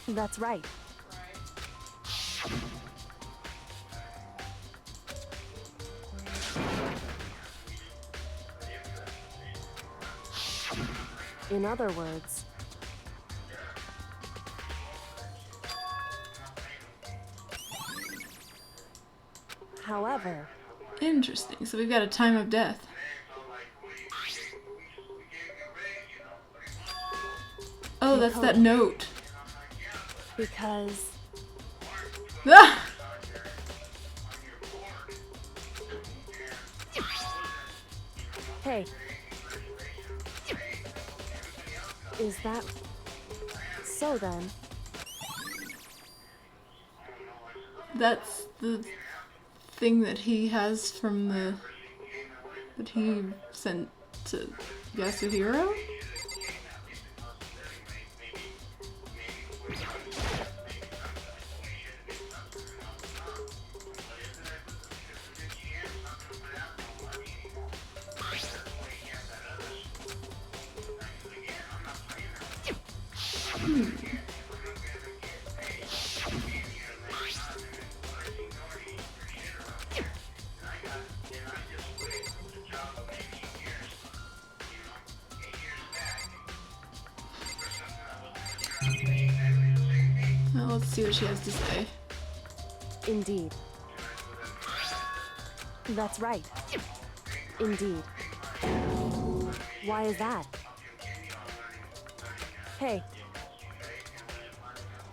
S5: That's right. In other words, however,
S1: Interesting. So we've got a time of death. Oh, that's that note.
S5: because
S1: Ah!
S5: hey, is that so then?
S1: That's the thing that he has from the that he sent to Yasuhiro? Well, let's see what she has to say.
S5: Indeed. That's right. Indeed. Why is that? Hey,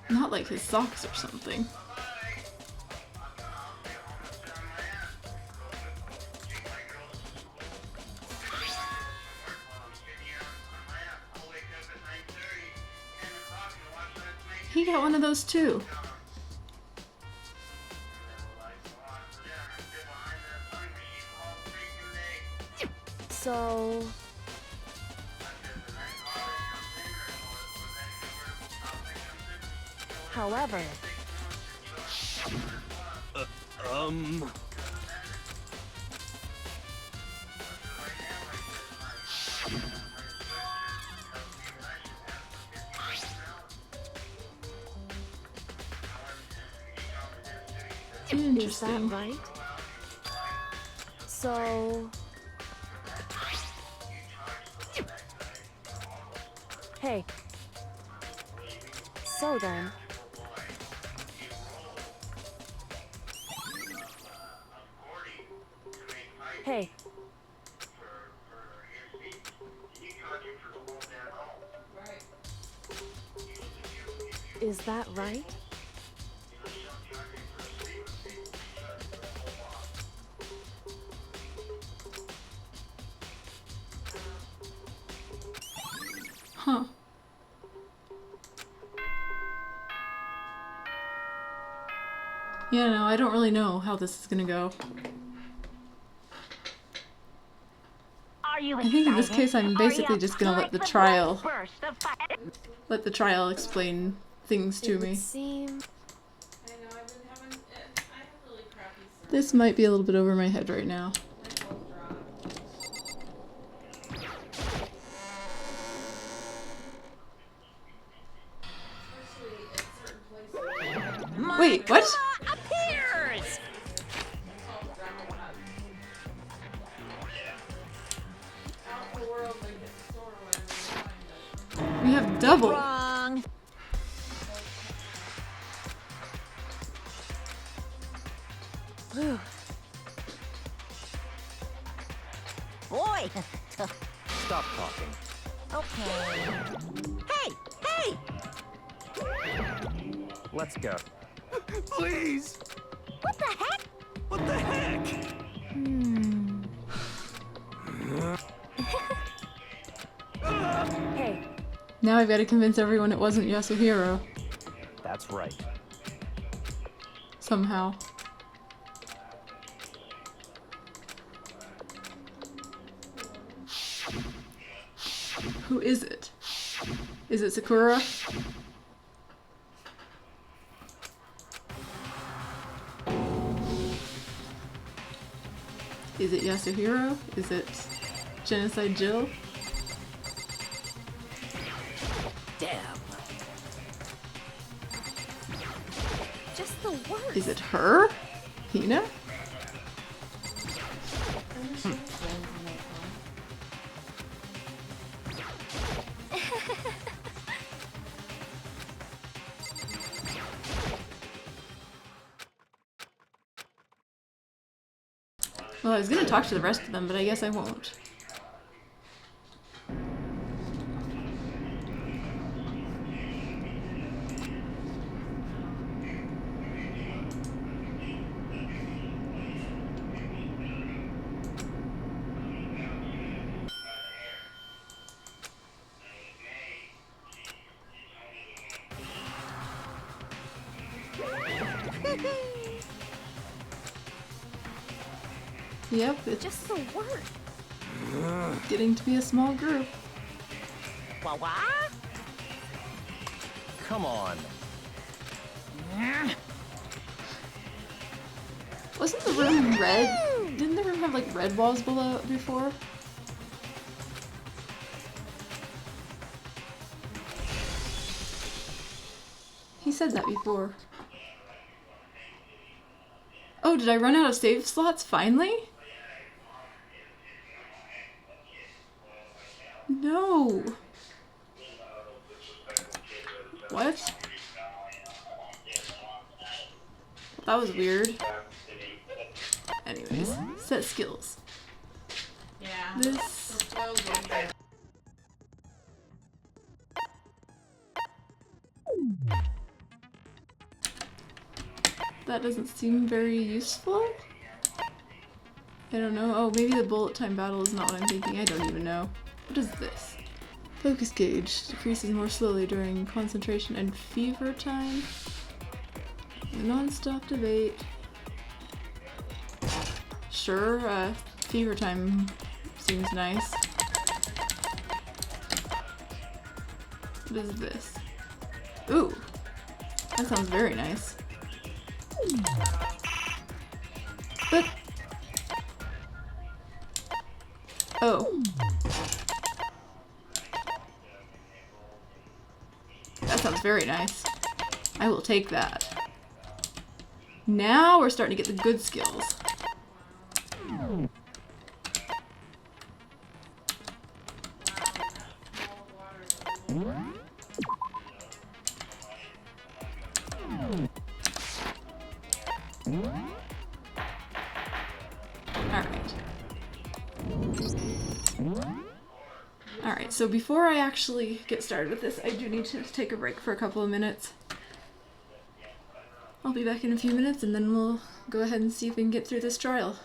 S1: Not like his socks or something. He got one of those too.
S5: so however, is that
S1: Interesting.
S5: right? So hey, so then, hey, is that right?
S1: Huh. Yeah, no, I don't really know how this is gonna go.
S7: Are Are you
S1: I
S7: excited?
S1: think in this case I'm basically just gonna let the trial explain things to me.
S5: Seem
S1: This might be a little bit over my head right now. Wait, what?
S6: Appears!
S1: We have double.
S6: Wrong. Boy.
S8: Stop talking.
S6: Okay. Hey! Hey!
S8: Let's go.
S3: Please!
S6: What the heck?
S3: What the heck?
S5: hey,
S1: Now I've got to convince everyone it wasn't Yasuhiro.
S8: That's right.
S1: Somehow. Who is it? Is it Sakura? Is it Yasuhiro? Is it Genocide Jill?
S6: Damn.
S2: Just the worst.
S1: Is it her? Hina? Well, I was gonna talk to the rest of them, but I guess I won't. Yep, it's
S2: Just the worst.
S1: getting to be a small group.
S6: What?
S8: Come on.
S1: Wasn't the room red? Didn't the room have like red walls below before? He said that before. Oh, did I run out of save slots finally? No. What? That was weird. Anyways, set skills.
S10: Yeah.
S1: This. That doesn't seem very useful. I don't know. Oh, maybe the bullet time battle is not what I'm thinking. I don't even know. What is this? Focus gauge decreases more slowly during concentration and fever time. Non-stop debate. Sure, fever time seems nice. What is this? Ooh, that sounds very nice. But oh, that sounds very nice. I will take that. Now we're starting to get the good skills. Alright, so before I actually get started with this, I do need to take a break for a couple of minutes. I'll be back in a few minutes and then we'll go ahead and see if we can get through this trial.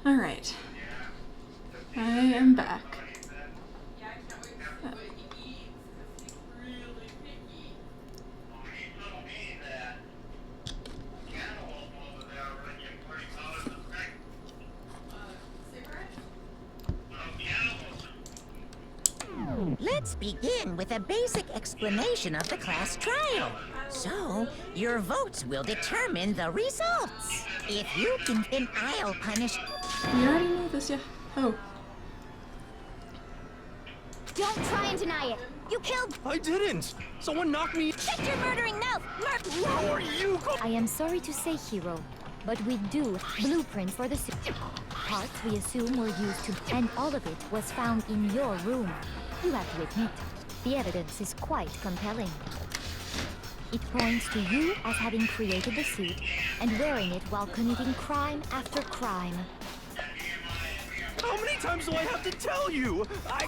S1: Alright. I am back.
S6: Let's begin with a basic explanation of the class trial. So, your votes will determine the results. If you can, then I'll punish.
S1: We already know this, yeah. Oh.
S2: Don't try and deny it. You killed.
S3: I didn't! Someone knocked me.
S2: Shut your murdering mouth,
S3: How are you?
S10: I am sorry to say, Hero, but we do blueprints for the suit. Parts we assume were used to, and all of it was found in your room. You have to admit, the evidence is quite compelling. It points to you as having created the suit and wearing it while committing crime after crime.
S3: How many times do I have to tell you? I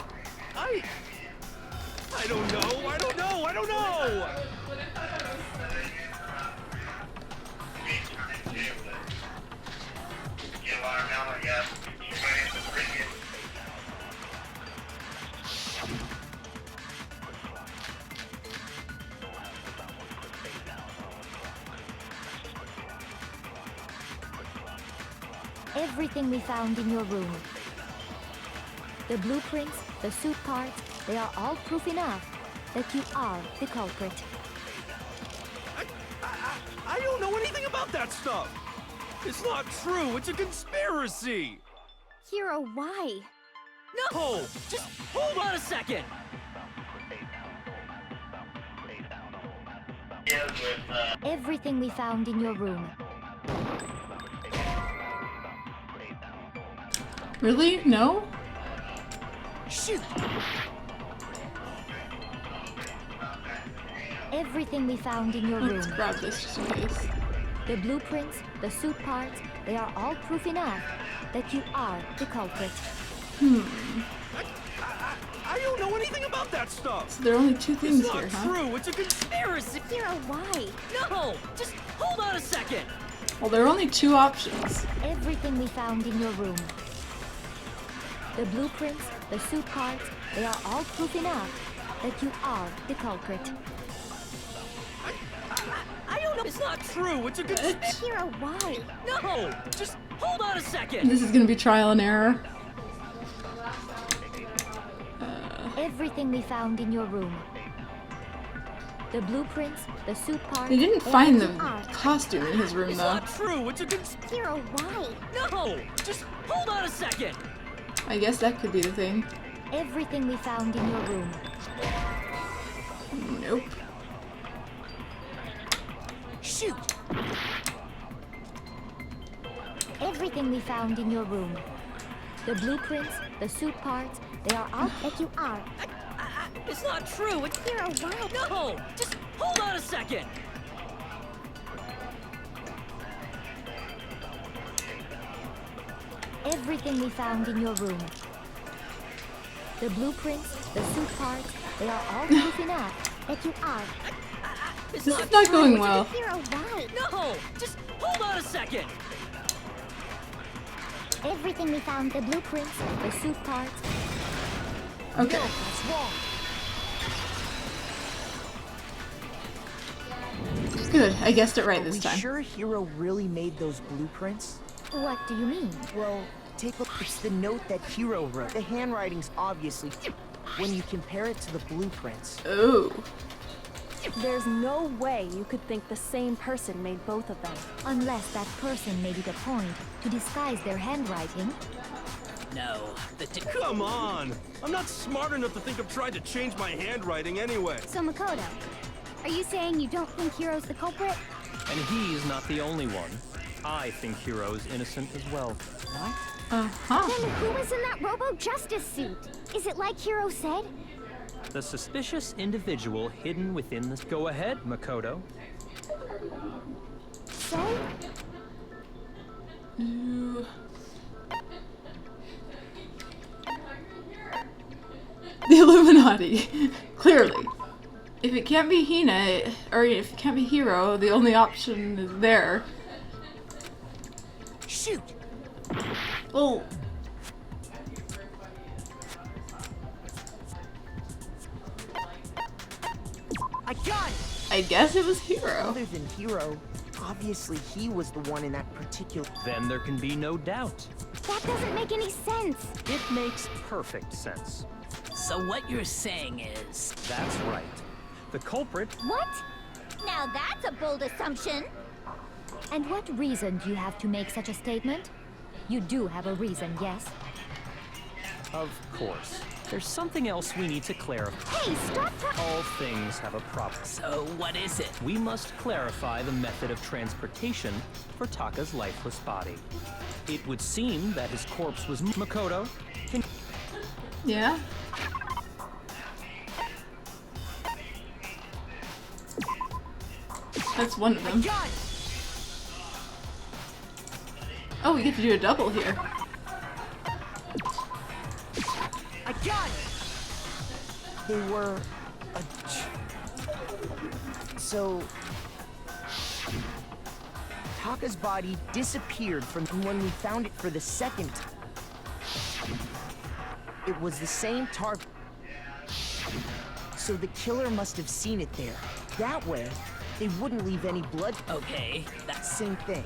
S3: don't know. I don't know. I don't know.
S10: Everything we found in your room. The blueprints, the suit parts, they are all proof enough that you are the culprit.
S3: I don't know anything about that stuff. It's not true. It's a conspiracy.
S2: Hero, why?
S3: No! Just hold on a second.
S10: Everything we found in your room.
S1: Really? No?
S6: Shoot!
S10: Everything we found in your
S1: Let's
S10: room.
S1: grab this just in case.
S10: The blueprints, the suit parts, they are all proof enough that you are the culprit.
S3: I don't know anything about that stuff.
S1: So there are only two things
S3: It's not
S1: here, huh?
S3: true. It's a conspiracy.
S2: Hero, why?
S6: No! Just hold on a second!
S1: Well, there are only two options.
S10: Everything we found in your room. The blueprints, the suit parts, they are all proof enough that you are the culprit.
S6: I don't know. It's not
S3: True. It's a conspiracy.
S2: Hero, why?
S6: No! Just hold on a second!
S1: This is gonna be trial and error.
S10: Everything we found in your room. The blueprints, the suit parts.
S1: They didn't
S10: they
S1: find
S10: are
S1: the
S10: you are.
S1: costume in his room,
S3: It's
S1: though.
S3: not true. It's a conspiracy.
S2: Hero, why?
S6: No! Just hold on a second!
S1: I guess that could be the thing.
S10: Everything we found in your room.
S1: Nope.
S6: Shoot!
S10: Everything we found in your room. The blueprints, the suit parts, they are all that you are.
S6: It's not true! It's
S2: Hero, why?
S6: No! Just hold on a second!
S10: Everything we found in your room. The blueprints, the suit parts, they are all proof enough that you are.
S6: It's
S1: This is not
S6: true.
S1: going
S6: It's a
S1: well.
S2: Hero, why?
S6: No! Just hold on a second!
S10: Everything we found, the blueprints, the suit parts.
S1: Okay.
S6: That's wrong!
S1: Good. I guessed it right
S11: Are
S1: this
S11: we
S1: time.
S11: sure Hero really made those blueprints?
S10: What do you mean?
S11: Well, take a look. It's the note that Hero wrote. The handwriting's obviously when you compare it to the blueprints.
S1: Oh.
S5: There's no way you could think the same person made both of them.
S10: Unless that person made it a point to disguise their handwriting.
S6: No,
S3: Come on. I'm not smart enough to think of trying to change my handwriting anyway.
S2: So, Makoto, are you saying you don't think Hero's the culprit?
S8: And he's not the only one. I think Hero is innocent as well.
S11: What?
S1: Uh-huh.
S2: Then who was in that Robo-Justice suit? Is it like Hero said?
S8: The suspicious individual hidden within this. Go ahead, Makoto.
S2: So?
S1: You... The Illuminati. Clearly. If it can't be Hina, or if it can't be Hero, the only option is there.
S6: shoot!
S1: Oh.
S11: I got it!
S1: I guess it was Hero.
S11: Other than Hero, obviously he was the one in that particular...
S8: Then there can be no doubt.
S2: That doesn't make any sense.
S8: It makes perfect sense.
S4: So what you're saying is...
S8: That's right. The culprit...
S2: What?
S10: Now that's a bold assumption. And what reason do you have to make such a statement? You do have a reason, yes?
S8: Of course. There's something else we need to clarify.
S2: Hey, stop
S8: All things have a problem.
S4: So what is it?
S8: We must clarify the method of transportation for Taka's lifeless body. It would seem that his corpse was Makoto.
S1: Yeah. That's one of them. Oh, we get to do a double here.
S11: I got it! They were... So... Taka's body disappeared from when we found it for the second time. It was the same target. So the killer must have seen it there. That way, they wouldn't leave any blood.
S4: Okay, that's...
S11: Same thing.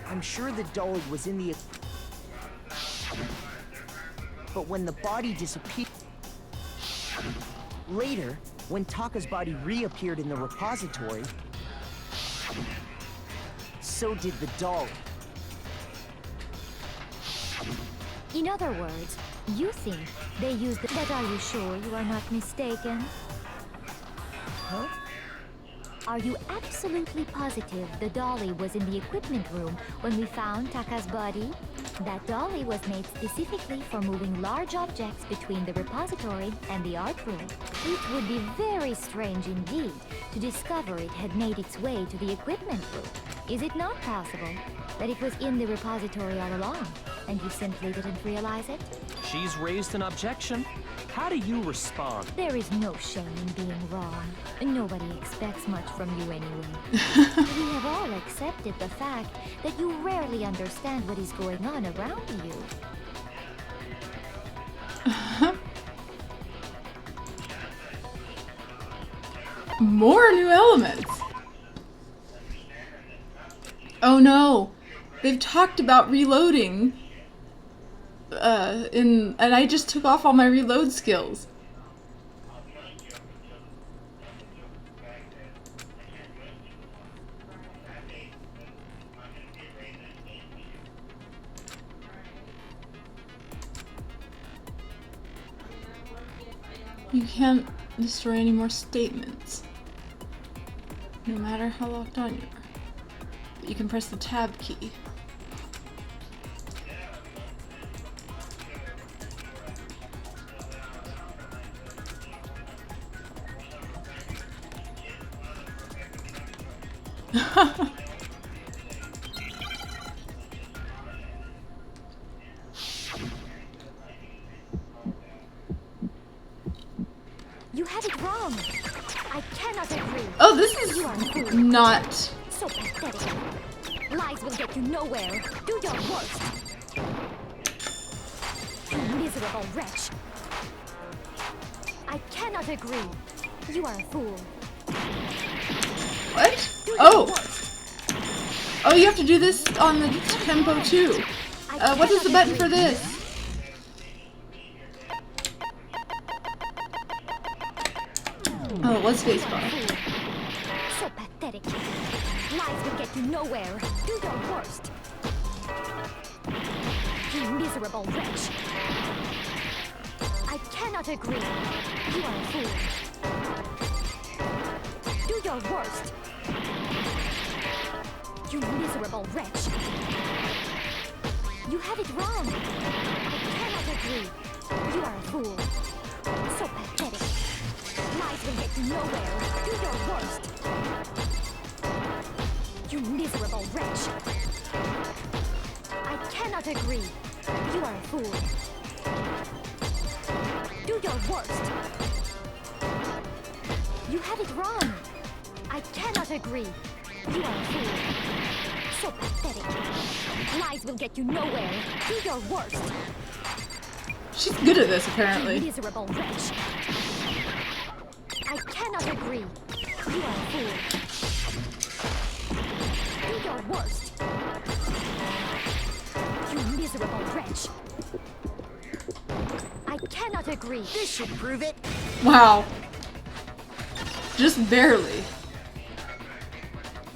S11: I'm sure the dolly was in the... But when the body disappeared... Later, when Taka's body reappeared in the repository, so did the dolly.
S10: In other words, you think they used the... But are you sure you are not mistaken?
S11: Huh?
S10: Are you absolutely positive the dolly was in the equipment room when we found Taka's body? That dolly was made specifically for moving large objects between the repository and the art room. It would be very strange indeed to discover it had made its way to the equipment room. Is it not possible that it was in the repository all along, and you simply didn't realize it?
S8: She's raised an objection. How do you respond?
S10: There is no shame in being wrong. Nobody expects much from you anyway. We have all accepted the fact that you rarely understand what is going on around you.
S1: More new elements! Oh no! They've talked about reloading and I just took off all my reload skills. You can't destroy any more statements, no matter how locked on you are. But you can press the tab key.
S2: You have it wrong. I cannot agree.
S1: Oh, this is not...
S2: So pathetic. Lies will get you nowhere. Do your worst. You miserable wretch. I cannot agree. You are a fool.
S1: What? Oh! Oh, you have to do this on the tempo too. What is the button for this? Oh, it was spacebar.
S2: So pathetic. Lies will get you nowhere. Do your worst. You miserable wretch. I cannot agree. You are a fool. Do your worst. You miserable wretch. You have it wrong. I cannot agree. You are a fool. So pathetic. Lies will get you nowhere. Do your worst. You miserable wretch. I cannot agree. You are a fool. Do your worst. You have it wrong. I cannot agree. You are a fool.
S10: So pathetic. Lies will get you nowhere. Do your worst.
S1: She's good at this,
S10: You
S1: apparently.
S10: miserable wretch. I cannot agree. You are a fool. Do your worst. You miserable wretch. I cannot agree.
S11: This should prove it.
S1: Wow. Just barely.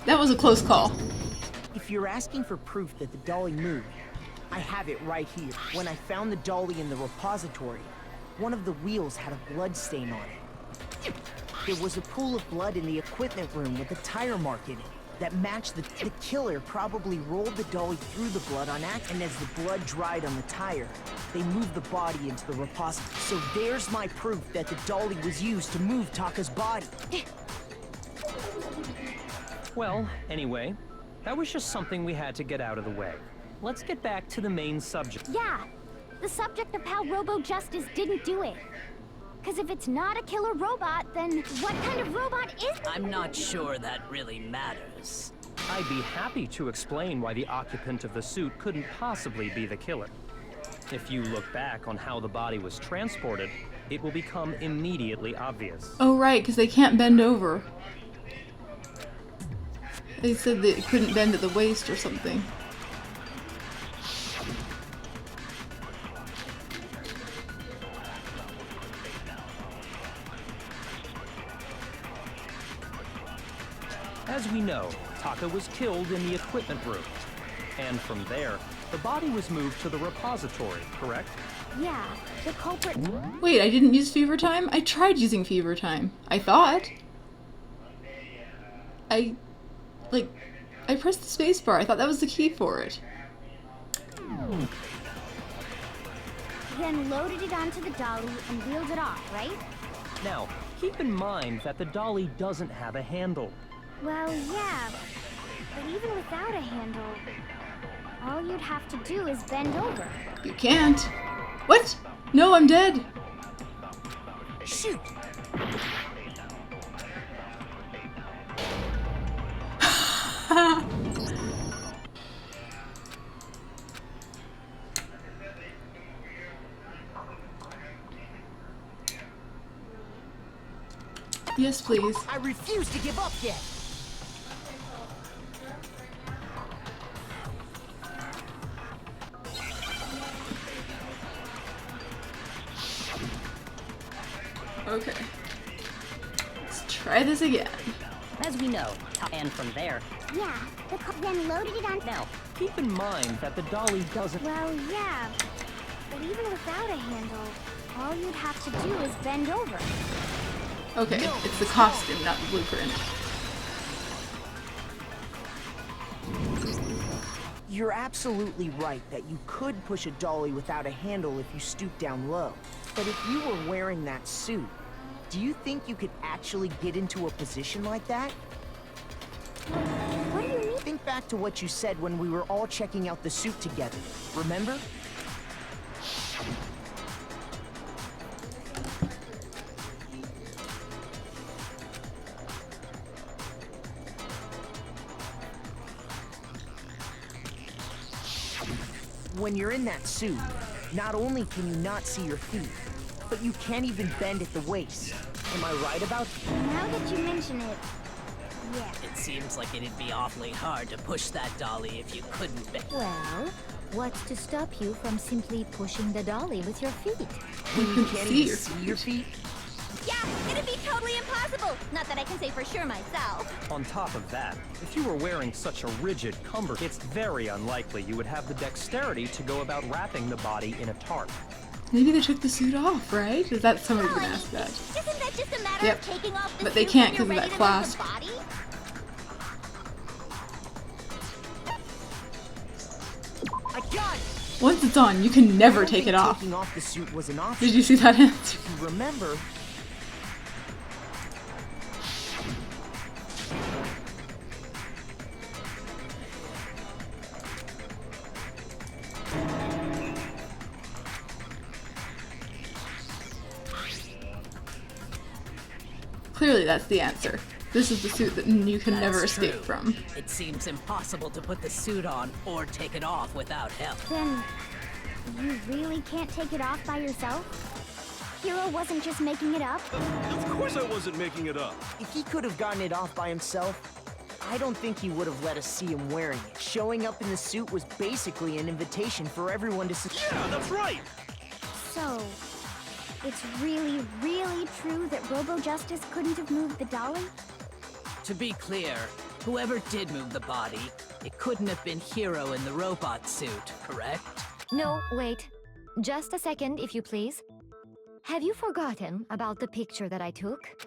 S1: That was a close call.
S11: If you're asking for proof that the dolly moved, I have it right here. When I found the dolly in the repository, one of the wheels had a blood stain on it. There was a pool of blood in the equipment room with a tire mark in it that matched the killer probably rolled the dolly through the blood on accident, and as the blood dried on the tire, they moved the body into the repository. So there's my proof that the dolly was used to move Taka's body.
S8: Well, anyway, that was just something we had to get out of the way. Let's get back to the main subject.
S2: Yeah, the subject of how Robo-Justice didn't do it. Because if it's not a killer robot, then what kind of robot is it?
S4: I'm not sure that really matters.
S8: I'd be happy to explain why the occupant of the suit couldn't possibly be the killer. If you look back on how the body was transported, it will become immediately obvious.
S1: Oh, right, because they can't bend over. They said that it couldn't bend at the waist or something.
S8: As we know, Taka was killed in the equipment room. And from there, the body was moved to the repository, correct?
S2: Yeah, the culprit...
S1: Wait, I didn't use Fever Time? I tried using Fever Time. I thought. I pressed the space bar. I thought that was the key for it.
S2: Then loaded it onto the dolly and wheeled it off, right?
S8: Now, keep in mind that the dolly doesn't have a handle.
S2: Well, yeah, but even without a handle, all you'd have to do is bend over.
S1: You can't. What? No, I'm dead.
S11: Shoot!
S1: Yes, please.
S11: I refuse to give up yet!
S1: Okay. Let's try this again.
S6: As we know, and from there.
S2: Yeah, then loaded it on...
S8: Now, keep in mind that the dolly doesn't...
S2: Well, yeah, but even without a handle, all you'd have to do is bend over.
S1: Okay, it's the costume, not the blueprint.
S11: You're absolutely right that you could push a dolly without a handle if you stoop down low. But if you were wearing that suit, do you think you could actually get into a position like that?
S2: What do you mean?
S11: Think back to what you said when we were all checking out the suit together. Remember? When you're in that suit, not only can you not see your feet, but you can't even bend at the waist. Am I right about that?
S2: Now that you mention it, yeah.
S4: It seems like it'd be awfully hard to push that dolly if you couldn't bend.
S10: Well, what's to stop you from simply pushing the dolly with your feet?
S11: When you can't even see your feet?
S2: Yeah, it'd be totally impossible. Not that I can say for sure myself.
S8: On top of that, if you were wearing such a rigid cumber, it's very unlikely you would have the dexterity to go about wrapping the body in a tarp.
S1: Maybe they took the suit off, right? Is that somebody's gonna ask that?
S2: Isn't that just a matter
S1: Yep.
S2: of taking off the
S1: But they
S2: suit
S1: can't
S2: when
S1: 'cause
S2: you're
S1: of that
S2: ready to
S1: clasp.
S2: move the body?
S11: I got it!
S1: Once it's on, you can never
S11: I don't
S1: take it
S11: think
S1: off.
S11: Taking off the suit was an option.
S1: Did you see that answer?
S11: If you remember,
S1: Clearly that's the answer. This is the suit that you can never
S4: That's
S1: escape
S4: true.
S1: from.
S4: It seems impossible to put the suit on or take it off without help.
S2: Then, you really can't take it off by yourself? Hero wasn't just making it up?
S3: Of course I wasn't making it up.
S11: If he could have gotten it off by himself, I don't think he would have let us see him wearing it. Showing up in the suit was basically an invitation for everyone to see.
S3: Yeah, that's right.
S2: So, it's really, really true that Robo-Justice couldn't have moved the dolly?
S4: To be clear, whoever did move the body, it couldn't have been Hero in the robot suit, correct?
S10: No, wait. Just a second, if you please. Have you forgotten about the picture that I took?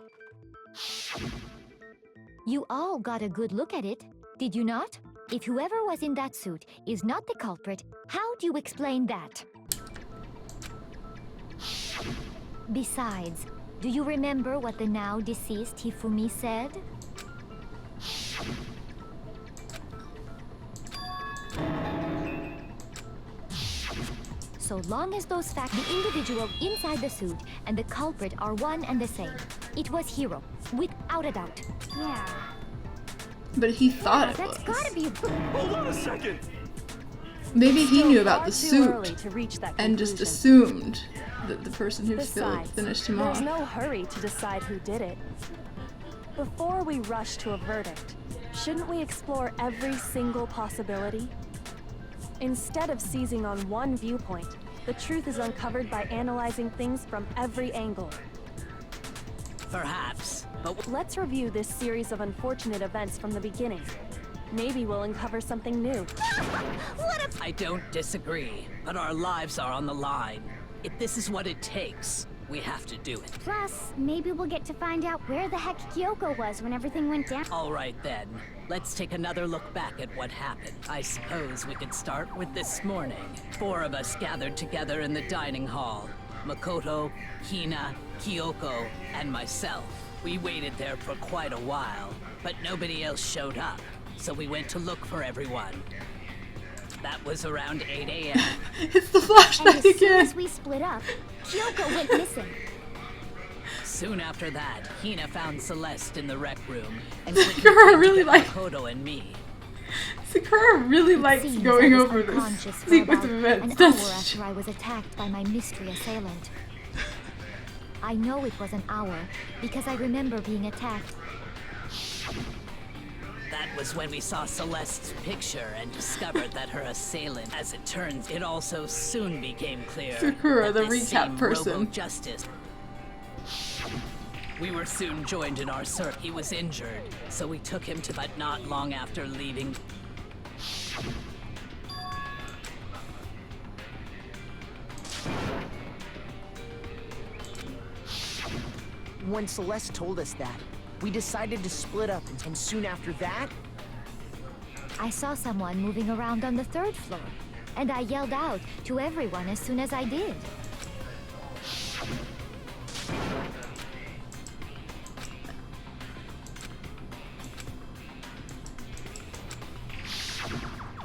S10: You all got a good look at it, did you not? If whoever was in that suit is not the culprit, how do you explain that? Besides, do you remember what the now deceased Hifumi said? So long as those facts, the individual inside the suit and the culprit are one and the same. It was Hero, without a doubt.
S2: Yeah.
S1: But he thought it
S2: That's
S1: was.
S2: gotta be...
S3: Hold on a second.
S1: Maybe he
S5: Still
S1: knew about
S5: far
S1: the
S5: too early
S1: suit
S5: to reach that
S1: and just
S5: conclusion.
S1: assumed that the person who
S5: Besides,
S1: finished him
S5: there's
S1: off.
S5: no hurry to decide who did it. Before we rush to a verdict, shouldn't we explore every single possibility? Instead of seizing on one viewpoint, the truth is uncovered by analyzing things from every angle.
S4: Perhaps, but
S5: Let's review this series of unfortunate events from the beginning. Maybe we'll uncover something new.
S4: I don't disagree, but our lives are on the line. If this is what it takes, we have to do it.
S2: Plus, maybe we'll get to find out where the heck Kyoko was when everything went down.
S4: All right then, let's take another look back at what happened. I suppose we could start with this morning. 4 of us gathered together in the dining hall. Makoto, Hina, Kyoko, and myself. We waited there for quite a while, but nobody else showed up, so we went to look for everyone. That was around 8 a.m.
S1: It's the
S2: And
S1: flashback
S2: as soon
S1: again.
S2: as we split up, Kyoko went missing.
S4: Soon after that, Hina found Celeste in the rec room and
S1: Sakura
S4: went
S1: really
S4: to get
S1: like-
S4: Makoto and me.
S1: Sakura really likes
S10: Seems
S1: going
S10: I was
S1: over this
S10: unconscious for
S1: sequence
S10: about
S1: of events,
S10: an hour
S1: doesn't she?
S10: after I was attacked by my mystery assailant. I know it was an hour because I remember being attacked.
S4: That was when we saw Celeste's picture and discovered that her assailant, as it turns, it also soon became clear
S1: Sakura,
S4: that
S1: the
S4: this
S1: recap
S4: same
S1: person.
S4: Robo-Justice. We were soon joined in our search. He was injured, so we took him to, but not long after leaving.
S11: When Celeste told us that, we decided to split up, and soon after that,
S10: I saw someone moving around on the 3rd floor, and I yelled out to everyone as soon as I did.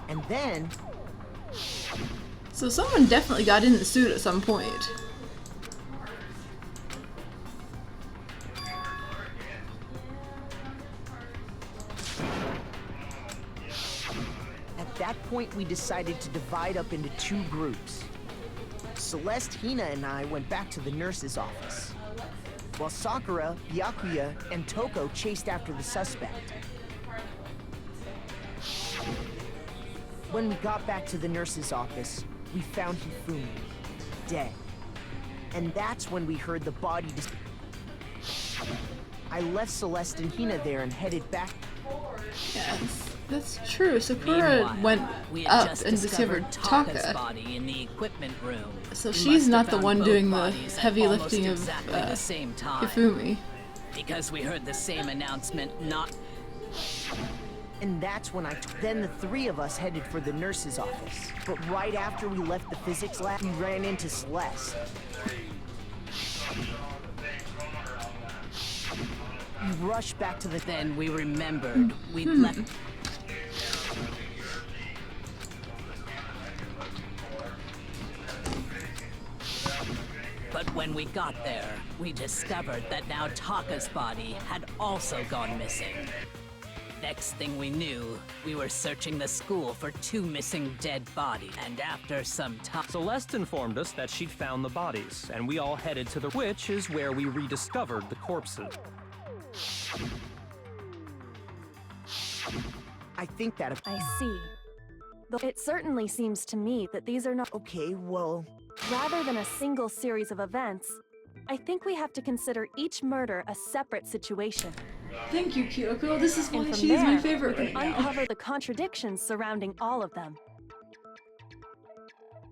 S11: and then,
S1: So someone definitely got in the suit at some point.
S11: at that point we decided to divide up into 2 groups. Celeste, Hina, and I went back to the nurse's office, while Sakura, Byakuya, and Toko chased after the suspect. When we got back to the nurse's office, we found Hifumi, dead. And that's when we heard the body I left Celeste and Hina there and headed back.
S1: Yes, that's true. Sakura
S4: Meanwhile,
S1: went
S4: we had
S1: up
S4: just
S1: and discovered
S4: Taka's
S1: Taka.
S4: body in the equipment room.
S1: So
S4: We
S1: she's
S4: must have
S1: not the
S4: found
S1: one
S4: both
S1: doing the
S4: bodies at
S1: heavy
S4: almost
S1: lifting of
S4: exactly the same time.
S1: Hifumi.
S4: Because we heard the same announcement, not
S11: And that's when then the 3 of us headed for the nurse's office. But right after we left the physics lab, we ran into Celeste. We rushed back to the...
S4: Then we remembered we'd left. But when we got there, we discovered that now Taka's body had also gone missing. Next thing we knew, we were searching the school for 2 missing dead bodies. And after some time...
S8: Celeste informed us that she'd found the bodies, and we all headed to the... which is where we rediscovered the corpses.
S11: I think that...
S5: I see. Though it certainly seems to me that these are not...
S11: Okay, well...
S5: Rather than a single series of events, I think we have to consider each murder a separate situation.
S1: Thank you, Kyoko. This is why
S5: And from
S1: she is my
S5: there,
S1: favorite
S5: we
S1: right
S5: can
S1: now.
S5: uncover the contradictions surrounding all of them.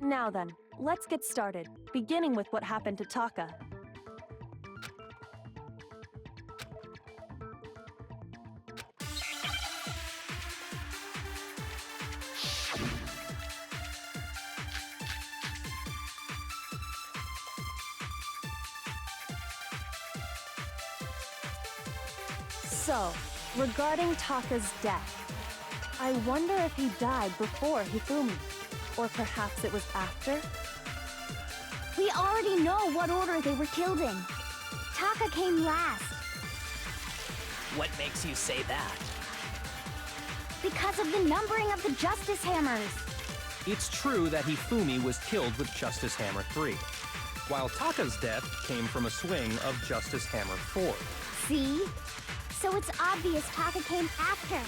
S5: Now then, let's get started, beginning with what happened to Taka. So, regarding Taka's death, I wonder if he died before Hifumi, or perhaps it was after?
S2: We already know what order they were killed in. Taka came last.
S4: What makes you say that?
S2: Because of the numbering of the Justice Hammers.
S8: It's true that Hifumi was killed with Justice Hammer 3, while Taka's death came from a swing of Justice Hammer 4.
S2: See? So it's obvious Taka came after.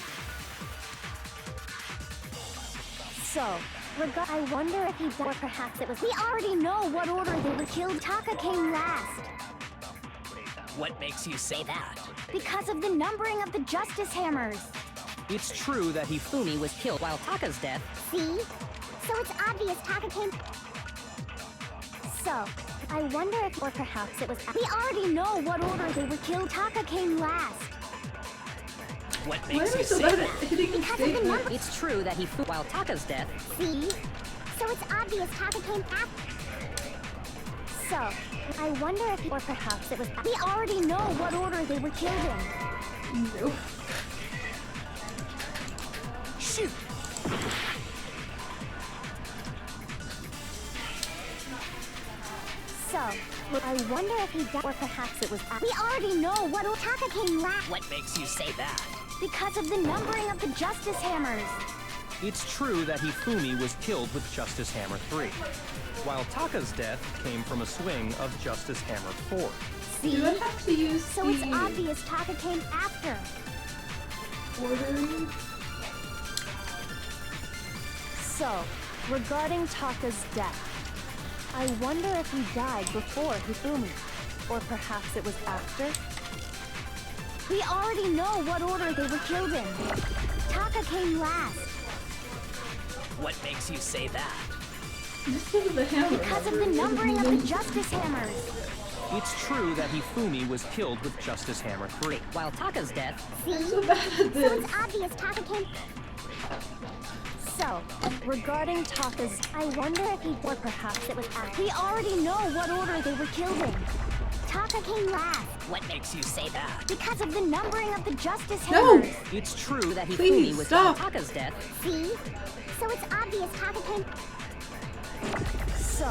S5: So,
S2: I wonder if he died, or perhaps it was... We already know what order they were killed. Taka came last.
S4: What makes you say that?
S2: Because of the numbering of the Justice Hammers.
S8: It's true that Hifumi was killed while Taka's death...
S2: See? So it's obvious Taka came... So, I wonder if... Or perhaps it was... We already know what order they were killed. Taka came last.
S4: What
S1: Why
S4: makes
S1: am I
S4: you
S1: so
S4: say
S1: bad at
S4: that?
S1: hitting the
S2: Because of the
S1: statement?
S2: number...
S10: It's true that while Taka's death...
S2: See? So it's obvious Taka came after. So, I wonder if... Or perhaps it was... We already know what order they were killed in.
S1: No.
S11: Shoot!
S2: So, I wonder if he died... Or perhaps it was... We already know what order Taka came last.
S4: What makes you say that?
S2: Because of the numbering of the Justice Hammers.
S8: It's true that Hifumi was killed with Justice Hammer 3, while Taka's death came from a swing of Justice Hammer 4.
S2: See?
S1: Do I have to use
S2: So it's obvious Taka came after.
S1: ordering?
S5: So, regarding Taka's death, I wonder if he died before Hifumi, or perhaps it was after?
S2: We already know what order they were killed in. Taka came last.
S4: What makes you say that?
S1: Just because of the hammer.
S2: Because of the numbering of the Justice Hammers.
S8: It's true that Hifumi was killed with Justice Hammer 3,
S10: While Taka's death...
S2: See?
S1: I'm so bad at
S2: So
S1: this.
S2: it's obvious Taka came...
S5: So, regarding Taka's...
S2: I wonder if he... Or perhaps it was after. We already know what order they were killed in. Taka came last.
S4: What makes you say that?
S2: Because of the numbering of the Justice
S1: No!
S2: Hammers.
S8: It's true
S10: that
S1: Please,
S10: Hifumi was
S1: stop.
S10: while Taka's death...
S2: See? So it's obvious Taka came...
S5: So,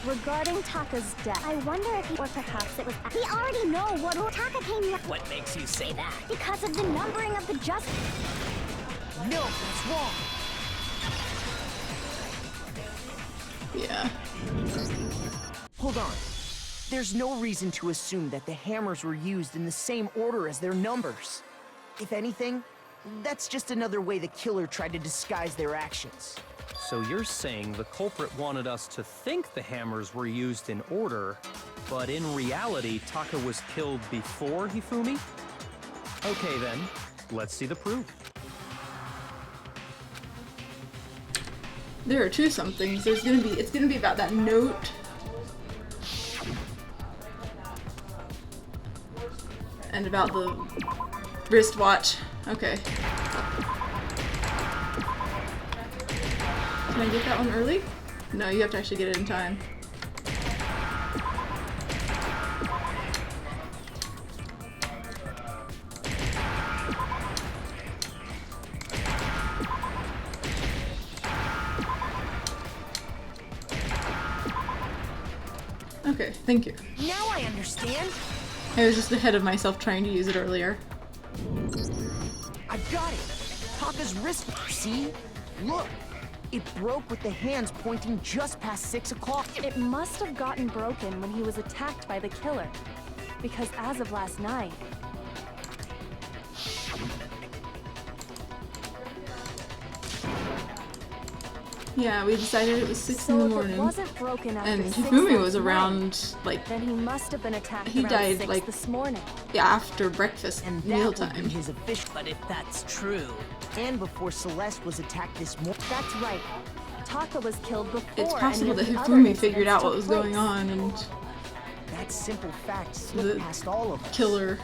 S5: regarding Taka's death,
S2: I wonder if he... Or perhaps it was... We already know what order Taka came last.
S4: What makes you say that?
S2: Because of the numbering of the Justice...
S11: No, that's wrong!
S1: Yeah.
S11: Hold on. There's no reason to assume that the hammers were used in the same order as their numbers. If anything, that's just another way the killer tried to disguise their actions.
S8: So you're saying the culprit wanted us to think the hammers were used in order, but in reality, Taka was killed before Hifumi? Okay then, let's see the proof.
S1: There are two somethings. It's gonna be about that note. And about the wristwatch. Okay. Can I get that one early? No, you have to actually get it in time. Okay, thank you.
S11: Now I understand.
S1: I was just ahead of myself trying to use it earlier.
S11: I got it. Taka's wrist. See? Look. It broke with the hands pointing just past 6 o'clock.
S5: It must have gotten broken when he was attacked by the killer. Because as of last night,
S1: Yeah, we decided it was 6
S5: so
S1: in the
S5: if
S1: morning.
S5: it wasn't broken after
S1: And
S5: 6
S1: Hifumi was
S5: last
S1: around,
S5: night,
S1: like,
S5: then he must have been attacked
S1: he
S5: around
S1: died,
S5: 6
S1: like,
S5: this morning.
S1: after breakfast,
S11: And that
S1: mealtime.
S11: would be his official.
S4: But if that's true,
S11: And before Celeste was attacked this morning.
S5: That's right. Taka was killed before
S1: It's
S5: any
S1: possible
S5: of
S1: that
S5: the other
S1: Hifumi figured
S5: incidents
S1: out what
S5: took
S1: was going
S5: place.
S1: on and
S11: That simple fact slipped
S1: the
S11: past all of us.
S1: killer.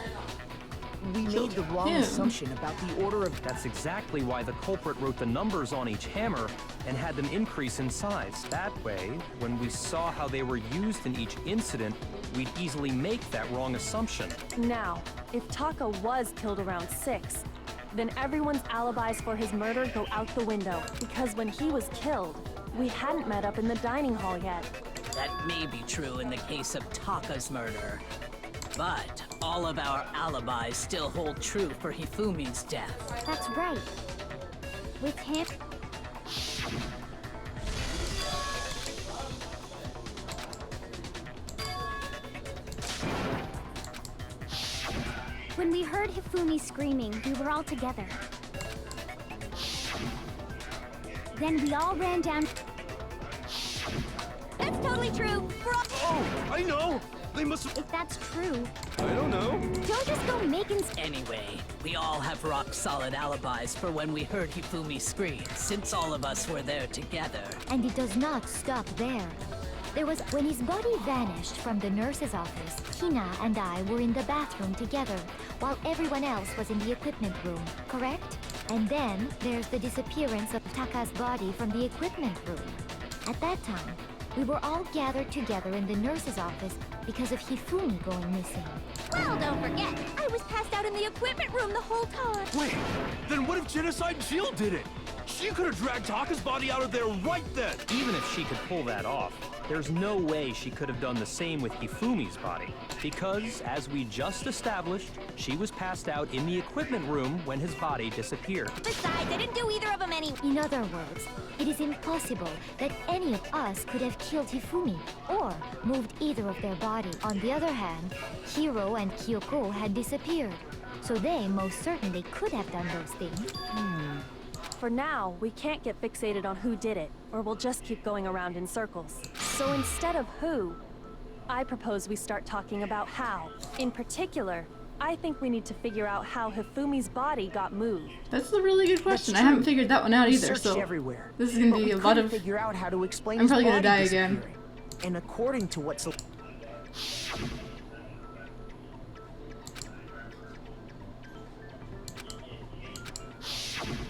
S11: We made the wrong
S1: him.
S11: assumption about the order of.
S8: That's exactly why the culprit wrote the numbers on each hammer and had them increase in size. That way, when we saw how they were used in each incident, we'd easily make that wrong assumption.
S5: Now, if Taka was killed around 6, then everyone's alibis for his murder go out the window. Because when he was killed, we hadn't met up in the dining hall yet.
S4: that may be true in the case of Taka's murder. But all of our alibis still hold true for Hifumi's death.
S10: That's right. With him. When we heard Hifumi screaming, we were all together. Then we all ran down. That's totally true. We're all.
S3: Oh, I know! They must have...
S10: If that's true,
S3: I don't know.
S10: don't just go making.
S4: Anyway, we all have rock-solid alibis for when we heard Hifumi scream, since all of us were there together.
S10: And it does not stop there. There was when his body vanished from the nurse's office, Hina and I were in the bathroom together, while everyone else was in the equipment room, correct? And then there's the disappearance of Taka's body from the equipment room. At that time, we were all gathered together in the nurse's office because of Hifumi going missing.
S2: Well, don't forget, I was passed out in the equipment room the whole time.
S3: Wait, then what if Genocide Jill did it? She could have dragged Taka's body out of there right then!
S8: Even if she could pull that off, there's no way she could have done the same with Hifumi's body. Because, as we just established, she was passed out in the equipment room when his body disappeared.
S2: Besides, I didn't do either of them any.
S10: In other words, it is impossible that any of us could have killed Hifumi or moved either of their body. On the other hand, Hiro and Kyoko had disappeared, so they most certainly could have done those things.
S5: For now, we can't get fixated on who did it, or we'll just keep going around in circles. So instead of who, I propose we start talking about how. In particular, I think we need to figure out how Hifumi's body got moved.
S1: That's a really good question. I
S11: true.
S1: haven't figured that one out
S11: We
S1: either,
S11: searched
S1: so
S11: everywhere.
S1: this is gonna
S11: but
S1: be
S11: we
S1: a lot
S11: couldn't
S1: of.
S11: figure out how to explain
S1: I'm
S11: his
S1: probably gonna
S11: body
S1: die again.
S11: disappearing. And according to what's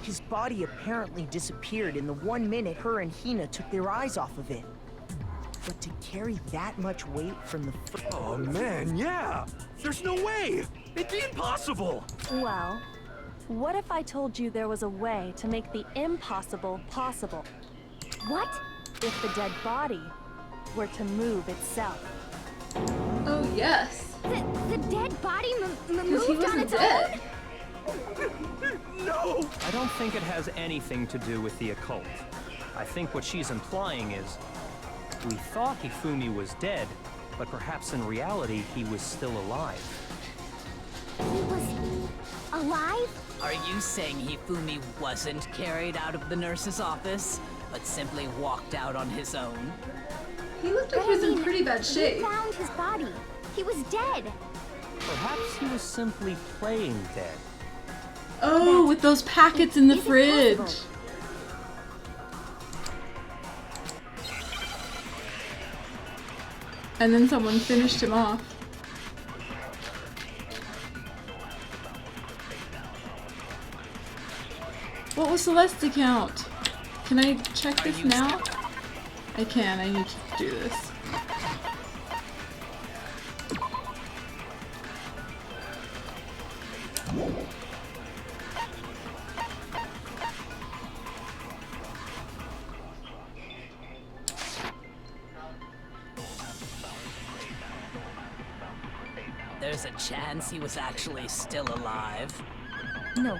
S11: his body apparently disappeared in the 1 minute her and Hina took their eyes off of it. But to carry that much weight from the
S3: Oh man, yeah! There's no way! It'd be impossible!
S5: Well, what if I told you there was a way to make the impossible possible?
S10: What?
S5: If the dead body were to move itself.
S1: Oh yes,
S2: The dead body
S1: because he
S2: moved on
S1: wasn't
S2: its
S1: dead.
S2: own?
S3: No!
S8: I don't think it has anything to do with the occult. I think what she's implying is, we thought Hifumi was dead, but perhaps in reality he was still alive.
S10: He was alive?
S4: Are you saying Hifumi wasn't carried out of the nurse's office, but simply walked out on his own?
S1: He looked like he was in pretty bad
S2: We
S1: shape.
S2: found his body. He was dead.
S8: Perhaps he was simply playing dead.
S1: Oh, with those packets in the
S10: Is it
S1: fridge.
S10: possible?
S1: And then someone finished him off. What was Celeste's account? Can I check this now? I can, I need to do this.
S4: there's a chance he was actually still alive?
S10: No,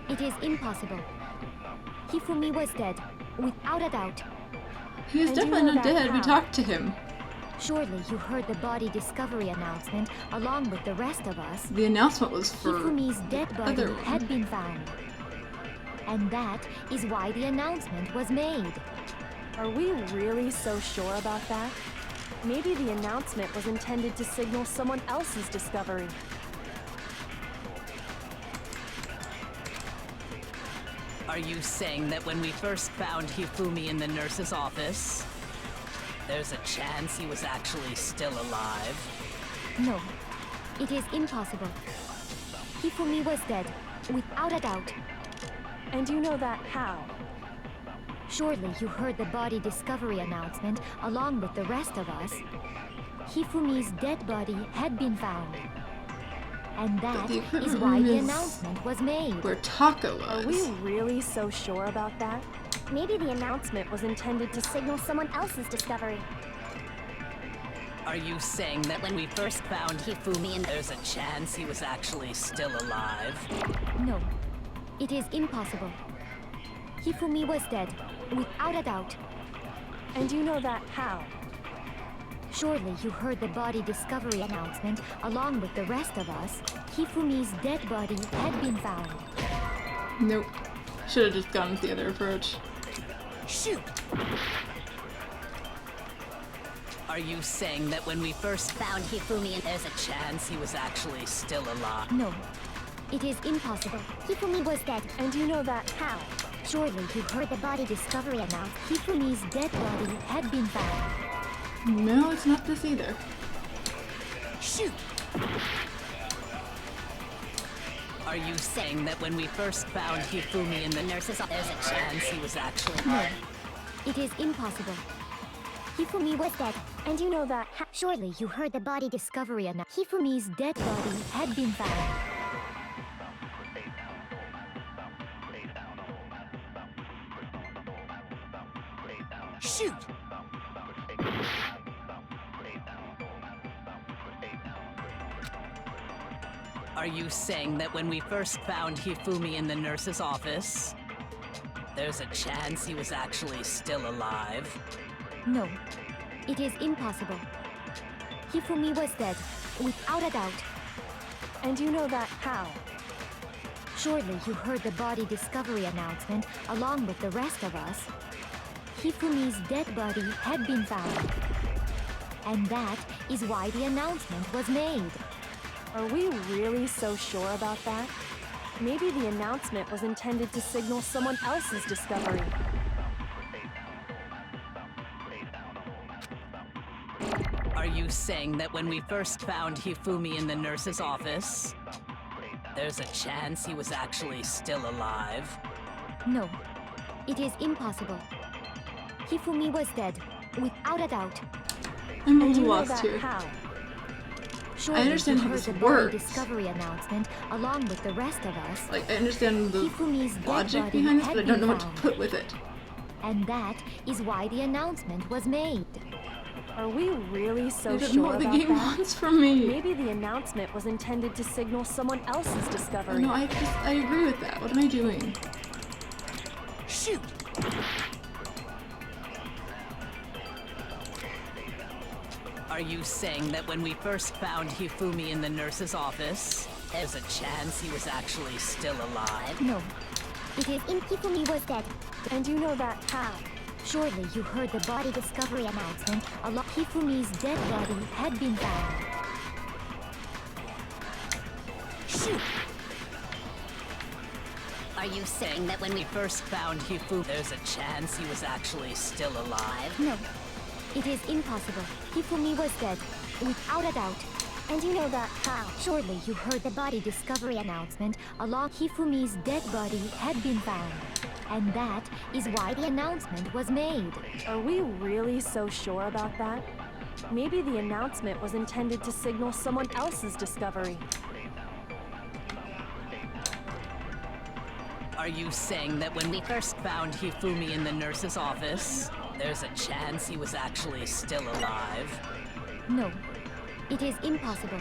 S10: it is impossible. Hifumi was dead, without a doubt.
S1: He is
S5: And you
S1: definitely
S5: know
S1: not
S5: that
S1: dead. We
S5: how?
S1: talked to him.
S10: Surely you heard the body discovery announcement along with the rest of us.
S1: The announcement was for
S10: Hifumi's dead
S1: the
S10: body
S1: other one.
S10: had been found. And that is why the announcement was made.
S5: Are we really so sure about that? Maybe the announcement was intended to signal someone else's discovery.
S4: Are you saying that when we first found Hifumi in the nurse's office, there's a chance he was actually still alive?
S10: No, it is impossible. Hifumi was dead, without a doubt.
S5: And you know that how?
S10: Surely you heard the body discovery announcement along with the rest of us. Hifumi's dead body had been found. And that
S1: the
S10: is
S1: equipment
S10: why
S1: room
S10: the
S1: is
S10: announcement was made.
S1: where Taka was.
S5: Are we really so sure about that? Maybe the announcement was intended to signal someone else's discovery.
S4: Are you saying that when we first found Hifumi and there's a chance he was actually still alive?
S10: No, it is impossible. Hifumi was dead, without a doubt.
S5: And you know that how?
S10: Surely you heard the body discovery announcement along with the rest of us. Hifumi's dead body had been found.
S1: Nope. Should have just gone with the other approach.
S6: Shoot!
S4: Are you saying that when we first found Hifumi and there's a chance he was actually still alive?
S10: No, it is impossible. Hifumi was dead.
S5: And you know that how?
S10: Surely you heard the body discovery announcement. Hifumi's dead body had been found.
S1: No, it's not this either.
S6: Shoot!
S4: Are you saying that when we first found Hifumi in the nurse's office, there's a chance he was actually...
S10: No, it is impossible. Hifumi was dead.
S5: And you know that how?
S10: Surely you heard the body discovery announcement. Hifumi's dead body had been found.
S6: Shoot!
S4: Are you saying that when we first found Hifumi in the nurse's office, there's a chance he was actually still alive?
S10: No, it is impossible. Hifumi was dead, without a doubt.
S5: And you know that how?
S10: Surely you heard the body discovery announcement along with the rest of us. Hifumi's dead body had been found. And that is why the announcement was made.
S5: Are we really so sure about that? Maybe the announcement was intended to signal someone else's discovery.
S4: Are you saying that when we first found Hifumi in the nurse's office, there's a chance he was actually still alive?
S10: No, it is impossible. Hifumi was dead, without a doubt.
S1: I'm a
S5: And
S1: little
S5: you know
S1: lost
S5: that
S1: here.
S5: how?
S10: Surely
S1: understand
S10: you
S1: how
S10: heard
S1: this
S10: the body
S1: works.
S10: discovery announcement along with the rest of us.
S1: Like, I understand the
S10: Hifumi's dead
S1: logic
S10: body
S1: behind this,
S10: had
S1: but I don't
S10: been
S1: know what to
S10: found.
S1: put with it.
S10: And that is why the announcement was made.
S5: Are we really so
S1: I don't know
S5: sure
S1: what the
S5: about
S1: game
S5: that?
S1: wants from me.
S5: Maybe the announcement was intended to signal someone else's discovery.
S1: No, I agree with that. What am I doing?
S6: Shoot!
S4: Are you saying that when we first found Hifumi in the nurse's office, there's a chance he was actually still alive?
S10: No, it is Hifumi was dead.
S5: And you know that how?
S10: Surely you heard the body discovery announcement along Hifumi's dead body had been found.
S6: Shoot!
S4: Are you saying that when we first found Hifumi, there's a chance he was actually still alive?
S10: No, it is impossible. Hifumi was dead, without a doubt.
S5: And you know that how?
S10: Surely you heard the body discovery announcement along Hifumi's dead body had been found. And that is why the announcement was made.
S5: Are we really so sure about that? Maybe the announcement was intended to signal someone else's discovery.
S4: Are you saying that when we first found Hifumi in the nurse's office, there's a chance he was actually still alive?
S10: No, it is impossible.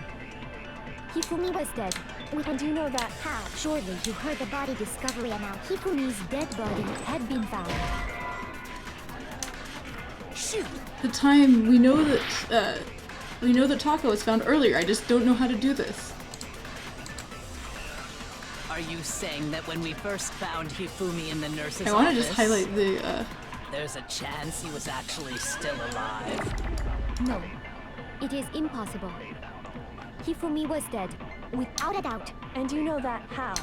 S10: Hifumi was dead.
S5: And you know that how?
S10: Surely you heard the body discovery announced. Hifumi's dead body had been found.
S11: Shoot!
S1: The time we know that Taka was found earlier. I just don't know how to do this.
S4: Are you saying that when we first found Hifumi in the nurse's
S1: I want to
S4: office,
S1: just highlight the.
S4: there's a chance he was actually still alive?
S10: No, it is impossible. Hifumi was dead, without a doubt.
S5: And you know that how?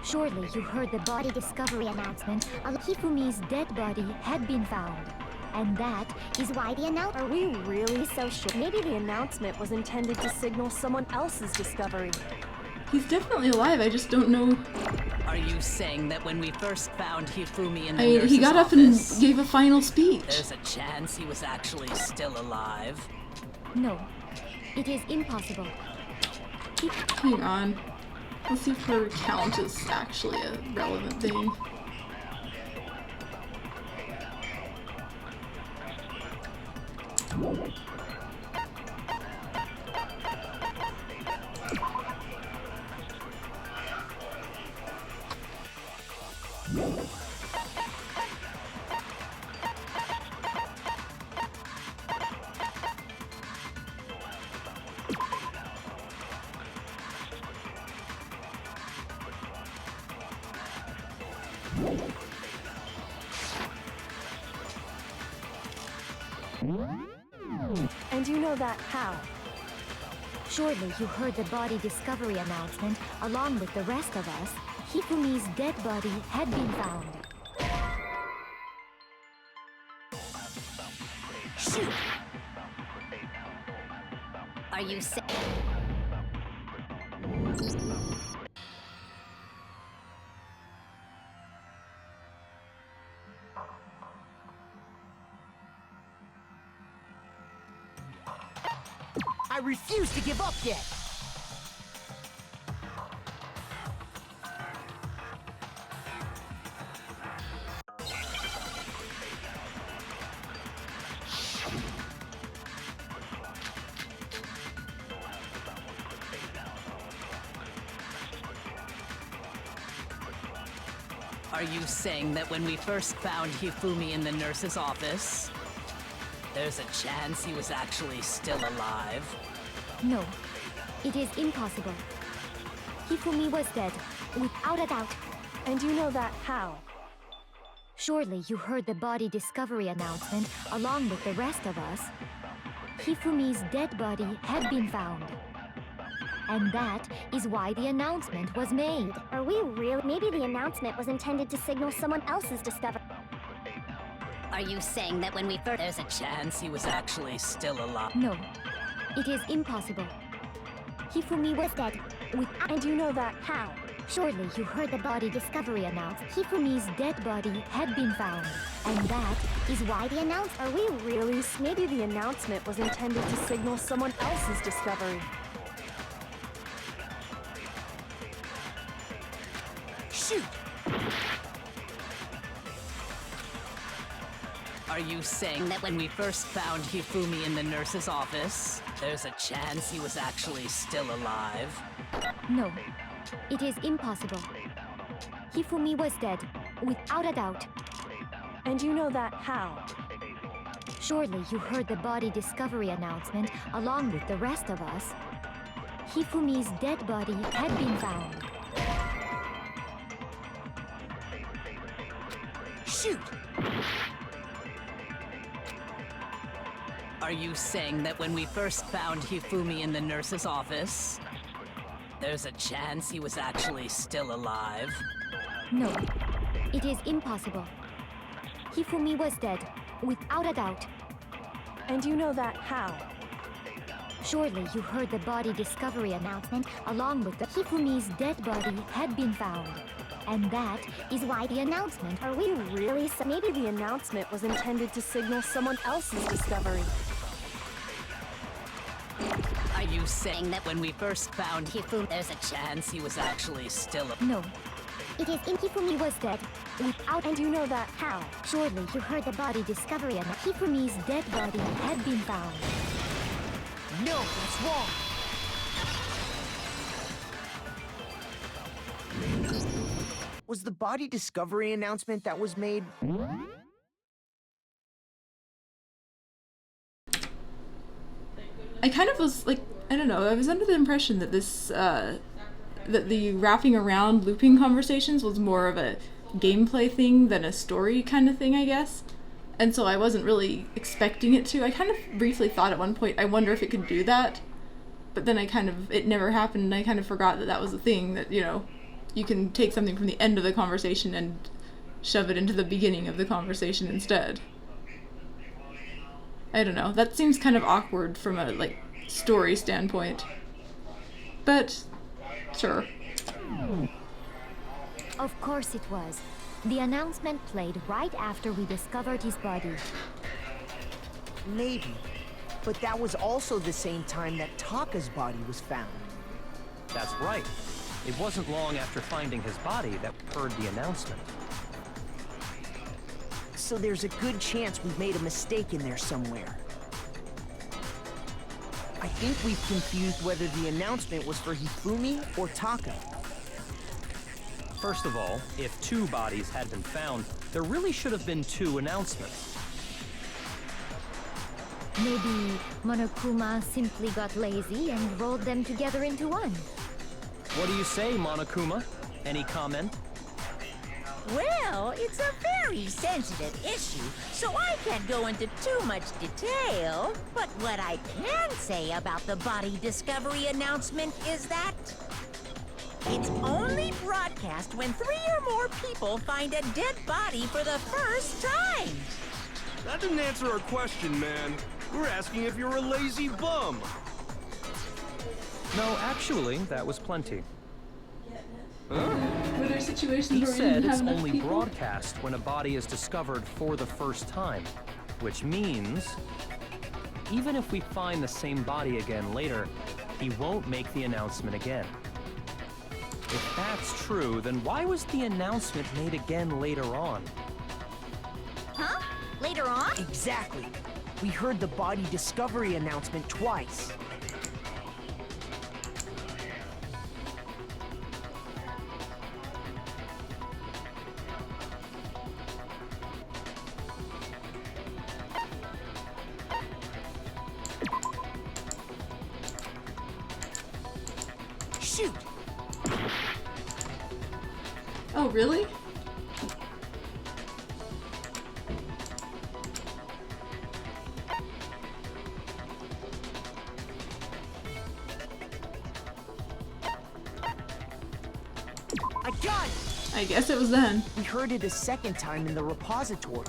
S10: Surely you heard the body discovery announcement. Hifumi's dead body had been found. And that is why the announcement.
S5: Are we really so sure? Maybe the announcement was intended to signal someone else's discovery.
S1: He's definitely alive. I just don't know.
S4: Are you saying that when we first found Hifumi in the
S1: I mean,
S4: nurse's
S1: he got up
S4: office,
S1: and gave a final speech.
S4: there's a chance he was actually still alive?
S10: No, it is impossible.
S1: Hang on. Let's see if her count is actually a relevant thing.
S5: And you know that how?
S10: Surely you heard the body discovery announcement along with the rest of us. Hifumi's dead body had been found.
S11: Shoot!
S10: Are you saying?
S11: I refuse to give up yet!
S4: Are you saying that when we first found Hifumi in the nurse's office, there's a chance he was actually still alive?
S10: No, it is impossible. Hifumi was dead, without a doubt.
S5: And you know that how?
S10: Surely you heard the body discovery announcement along with the rest of us. Hifumi's dead body had been found. And that is why the announcement was made.
S2: Are we real? Maybe the announcement was intended to signal someone else's discovery.
S10: Are you saying that when we first...
S4: There's a chance he was actually still alive?
S10: No, it is impossible. Hifumi was dead,
S5: And you know that how?
S10: Surely you heard the body discovery announced. Hifumi's dead body had been found. And that is why the announcement...
S5: Are we really? Maybe the announcement was intended to signal someone else's discovery.
S11: Shoot!
S4: Are you saying that when we first found Hifumi in the nurse's office, there's a chance he was actually still alive?
S10: No, it is impossible. Hifumi was dead, without a doubt.
S5: And you know that how?
S10: Surely you heard the body discovery announcement along with the rest of us. Hifumi's dead body had been found.
S11: Shoot!
S4: Are you saying that when we first found Hifumi in the nurse's office, there's a chance he was actually still alive?
S10: No, it is impossible. Hifumi was dead, without a doubt.
S5: And you know that how?
S10: Surely you heard the body discovery announcement along with the Hifumi's dead body had been found. And that is why the announcement...
S5: Are we really? Maybe the announcement was intended to signal someone else's discovery.
S4: Are you saying that when we first found Hifumi, there's a chance he was actually still alive?
S10: No, it is Hifumi was dead, without...
S5: And you know that how?
S10: Surely you heard the body discovery and Hifumi's dead body had been found.
S11: No, that's wrong! Was the body discovery announcement that was made...
S1: I kind of was like, I don't know, I was under the impression that this, that the wrapping around looping conversations was more of a gameplay thing than a story kind of thing, I guess. And so I wasn't really expecting it to. I kind of briefly thought at one point, I wonder if it could do that. But then it never happened, and I kind of forgot that that was a thing, that, you know, you can take something from the end of the conversation and shove it into the beginning of the conversation instead. I don't know, that seems kind of awkward from a, like, story standpoint. But, sure.
S10: Of course it was. The announcement played right after we discovered his body.
S11: Maybe. But that was also the same time that Taka's body was found.
S8: That's right. It wasn't long after finding his body that we heard the announcement.
S11: So there's a good chance we've made a mistake in there somewhere. I think we've confused whether the announcement was for Hifumi or Taka.
S8: First of all, if 2 bodies had been found, there really should have been 2 announcements.
S10: Maybe Monokuma simply got lazy and rolled them together into one.
S8: What do you say, Monokuma? Any comment?
S6: Well, it's a very sensitive issue, so I can't go into too much detail. But what I can say about the body discovery announcement is that it's only broadcast when 3 or more people find a dead body for the first time.
S3: That didn't answer our question, man. We're asking if you're a lazy bum.
S8: No, actually, that was plenty.
S1: Were there situations
S8: He
S1: where we
S8: said
S1: didn't
S8: it's
S1: have enough
S8: only
S1: people?
S8: broadcast when a body is discovered for the first time, which means even if we find the same body again later, he won't make the announcement again. If that's true, then why was the announcement made again later on?
S2: Huh? Later on?
S11: Exactly. We heard the body discovery announcement twice. Shoot!
S1: Oh, really?
S11: I got it!
S1: I guess it was then.
S11: We heard it a second time in the repository.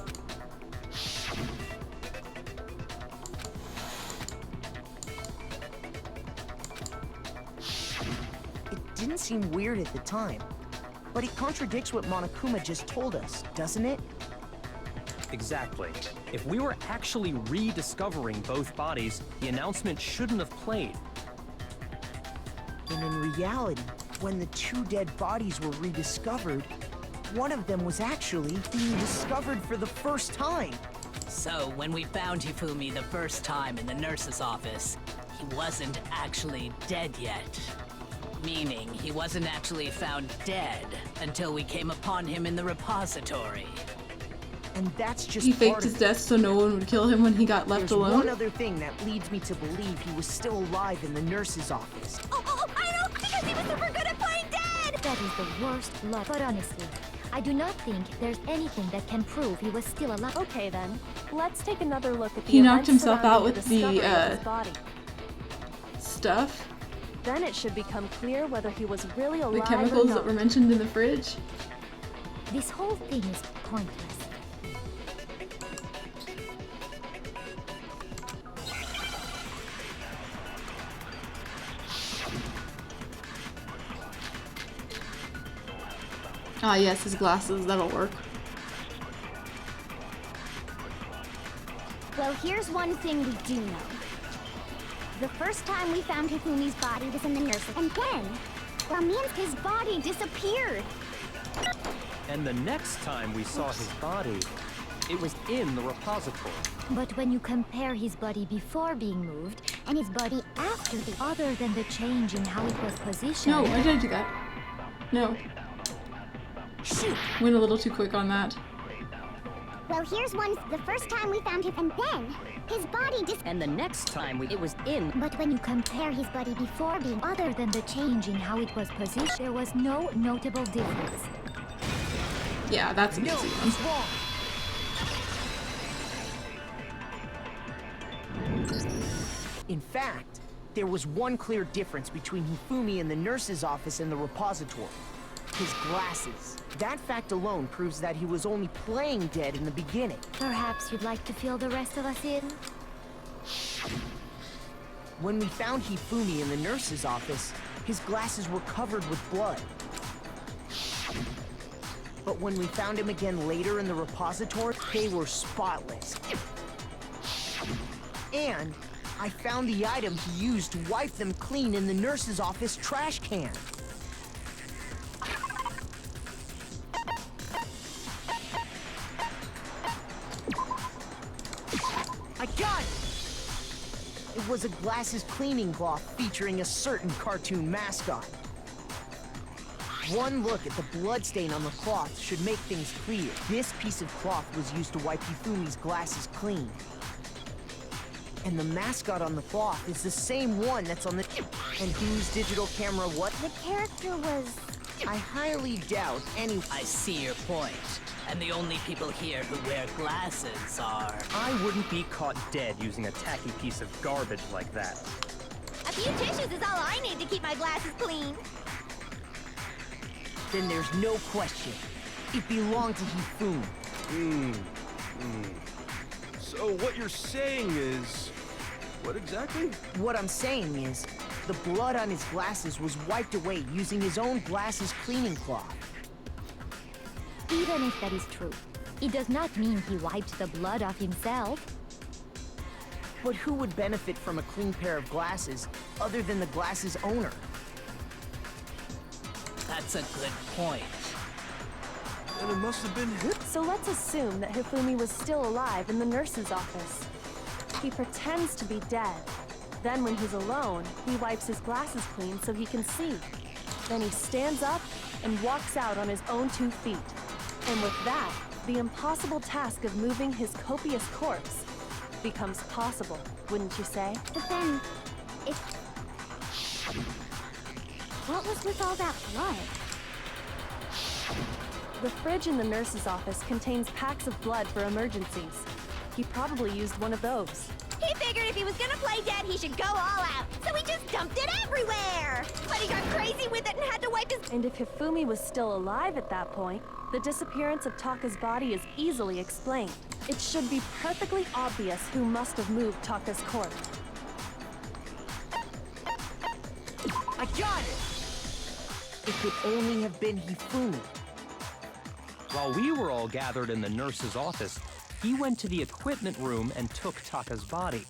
S11: It didn't seem weird at the time, but it contradicts what Monokuma just told us, doesn't it?
S8: Exactly. If we were actually rediscovering both bodies, the announcement shouldn't have played.
S11: And in reality, when the 2 dead bodies were rediscovered, one of them was actually being discovered for the first time.
S4: So, when we found Hifumi the first time in the nurse's office, he wasn't actually dead yet. Meaning, he wasn't actually found dead until we came upon him in the repository.
S11: And that's just
S1: He
S11: part
S1: faked
S11: of
S1: his
S11: it.
S1: death so no one would kill him when he got left
S11: There's
S1: alone.
S11: one other thing that leads me to believe he was still alive in the nurse's office.
S2: Oh, I know! Because he was super good at playing dead!
S10: That is the worst luck. But honestly, I do not think there's anything that can prove he was still alive.
S5: Okay then, let's take another look at the
S1: He knocked
S5: events
S1: himself
S5: surrounding
S1: out with
S5: discovery
S1: the,
S5: of his body.
S1: Stuff.
S5: Then it should become clear whether he was really alive
S1: The
S5: or
S1: chemicals
S5: not.
S1: that were mentioned in the fridge.
S10: This whole thing is pointless.
S1: Ah, yes, his glasses, that'll work.
S2: Well, here's one thing we do know. The first time we found Hifumi's body was in the nursery. And when? Well, means his body disappeared.
S8: And the next time we saw his body, it was in the repository.
S10: But when you compare his body before being moved and his body after the other than the change in how it was positioned.
S1: No, why did I do that? No.
S11: Shoot!
S1: Went a little too quick on that.
S12: Well, here's one. The first time we found him, and then his body
S10: And the next time it was in. But when you compare his body before being, other than the change in how it was positioned, there was no notable difference.
S1: Yeah, that's an
S11: No,
S1: easy
S11: he's
S1: one.
S11: wrong. In fact, there was one clear difference between Hifumi in the nurse's office and the repository. His glasses. That fact alone proves that he was only playing dead in the beginning.
S10: Perhaps you'd like to fill the rest of us in?
S11: When we found Hifumi in the nurse's office, his glasses were covered with blood. But when we found him again later in the repository, they were spotless. And I found the item he used to wipe them clean in the nurse's office trash can. I got it! It was a glasses cleaning cloth featuring a certain cartoon mascot. One look at the bloodstain on the cloth should make things clear. This piece of cloth was used to wipe Hifumi's glasses clean. And the mascot on the cloth is the same one that's on the... And whose digital camera what?
S12: The character was...
S11: I highly doubt any...
S4: I see your point. And the only people here who wear glasses are...
S8: I wouldn't be caught dead using a tacky piece of garbage like that.
S12: A few tissues is all I need to keep my glasses clean.
S11: Then there's no question. It belonged to Hifumi.
S3: So what you're saying is... What exactly?
S11: What I'm saying is, the blood on his glasses was wiped away using his own glasses cleaning cloth.
S10: Even if that is true, it does not mean he wiped the blood off himself.
S11: But who would benefit from a clean pair of glasses other than the glasses owner?
S4: That's a good point.
S3: And it must have been him.
S5: So let's assume that Hifumi was still alive in the nurse's office. He pretends to be dead. Then when he's alone, he wipes his glasses clean so he can see. Then he stands up and walks out on his own 2 feet. And with that, the impossible task of moving his copious corpse becomes possible, wouldn't you say?
S12: But then, what was with all that blood?
S5: The fridge in the nurse's office contains packs of blood for emergencies. He probably used one of those.
S12: He figured if he was gonna play dead, he should go all out. So he just dumped it everywhere. But he got crazy with it and had to wipe his...
S5: And if Hifumi was still alive at that point, the disappearance of Taka's body is easily explained. It should be perfectly obvious who must have moved Taka's corpse.
S11: I got it! It could only have been Hifumi.
S8: While we were all gathered in the nurse's office, he went to the equipment room and took Taka's body.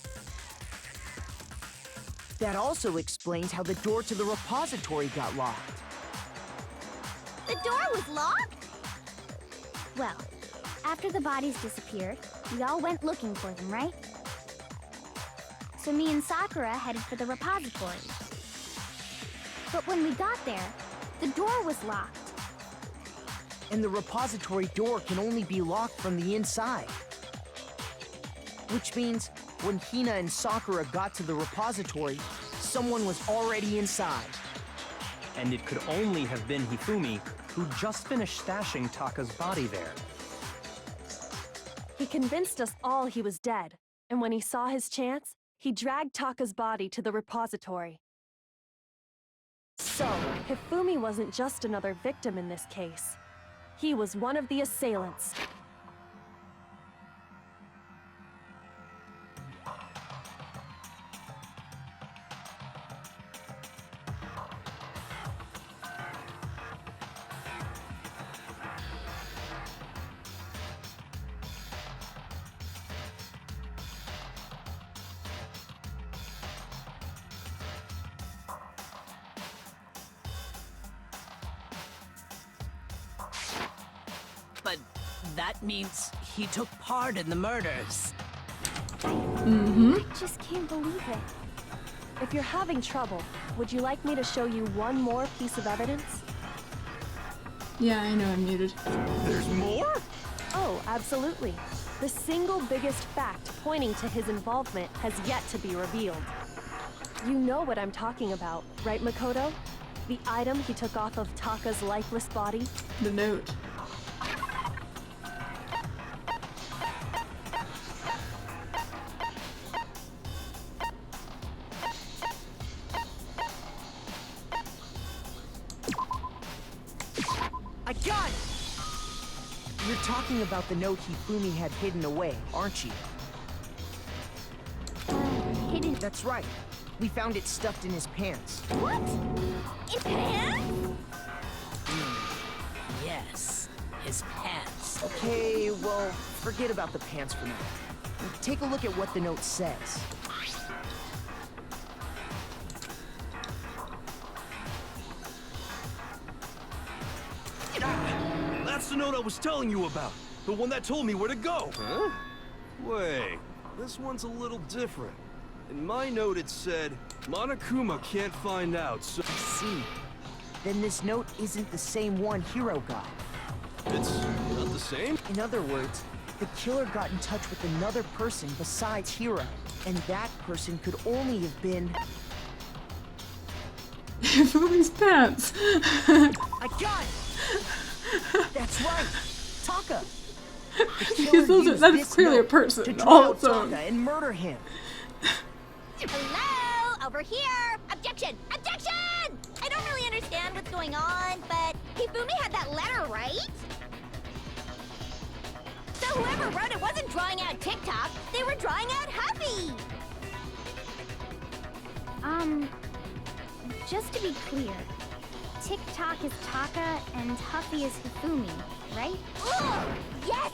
S11: That also explains how the door to the repository got locked.
S12: The door was locked? Well, after the bodies disappeared, we all went looking for them, right? So me and Sakura headed for the repository. But when we got there, the door was locked.
S11: And the repository door can only be locked from the inside. Which means, when Hina and Sakura got to the repository, someone was already inside.
S8: And it could only have been Hifumi, who just finished stashing Taka's body there.
S5: He convinced us all he was dead, and when he saw his chance, he dragged Taka's body to the repository. So, Hifumi wasn't just another victim in this case. He was one of the assailants.
S4: But that means he took part in the murders.
S5: I just can't believe it. If you're having trouble, would you like me to show you one more piece of evidence?
S1: Yeah, I know I'm muted.
S3: There's more?
S5: Oh, absolutely. The single biggest fact pointing to his involvement has yet to be revealed. You know what I'm talking about, right, Makoto? The item he took off of Taka's lifeless body?
S1: The note.
S11: I got it! You're talking about the note Hifumi had hidden away, aren't you?
S12: Hidden.
S11: That's right. We found it stuffed in his pants.
S12: What? In pants?
S4: Yes, his pants.
S11: Okay, well, forget about the pants for now. Take a look at what the note says.
S3: That's the note I was telling you about. The one that told me where to go.
S9: Huh? Wait, this one's a little different. In my note it said, Monokuma can't find out, so...
S11: I see. Then this note isn't the same one Hiro got.
S9: It's not the same?
S11: In other words, the killer got in touch with another person besides Hiro, and that person could only have been...
S1: Hifumi's pants.
S11: I got it! That's right! Taka!
S1: Because that is clearly a person all its own.
S11: Taka and murder him.
S12: Hello? Over here! Objection! Objection! I don't really understand what's going on, but Hifumi had that letter, right? So whoever wrote it wasn't drawing out TikTok, they were drawing out Huffy! Just to be clear, TikTok is Taka and Huffy is Hifumi, right? Ugh! Yes!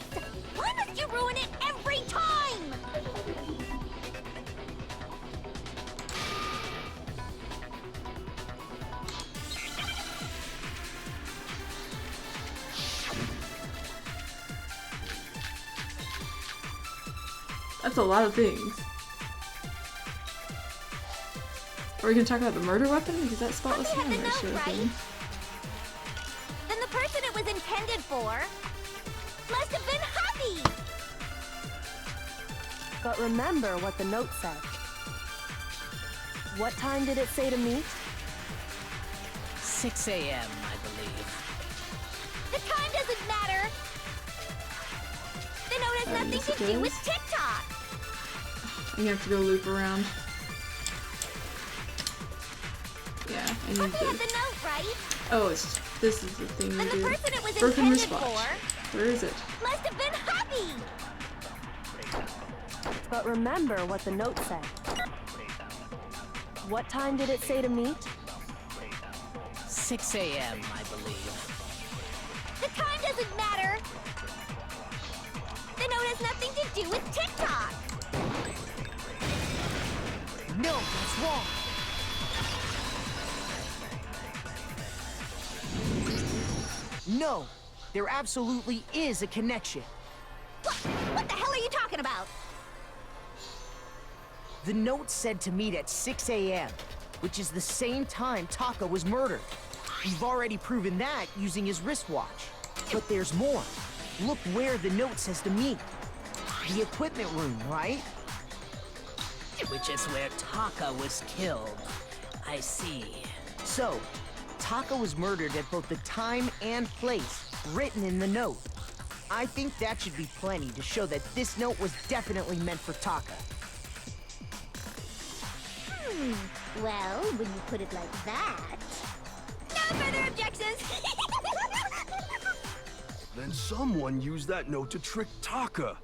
S12: Why must you ruin it every time?
S1: That's a lot of things. Are we gonna talk about the murder weapon? Because that spotless
S12: Huffy had the
S1: hammer
S12: note,
S1: sure
S12: right?
S1: thing.
S12: Then the person it was intended for must have been Huffy!
S5: But remember what the note said. What time did it say to meet?
S4: 6 a.m., I believe.
S12: The time doesn't matter! The note has nothing
S1: yes,
S12: to
S1: it
S12: do
S1: does.
S12: with TikTok!
S1: I'm gonna have to go loop around. Yeah, I need
S12: Huffy had
S1: to...
S12: the note, right?
S1: Oh, this is the thing
S12: And
S1: we
S12: the
S1: do.
S12: person it was
S1: Broken
S12: intended
S1: wristwatch.
S12: for
S1: Where is it?
S12: must have been Huffy!
S5: But remember what the note said. What time did it say to meet?
S4: 6 a.m., I believe.
S12: The time doesn't matter! The note has nothing to do with TikTok!
S11: No, that's wrong! No, there absolutely is a connection.
S12: What the hell are you talking about?
S11: The note said to meet at 6 a.m., which is the same time Taka was murdered. We've already proven that using his wristwatch. But there's more. Look where the note says to meet. The equipment room, right?
S4: Which is where Taka was killed. I see.
S11: So, Taka was murdered at both the time and place written in the note. I think that should be plenty to show that this note was definitely meant for Taka.
S12: Well, when you put it like that... No further objections!
S3: Then someone used that note to trick Taka.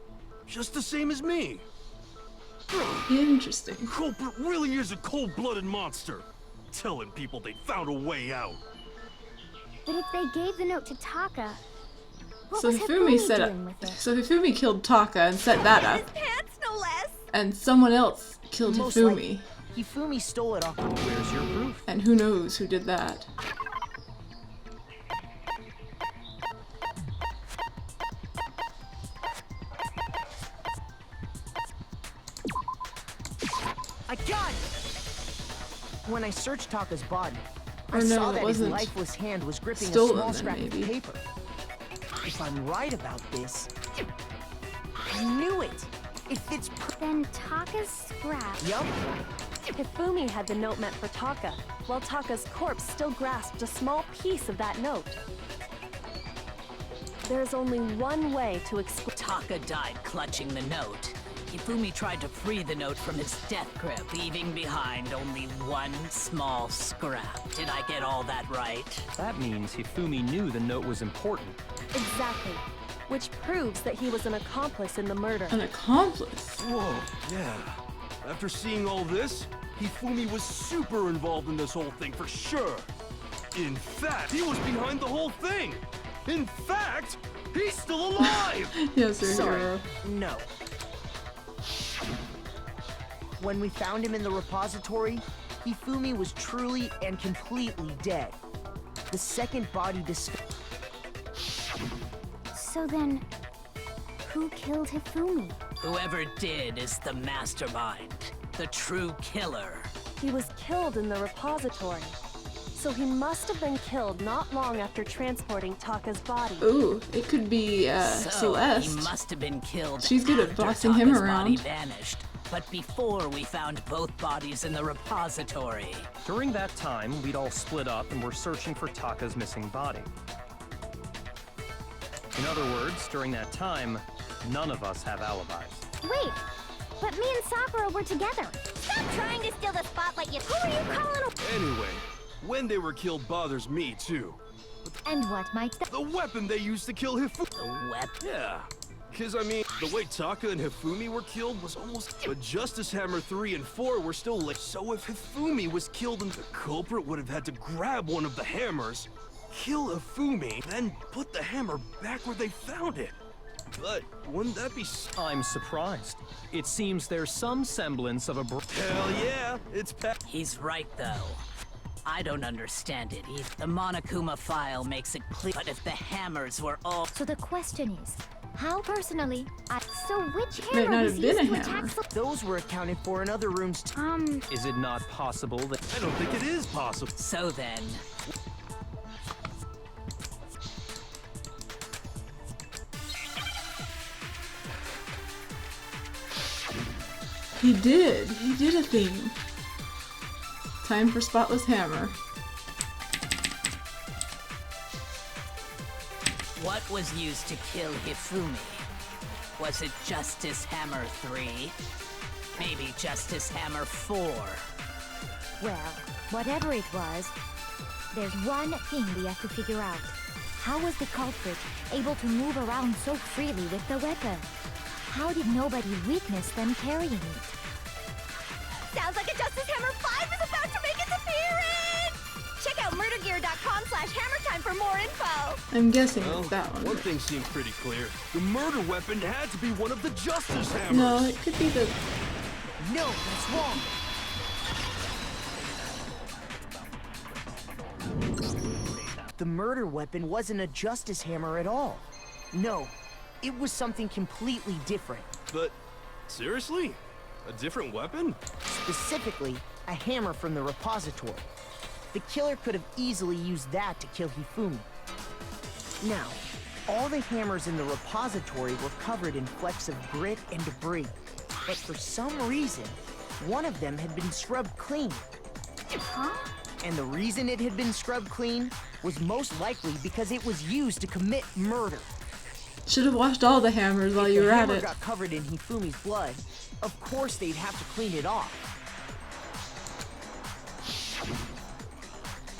S3: Just the same as me.
S1: Interesting.
S3: Culprit really is a cold-blooded monster. Telling people they found a way out.
S12: But if they gave the note to Taka, what
S1: So
S12: was
S1: Hifumi set up.
S12: doing with it?
S1: So Hifumi killed Taka and set that up,
S12: His pants, no less!
S1: and someone else killed
S11: Most
S1: Hifumi.
S11: likely, Hifumi stole it off.
S3: Where's your proof?
S1: And who knows who did that?
S11: I got it! When I searched Taka's body, I
S1: Or no,
S11: saw
S1: it
S11: that his
S1: wasn't
S11: lifeless hand was gripping a
S1: stolen
S11: small
S1: then,
S11: scrap
S1: maybe.
S11: of paper. If I'm right about this, I knew it. It fits.
S12: Then Taka's scrap.
S11: Yup.
S5: Hifumi had the note meant for Taka, while Taka's corpse still grasped a small piece of that note. There's only one way to explain.
S4: Taka died clutching the note. Hifumi tried to free the note from his death grip, leaving behind only one small scrap. Did I get all that right?
S8: That means Hifumi knew the note was important.
S5: Exactly. Which proves that he was an accomplice in the murder.
S1: An accomplice?
S9: Whoa, yeah. After seeing all this, Hifumi was super involved in this whole thing for sure. In fact, he was behind the whole thing. In fact, he's still alive!
S1: Yes, your
S11: Sorry,
S1: hero.
S11: no. When we found him in the repository, Hifumi was truly and completely dead. The second body
S12: So then, who killed Hifumi?
S4: Whoever did is the mastermind, the true killer.
S5: He was killed in the repository. So he must have been killed not long after transporting Taka's body.
S1: Ooh, it could be
S4: So
S1: Celeste.
S4: he must have been killed.
S1: She's good at
S4: after
S1: bossing him
S4: Taka's
S1: around.
S4: Body vanished, but before we found both bodies in the repository.
S8: During that time, we'd all split up and were searching for Taka's missing body. In other words, during that time, none of us have alibis.
S12: Wait, but me and Sakura were together. Stop trying to steal the spotlight, you. Who are you calling a—
S9: Anyway, when they were killed bothers me too.
S10: And what might that—
S9: The weapon they used to kill Hifumi.
S4: The weapon?
S9: Yeah. Cause I mean, the way Taka and Hifumi were killed was almost— But Justice Hammer 3 and 4 were still lit. So if Hifumi was killed, and the culprit would have had to grab one of the hammers, kill Hifumi, then put the hammer back where they found it. But wouldn't that be—
S8: I'm surprised. It seems there's some semblance of a
S9: Hell yeah, it's
S4: He's right, though. I don't understand it either. The Monokuma file makes it clear, but if the hammers were all—
S10: So the question is, how personally
S12: So which
S1: Might
S12: hammer
S1: not
S12: was
S1: have been
S12: used
S1: a
S12: to attack
S1: hammer.
S11: Those were accounted for in other rooms too.
S8: Is it not possible that—
S9: I don't think it is possible.
S4: So then,
S1: He did a thing. Time for Spotless Hammer.
S4: what was used to kill Hifumi? Was it Justice Hammer 3? Maybe Justice Hammer 4?
S10: Well, whatever it was, there's one thing we have to figure out. How was the culprit able to move around so freely with the weapon? How did nobody witness them carrying it?
S12: Sounds like a Justice Hammer 5 is about to make its appearance! Check out murdergear.com/hammertime for more info!
S1: I'm guessing
S9: Well,
S1: it's that one.
S9: one thing seems pretty clear. The murder weapon had to be one of the Justice Hammers.
S1: No, it could be the...
S11: No, that's wrong. The murder weapon wasn't a Justice Hammer at all. No, it was something completely different.
S9: But, seriously? A different weapon?
S11: Specifically, a hammer from the repository. The killer could have easily used that to kill Hifumi. Now, all the hammers in the repository were covered in flecks of grit and debris. But for some reason, one of them had been scrubbed clean.
S12: Huh?
S11: And the reason it had been scrubbed clean was most likely because it was used to commit murder.
S1: Should have washed all the hammers while you were
S11: The
S1: at
S11: hammer
S1: it.
S11: got covered in Hifumi's blood. Of course they'd have to clean it off.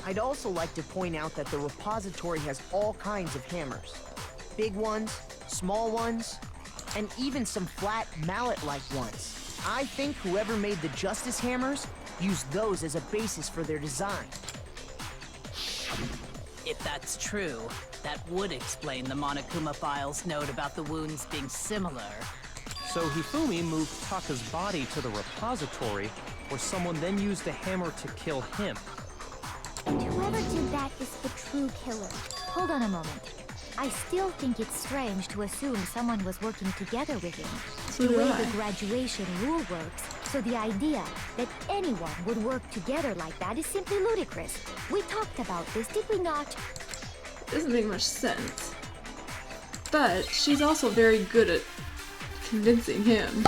S11: I'd also like to point out that the repository has all kinds of hammers. Big ones, small ones, and even some flat mallet-like ones. I think whoever made the Justice Hammers used those as a basis for their design.
S4: If that's true, that would explain the Monokuma file's note about the wounds being similar.
S8: So Hifumi moved Taka's body to the repository, where someone then used the hammer to kill him.
S12: And whoever did that is the true killer.
S10: Hold on a moment. I still think it's strange to assume someone was working together with him.
S1: So
S10: The
S1: do
S10: way
S1: I.
S10: the graduation rule works, so the idea that anyone would work together like that is simply ludicrous. We talked about this, did we not?
S1: Doesn't make much sense. But she's also very good at convincing him.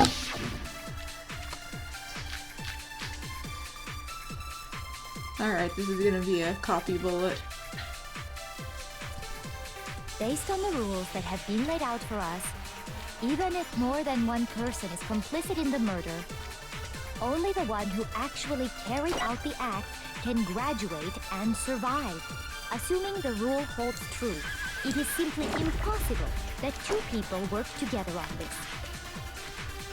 S1: Alright, this is gonna be a copy bullet.
S10: Based on the rules that have been laid out for us, even if more than one person is complicit in the murder, only the one who actually carried out the act can graduate and survive. Assuming the rule holds true, it is simply impossible that two people work together on this.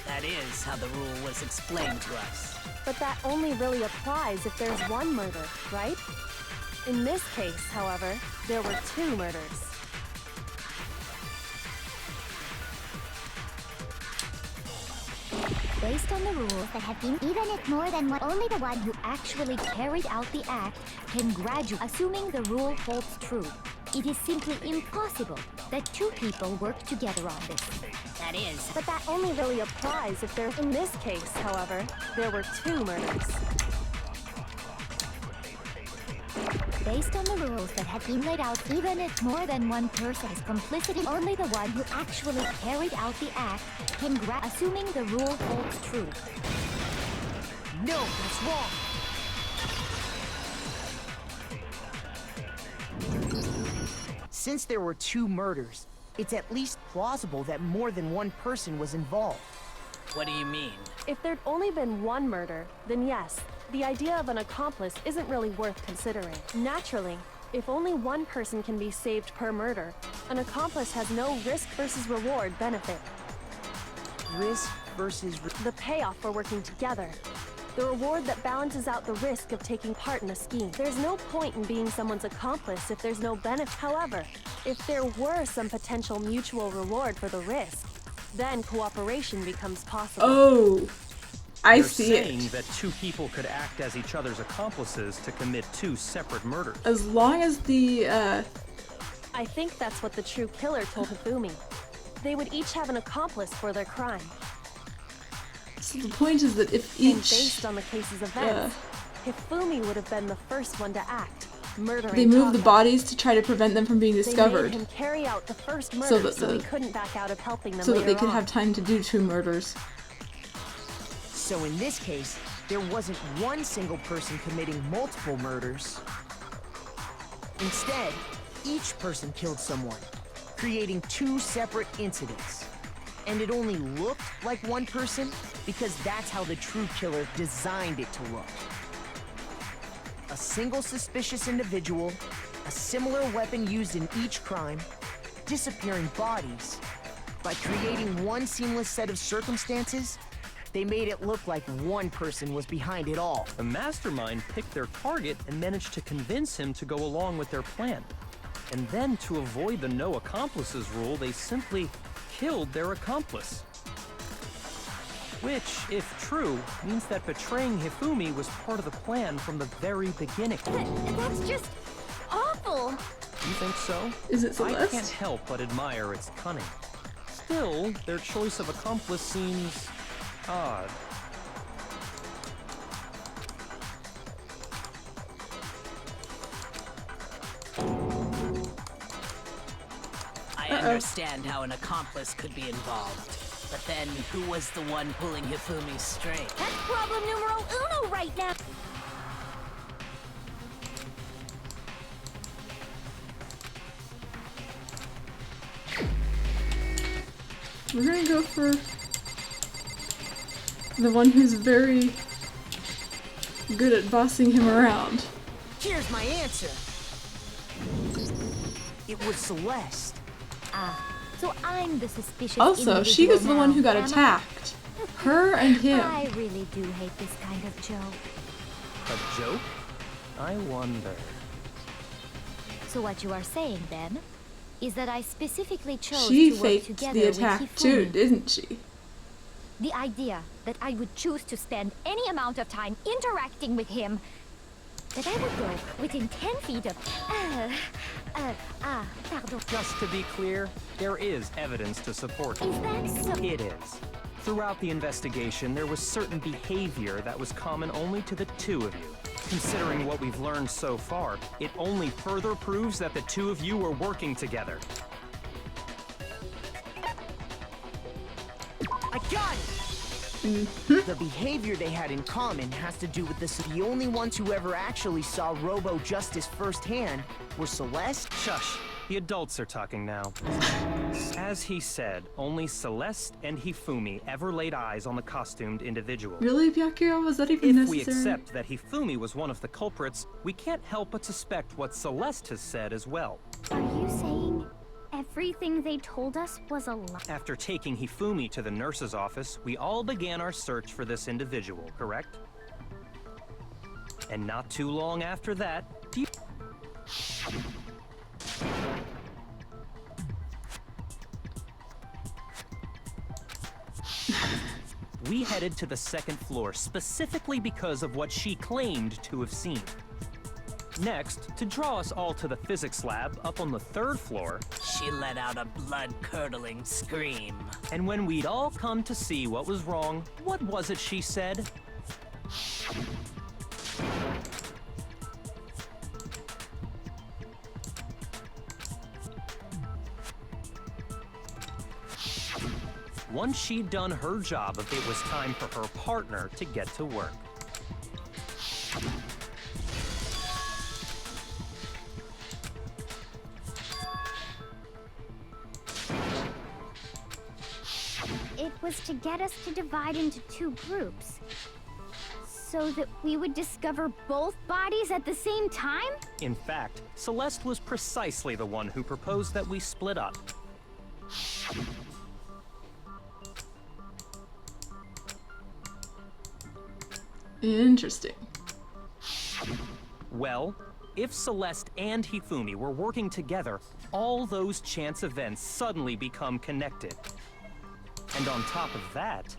S4: That is how the rule was explained to us.
S5: But that only really applies if there's one murder, right? In this case, however, there were two murders.
S10: Based on the rules that have been,
S12: Even if more than one,
S10: only the one who actually carried out the act can graduate. Assuming the rule holds true, it is simply impossible that two people work together on this.
S4: That is.
S5: But that only really applies if there's... In this case, however, there were two murders.
S10: Based on the rules that have been laid out, even if more than one person is complicit in, only the one who actually carried out the act can assuming the rule holds true.
S11: No, that's wrong. Since there were two murders, it's at least plausible that more than one person was involved.
S4: What do you mean?
S5: If there'd only been one murder, then yes, the idea of an accomplice isn't really worth considering. Naturally, if only one person can be saved per murder, an accomplice has no risk versus reward benefit.
S11: Risk versus...
S5: The payoff for working together. The reward that balances out the risk of taking part in a scheme. There's no point in being someone's accomplice if there's no benefit. However, if there were some potential mutual reward for the risk, then cooperation becomes possible.
S1: Oh, I
S8: You're
S1: see
S8: saying
S1: it.
S8: that two people could act as each other's accomplices to commit two separate murders.
S1: As long as the,
S5: I think that's what the true killer told Hifumi. They would each have an accomplice for their crime.
S1: so the point is that if
S5: And
S1: each,
S5: based on the case's events, Hifumi would have been the first one to act, murdering
S1: they move the
S5: Taka.
S1: bodies to try to prevent them from being
S5: They
S1: discovered,
S5: made him carry out the first
S1: So
S5: murder
S1: that
S5: so he
S1: the-
S5: couldn't back out of helping them
S1: so that
S5: later
S1: they could
S5: on.
S1: have time to do two murders.
S11: So in this case, there wasn't one single person committing multiple murders. Instead, each person killed someone, creating two separate incidents. And it only looked like one person because that's how the true killer designed it to look. A single suspicious individual, a similar weapon used in each crime, disappearing bodies. By creating one seamless set of circumstances, they made it look like one person was behind it all.
S8: The mastermind picked their target and managed to convince him to go along with their plan. And then, to avoid the no accomplices rule, they simply killed their accomplice. Which, if true, means that betraying Hifumi was part of the plan from the very beginning.
S12: That's just awful.
S8: You think so?
S1: Is it
S8: I
S1: Celeste?
S8: can't help but admire its cunning. Still, their choice of accomplice seems odd.
S4: I understand how an accomplice could be involved. But then, who was the one pulling Hifumi's string?
S12: That's problem numero uno right now.
S1: We're gonna go for the one who's very good at bossing him around.
S11: Here's my answer. It was Celeste.
S10: So I'm the suspicious
S1: Also, she was the one who got
S10: individual now, am I?
S1: attacked. Her and him.
S10: I really do hate this kind of joke.
S8: A joke? I wonder.
S10: So what you are saying then is that I specifically chose
S1: She
S10: to work
S1: faked
S10: together
S1: the
S10: with
S1: attack too,
S10: Hifumi.
S1: didn't she?
S10: The idea that I would choose to spend any amount of time interacting with him, that I would go within 10 feet of Pardon.
S8: Just to be clear, there is evidence to support
S10: Is that so?
S8: It is. Throughout the investigation, there was certain behavior that was common only to the two of you. Considering what we've learned so far, it only further proves that the two of you were working together.
S11: I got it! The behavior they had in common has to do with this. The only ones who ever actually saw Robo Justice firsthand were Celeste.
S8: Shush. The adults are talking now. As he said, only Celeste and Hifumi ever laid eyes on the costumed individual.
S1: Really, Byakuya? Was that even
S8: If we
S1: necessary?
S8: accept that Hifumi was one of the culprits, we can't help but suspect what Celeste has said as well.
S12: Are you saying everything they told us was a lie?
S8: After taking Hifumi to the nurse's office, we all began our search for this individual, correct? And not too long after that, we headed to the second floor specifically because of what she claimed to have seen. Next, to draw us all to the physics lab up on the third floor,
S4: She let out a blood-curdling scream.
S8: and when we'd all come to see what was wrong, what was it she said? Once she'd done her job, it was time for her partner to get to work.
S12: It was to get us to divide into two groups. So that we would discover both bodies at the same time?
S8: In fact, Celeste was precisely the one who proposed that we split up.
S1: Interesting.
S8: Well, if Celeste and Hifumi were working together, all those chance events suddenly become connected. And on top of that,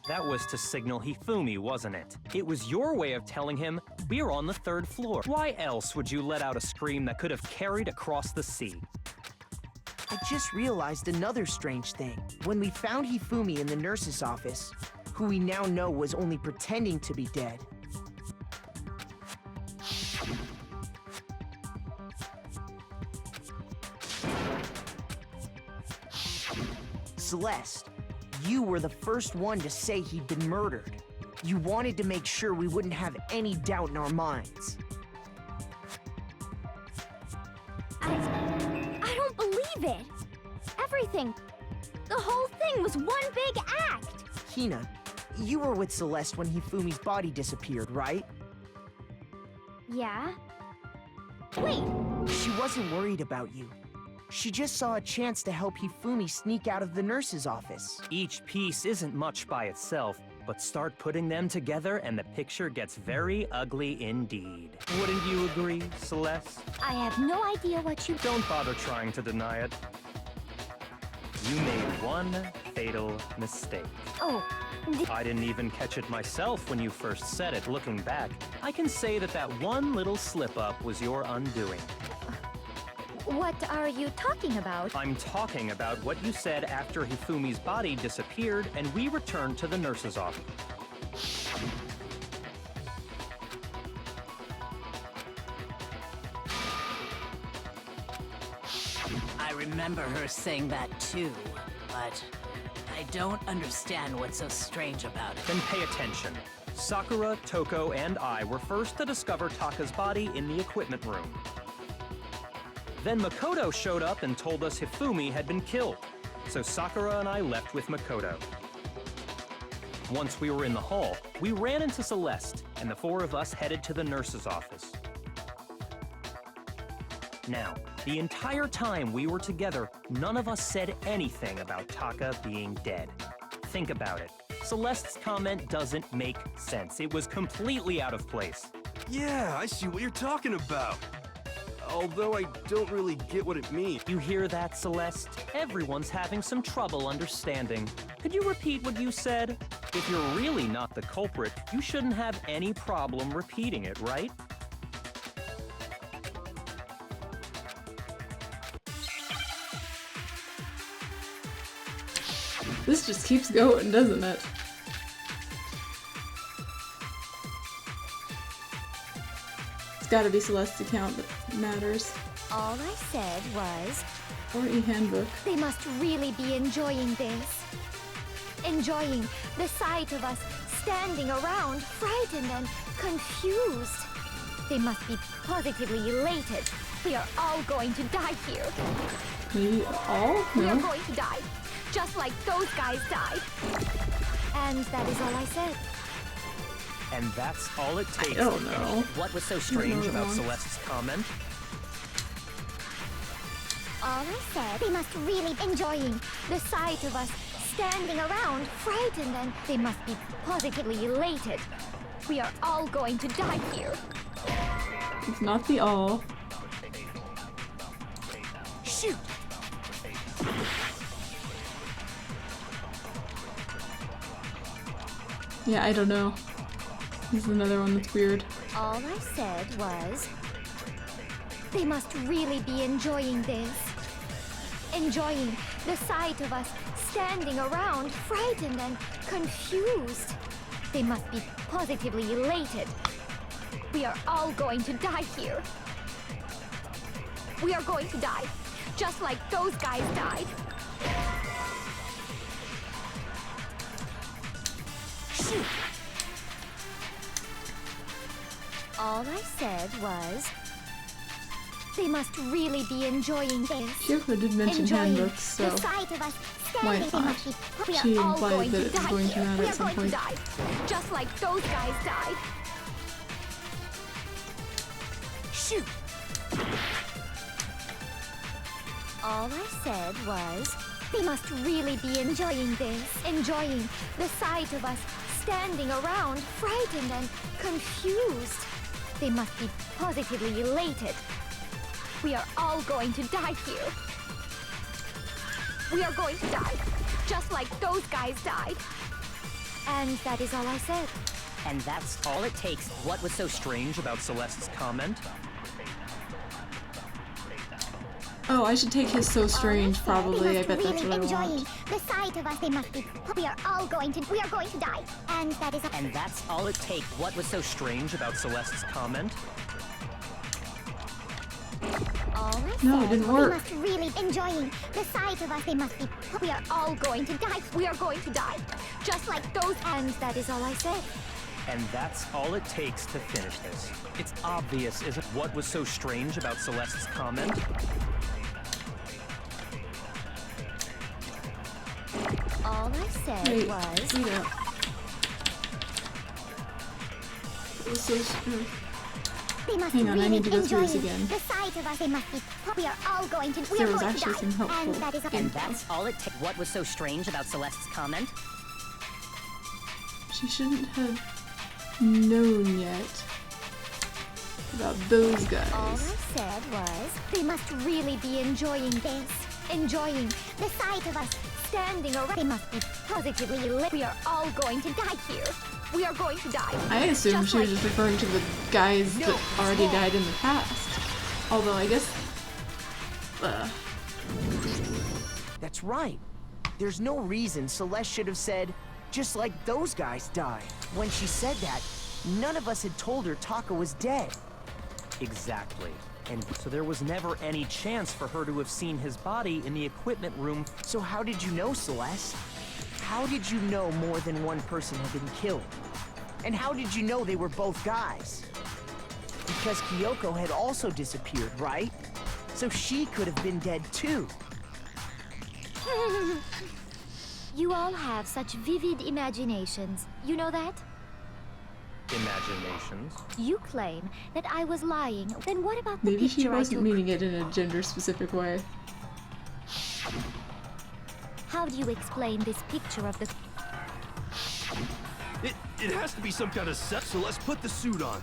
S8: that was to signal Hifumi, wasn't it? It was your way of telling him we're on the third floor. Why else would you let out a scream that could have carried across the sea?
S11: I just realized another strange thing. When we found Hifumi in the nurse's office, who we now know was only pretending to be dead, Celeste, you were the first one to say he'd been murdered. You wanted to make sure we wouldn't have any doubt in our minds.
S12: I don't believe it. Everything, the whole thing was one big act.
S11: Hina, you were with Celeste when Hifumi's body disappeared, right?
S12: Yeah? Wait,
S11: She wasn't worried about you. She just saw a chance to help Hifumi sneak out of the nurse's office.
S8: Each piece isn't much by itself, but start putting them together and the picture gets very ugly indeed. Wouldn't you agree, Celeste?
S10: I have no idea what you...
S8: Don't bother trying to deny it. You made one fatal mistake.
S10: Oh,
S8: I didn't even catch it myself when you first said it. Looking back, I can say that that one little slip-up was your undoing.
S10: what are you talking about?
S8: I'm talking about what you said after Hifumi's body disappeared and we returned to the nurse's office.
S4: I remember her saying that too, but I don't understand what's so strange about it.
S8: Then pay attention. Sakura, Toko, and I were first to discover Taka's body in the equipment room. Then Makoto showed up and told us Hifumi had been killed, so Sakura and I left with Makoto. Once we were in the hall, we ran into Celeste, and the four of us headed to the nurse's office. Now, the entire time we were together, none of us said anything about Taka being dead. Think about it. Celeste's comment doesn't make sense. It was completely out of place.
S9: Yeah, I see what you're talking about. although I don't really get what it means.
S8: You hear that, Celeste? Everyone's having some trouble understanding. Could you repeat what you said? If you're really not the culprit, you shouldn't have any problem repeating it, right?
S1: This just keeps going, doesn't it? It's gotta be Celeste's account that matters.
S10: All I said was,
S1: Or e-handbook.
S10: they must really be enjoying this. Enjoying the sight of us standing around, frightened and confused. They must be positively elated. We are all going to die here.
S1: We all?
S10: We are
S1: No?
S10: going to die, just like those guys died. And that is all I said.
S8: And that's all it takes.
S1: I don't know.
S8: What was so strange
S1: know
S8: about
S1: that.
S8: Celeste's comment?
S10: All I said, they must really enjoying the sight of us standing around, frightened, and they must be positively elated. We are all going to die here.
S1: It's not the all.
S11: Shoot!
S1: Yeah, I don't know. This is another one that's weird.
S10: All I said was, they must really be enjoying this. Enjoying the sight of us standing around, frightened and confused. They must be positively elated. We are all going to die here. We are going to die, just like those guys died.
S11: Shoot!
S10: All I said was, they must really be enjoying this.
S1: Kyoko did mention
S10: Enjoying
S1: handbooks, so
S10: the sight of us
S1: why
S10: standing.
S1: not?
S10: We
S1: She
S10: are all
S1: implied
S10: going
S1: that
S10: to
S1: it was
S10: die
S1: going to
S10: here.
S1: matter
S10: We
S1: at
S10: are
S1: some
S10: going to
S1: point.
S10: die, just like those guys died.
S11: Shoot!
S10: All I said was, they must really be enjoying this. Enjoying the sight of us standing around, frightened and confused. They must be positively elated. We are all going to die here. We are going to die, just like those guys died. And that is all I said.
S8: And that's all it takes. What was so strange about Celeste's comment?
S1: Oh, I should take his so strange,
S10: All I said,
S1: probably.
S10: they
S1: I
S10: must
S1: bet that's
S10: really
S1: what I
S10: enjoying
S1: want.
S10: the sight of us. They must be. We are all going to. We are going to die. And that is.
S8: And that's all it takes. What was so strange about Celeste's comment?
S10: All I
S1: No, it
S10: said,
S1: didn't work.
S10: They must really enjoying the sight of us. They must be. We are all going to die. We are going to die, just like those. And that is all I said.
S8: And that's all it takes to finish this. It's obvious, isn't it? What was so strange about Celeste's comment?
S10: All I said
S1: Wait,
S10: was.
S1: read it. It was so
S10: They must
S1: Hang on, I
S10: really
S1: need to go through this
S10: enjoying
S1: again.
S10: the sight of us. They must be. We are all going to. We
S1: There
S10: are
S1: was
S10: going to
S1: actually
S10: die.
S1: some helpful
S10: And that is.
S8: And that's all it takes. What was so strange about Celeste's comment?
S1: She shouldn't have known yet about those guys.
S10: All I said was, they must really be enjoying this. Enjoying the sight of us standing around. They must be positively lit. We are all going to die here. We are going to die.
S1: I assumed
S10: Just
S1: she was
S10: like-
S1: just referring to the guys
S11: No,
S1: that already
S11: wrong.
S1: died in the past. Although I guess...
S11: That's right. There's no reason Celeste should have said, just like those guys died. When she said that, none of us had told her Taka was dead.
S8: Exactly. And so there was never any chance for her to have seen his body in the equipment room.
S11: So how did you know, Celeste? How did you know more than one person had been killed? And how did you know they were both guys? Because Kyoko had also disappeared, right? So she could have been dead too.
S10: You all have such vivid imaginations. You know that?
S8: Imaginations.
S10: You claim that I was lying. Then what about the
S1: Maybe she
S10: picture I
S1: wasn't
S10: took?
S1: meaning it in a gender-specific way.
S10: How do you explain this picture of the...
S9: It has to be some kind of set, so let's put the suit on.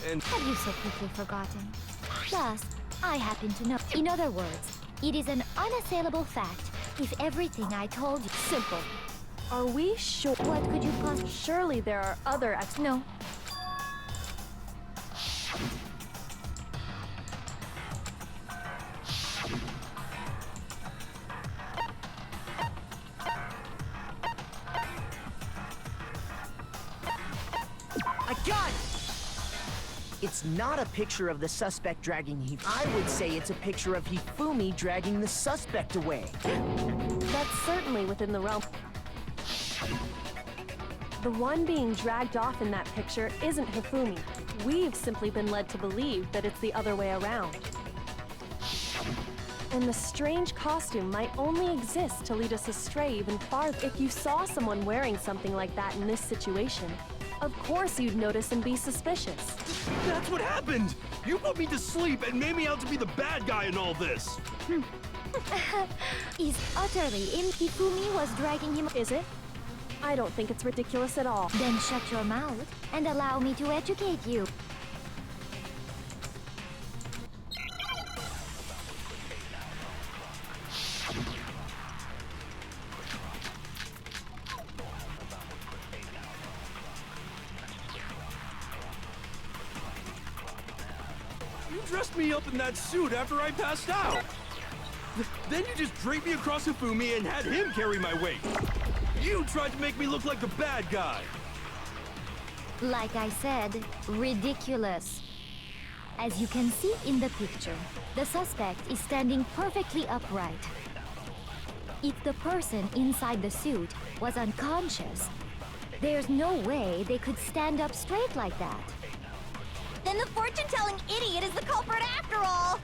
S9: And
S10: Have you so quickly forgotten? Plus, I happen to know. In other words, it is an unassailable fact if everything I told you.
S5: Simple. Are we sure?
S10: What could you possibly?
S5: Surely there are other
S10: No.
S11: I got it! It's not a picture of the suspect dragging I would say it's a picture of Hifumi dragging the suspect away.
S5: That's certainly within the realm. The one being dragged off in that picture isn't Hifumi. We've simply been led to believe that it's the other way around. And the strange costume might only exist to lead us astray even farther. If you saw someone wearing something like that in this situation, of course you'd notice and be suspicious.
S9: That's what happened! You put me to sleep and made me out to be the bad guy in all this!
S10: Is utterly Hifumi was dragging him.
S5: Is it? I don't think it's ridiculous at all.
S10: Then shut your mouth and allow me to educate you.
S9: You dressed me up in that suit after I passed out! Then you just draped me across Hifumi and had him carry my weight! You tried to make me look like the bad guy!
S10: Like I said, ridiculous. As you can see in the picture, the suspect is standing perfectly upright. If the person inside the suit was unconscious, there's no way they could stand up straight like that.
S12: Then the fortune-telling idiot is the culprit after all!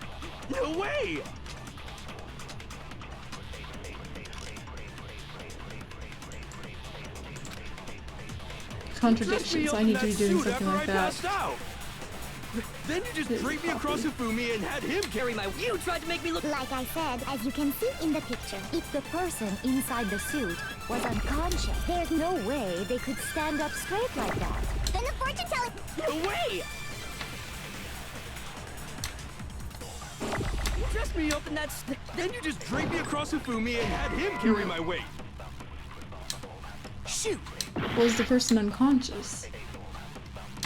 S9: No way!
S1: Contradictions. I need to be doing something like that.
S9: Then you just draped me across Hifumi and had him carry my... You tried to make me look...
S12: Like I said, as you can see in the picture,
S10: If the person inside the suit was unconscious, there's no way they could stand up straight like that.
S12: then the fortune-telling...
S9: No way! You dressed me up in that... Then you just draped me across Hifumi and had him carry my weight. Shoot!
S1: Was the person unconscious?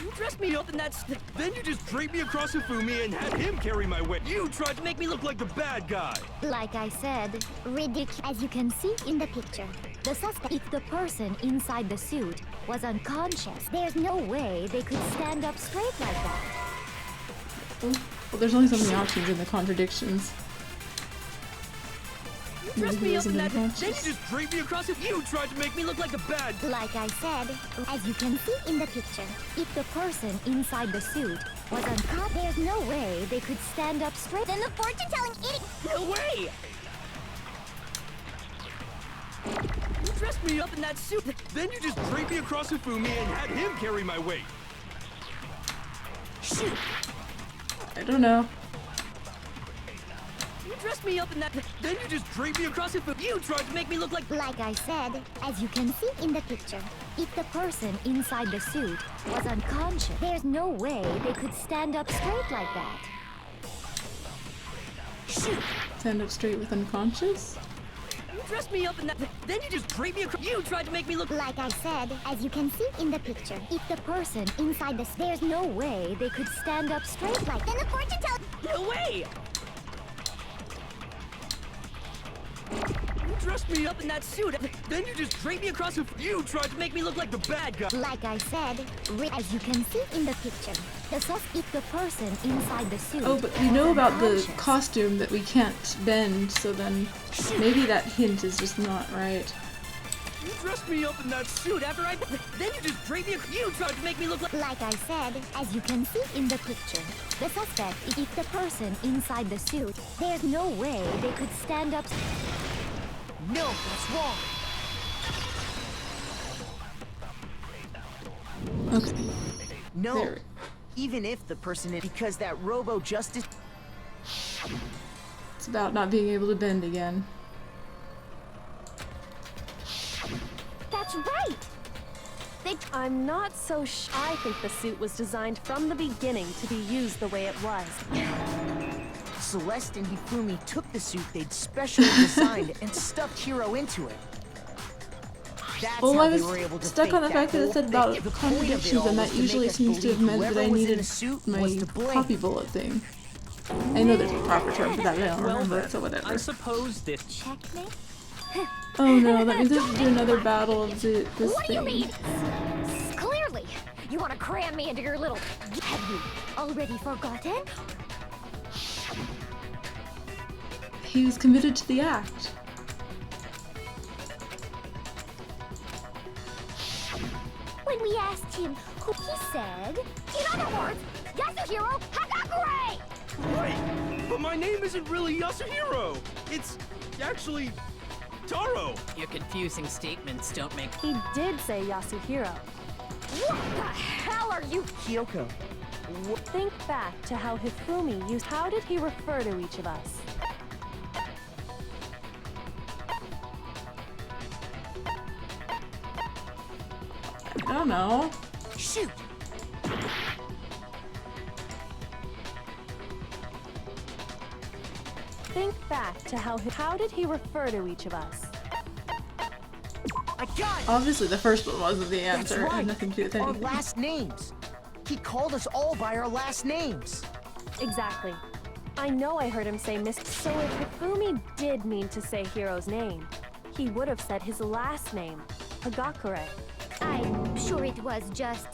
S9: You dressed me up in that... Then you just draped me across Hifumi and had him carry my weight. You tried to make me look like the bad guy.
S10: Like I said, ridiculous.
S12: As you can see in the picture,
S10: The suspect, if the person inside the suit was unconscious, there's no way they could stand up straight like that.
S1: Well, there's only so many options in the contradictions.
S9: You dressed me up in that... Then you
S1: unconscious.
S9: just draped me across it. You tried to make me look like the bad...
S10: Like I said, as you can see in the picture, if the person inside the suit was unconscious, there's no way they could stand up straight.
S12: then the fortune-telling idiot...
S9: No way! You dressed me up in that suit. Then you just draped me across Hifumi and had him carry my weight. Shoot!
S1: I don't know.
S9: You dressed me up in that... Then you just draped me across Hifumi. You tried to make me look like...
S10: Like I said, as you can see in the picture, if the person inside the suit was unconscious, there's no way they could stand up straight like that.
S9: Shoot!
S1: Stand up straight with unconscious?
S9: You dressed me up in that... Then you just draped me across... You tried to make me look...
S12: Like I said, as you can see in the picture,
S10: If the person inside the there's no way they could stand up straight like
S12: then
S10: that.
S12: the fortune-telling...
S9: No way! You dressed me up in that suit. Then you just draped me across Hifumi. You tried to make me look like the bad guy.
S10: Like I said, as you can see in the picture, if the person inside the suit.
S1: Oh, but we know
S10: was
S1: about the
S10: unconscious,
S1: costume that we can't bend, so then maybe that hint is just not right.
S9: You dressed me up in that suit after I... Then you just draped me... You tried to make me look like...
S10: Like I said, as you can see in the picture, the suspect, if the person inside the suit, there's no way they could stand up.
S11: No, that's wrong.
S1: Okay.
S11: No.
S1: There.
S11: Even if the person is... Because that robo-justice...
S1: It's about not being able to bend again.
S12: That's right!
S5: I'm not so I think the suit was designed from the beginning to be used the way it was.
S11: Celeste and Hifumi took the suit they'd specially designed and stuffed Hiro into it. That's
S1: Well,
S11: how
S1: I
S11: they
S1: was
S11: were able to
S1: stuck
S11: fake
S1: on the fact that it
S11: whole
S1: said
S11: thing.
S1: about
S11: The point of it
S1: contradictions,
S11: all
S1: and
S11: was
S1: that
S11: to
S1: usually
S11: make us
S1: seems to have
S11: believe
S1: meant that I
S11: whoever was in
S1: needed
S11: the suit
S1: my
S11: was to blame.
S1: copy bullet thing. I know there's a proper term for that, but I don't
S8: Well,
S1: remember
S8: then,
S1: it, so whatever.
S8: I suppose this.
S2: Checkmate?
S1: Oh no, that means I have to do another battle of this
S2: What do you
S1: thing.
S2: mean? Clearly, you want to cram me into your little...
S10: Have you already forgotten?
S1: He was committed to the act.
S12: When we asked him who he said,
S2: In other words, Yasuhiro Hagakure!
S9: Right, but my name isn't really Yasuhiro. It's actually Taro.
S4: Your confusing statements don't make.
S5: He did say Yasuhiro.
S2: What the hell are you...
S11: Kyoko,
S5: Think back to how Hifumi used. How did he refer to each of us?
S1: I don't know.
S11: shoot!
S5: Think back to how did he refer to each of us?
S11: I got it!
S1: Obviously the first one wasn't the
S11: That's
S1: answer. It
S11: right.
S1: had nothing to do with
S11: Our
S1: anything.
S11: last names. He called us all by our last names.
S5: Exactly. I know I heard him say Miss. So if Hifumi did mean to say Hiro's name, he would have said his last name, Hagakure.
S10: I'm sure it was just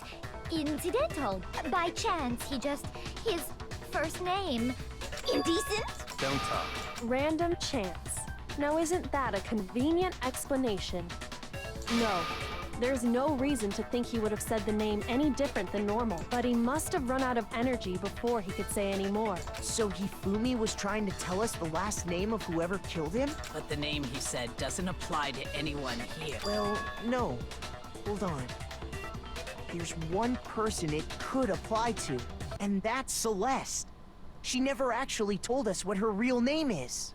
S10: incidental. By chance, his first name. Indecent?
S8: Don't talk.
S5: Random chance. Now isn't that a convenient explanation? No. There's no reason to think he would have said the name any different than normal, but he must have run out of energy before he could say any more.
S11: So Hifumi was trying to tell us the last name of whoever killed him?
S4: But the name he said doesn't apply to anyone here.
S11: Well, no. Hold on. There's one person it could apply to, and that's Celeste. She never actually told us what her real name is.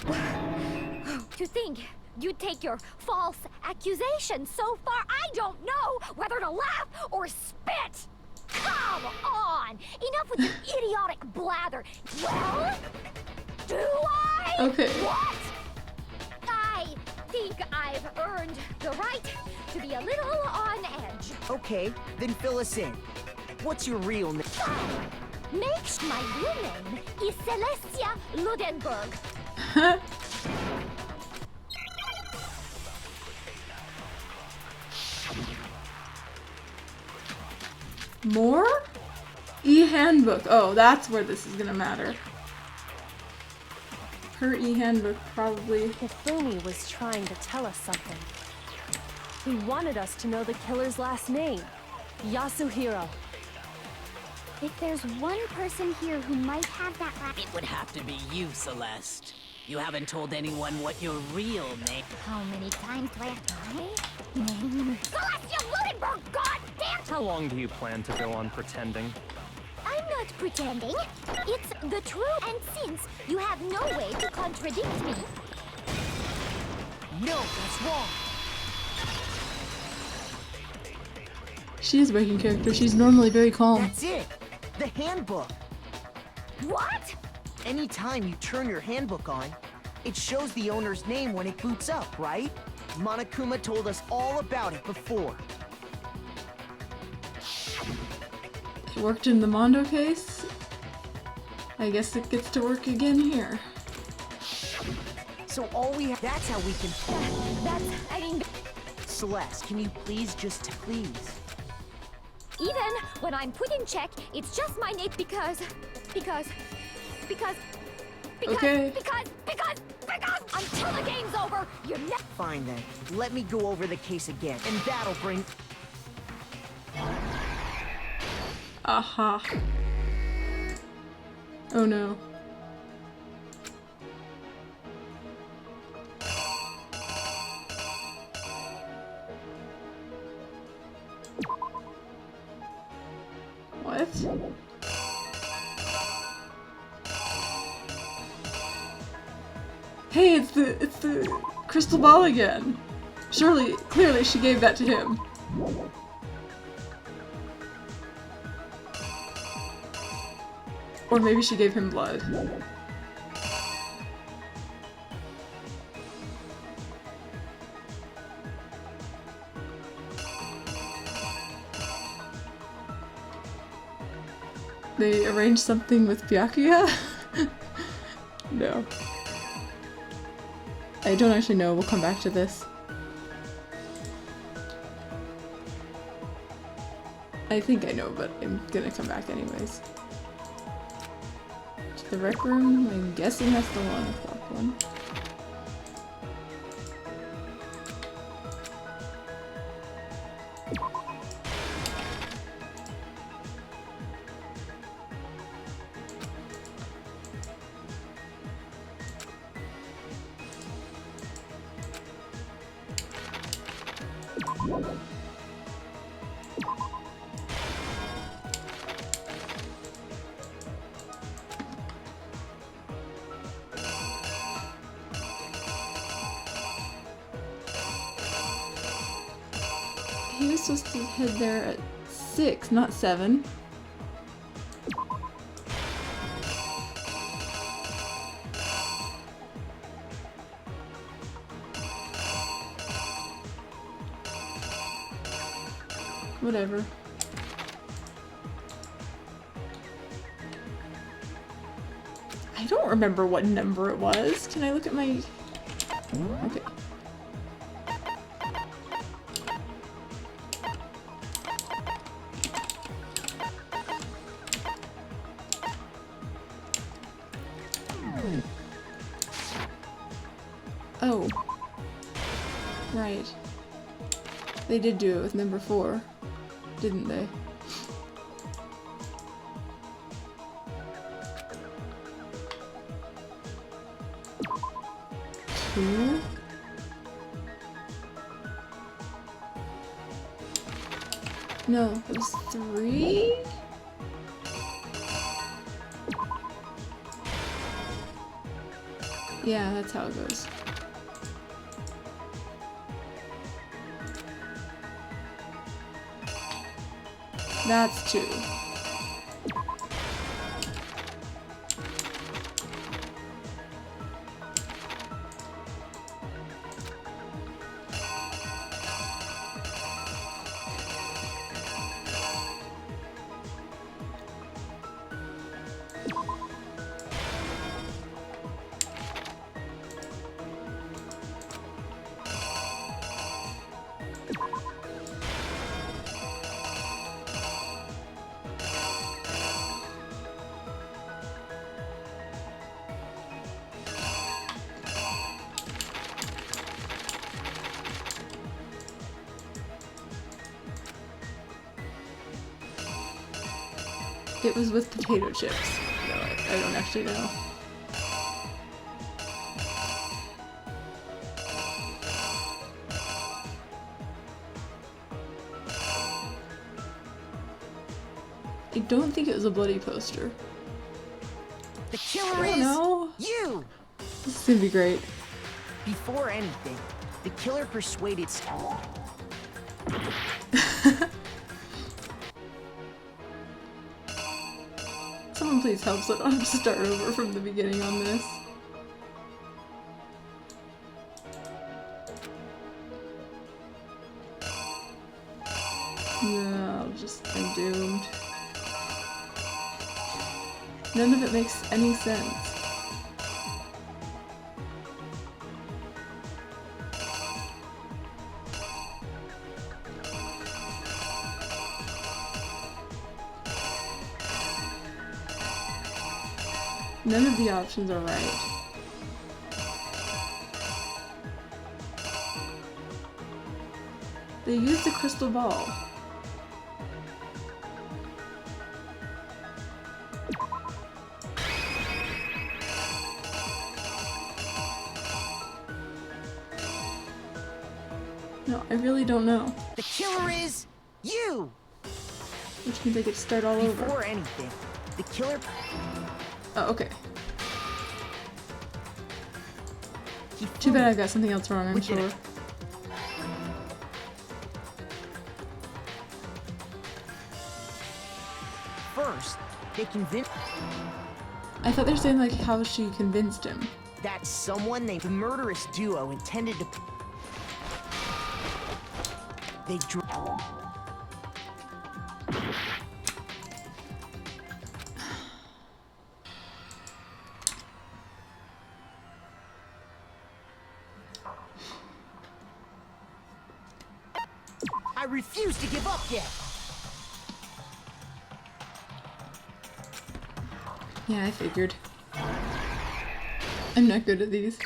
S2: To think you'd take your false accusation so far, I don't know whether to laugh or spit! Come on! Enough with your idiotic blather. Well, do I?
S1: Okay.
S2: What? I think I've earned the right to be a little on edge.
S11: Okay, then fill us in. What's your real name?
S2: Makes my real name is Celestia Ludenberg.
S1: More? E-handbook. Oh, that's where this is gonna matter. Her e-handbook probably.
S5: Hifumi was trying to tell us something. He wanted us to know the killer's last name, Yasuhiro.
S12: if there's one person here who might have that last...
S4: It would have to be you, Celeste. You haven't told anyone what your real name.
S10: How many times do I have to say?
S2: Celestia Ludenberg, goddamn!
S8: How long do you plan to go on pretending?
S12: I'm not pretending. It's the truth. And since you have no way to contradict me...
S11: No, that's wrong.
S1: She is breaking character. She's normally very calm.
S11: That's it. The handbook.
S2: What?
S11: Anytime you turn your handbook on, it shows the owner's name when it boots up, right? Monokuma told us all about it before.
S1: It worked in the Mondo case. I guess it gets to work again here.
S11: So all we have, that's how we can...
S2: I mean,
S11: Celeste, can you please please?
S2: even when I'm put in check, it's just my name because
S1: Okay.
S2: because until the game's over, you're never...
S11: Fine then, let me go over the case again, and that'll bring...
S1: Aha. Oh no. What? Hey, it's the crystal ball again. Clearly she gave that to him. Or maybe she gave him blood. They arranged something with Byakuya? No. I don't actually know, we'll come back to this. I think I know, but I'm gonna come back anyways. To the rec room? I'm guessing that's the 1 o'clock one. He was supposed to head there at 6, not 7. Whatever. I don't remember what number it was. Can I look at my... Okay. Oh. Right. They did do it with number 4, didn't they? Two? No, it was 3? Yeah, that's how it goes. That's 2. It was with potato chips. No, I don't actually know. I don't think it was a bloody poster.
S11: The killer
S1: I don't
S11: is
S1: know.
S11: you!
S1: This is gonna be great.
S11: Before anything, the killer persuaded...
S1: Someone please help so I don't have to start over from the beginning on this. No, I'm doomed. None of it makes any sense. None of the options are right. They used a crystal ball. No, I really don't know.
S11: The killer is you!
S1: Which means I get to start all over.
S11: Before anything, the killer...
S1: Oh, okay. Too bad I got something else wrong, I'm sure.
S11: First, they convinced...
S1: I thought they were saying like how she convinced him.
S11: That someone named the murderous duo intended to... They I refuse to give up yet.
S1: Yeah, I figured. I'm not good at these.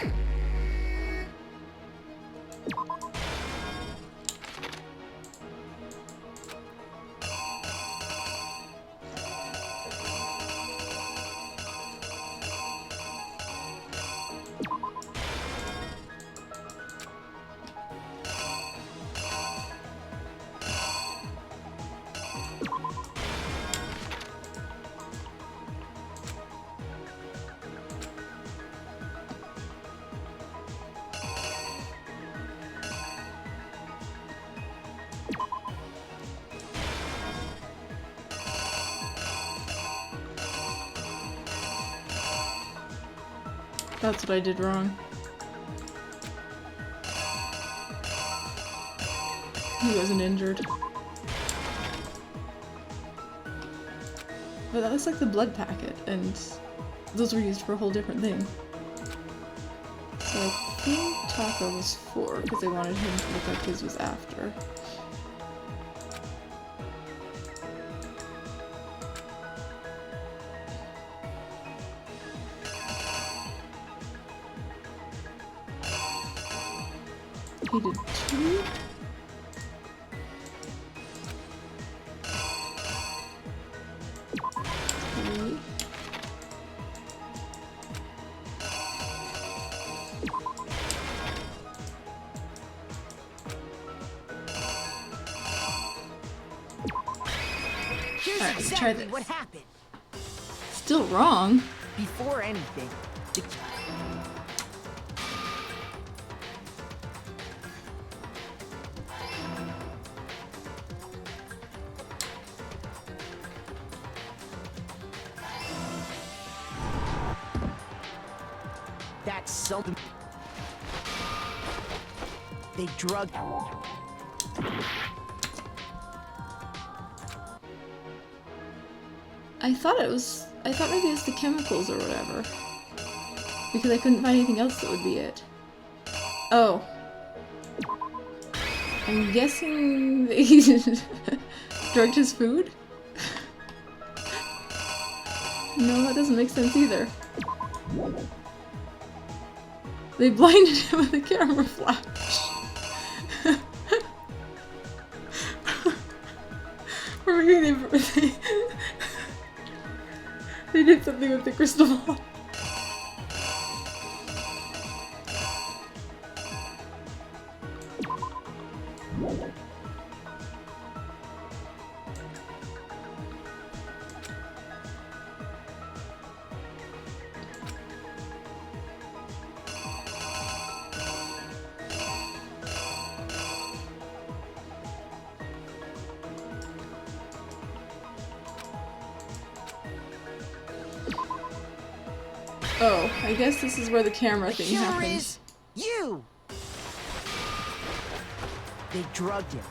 S1: That's what I did wrong. He wasn't injured. But that looks like the blood packet, and those were used for a whole different thing. So I think Taka was 4, because they wanted him to look like his was after. He did 2. 3.
S11: Here's
S1: Alright, let's try
S11: exactly
S1: this.
S11: what happened.
S1: Still wrong.
S11: Before anything, the... That's something. They drugged.
S1: I thought maybe it's the chemicals or whatever. Because I couldn't find anything else that would be it. Oh. I'm guessing they drugged his food? No, that doesn't make sense either. They blinded him with a camera flash. Or maybe they did something with the crystal ball. Oh, I guess this is where the camera thing
S11: Killer
S1: happens.
S11: is you. They drugged him,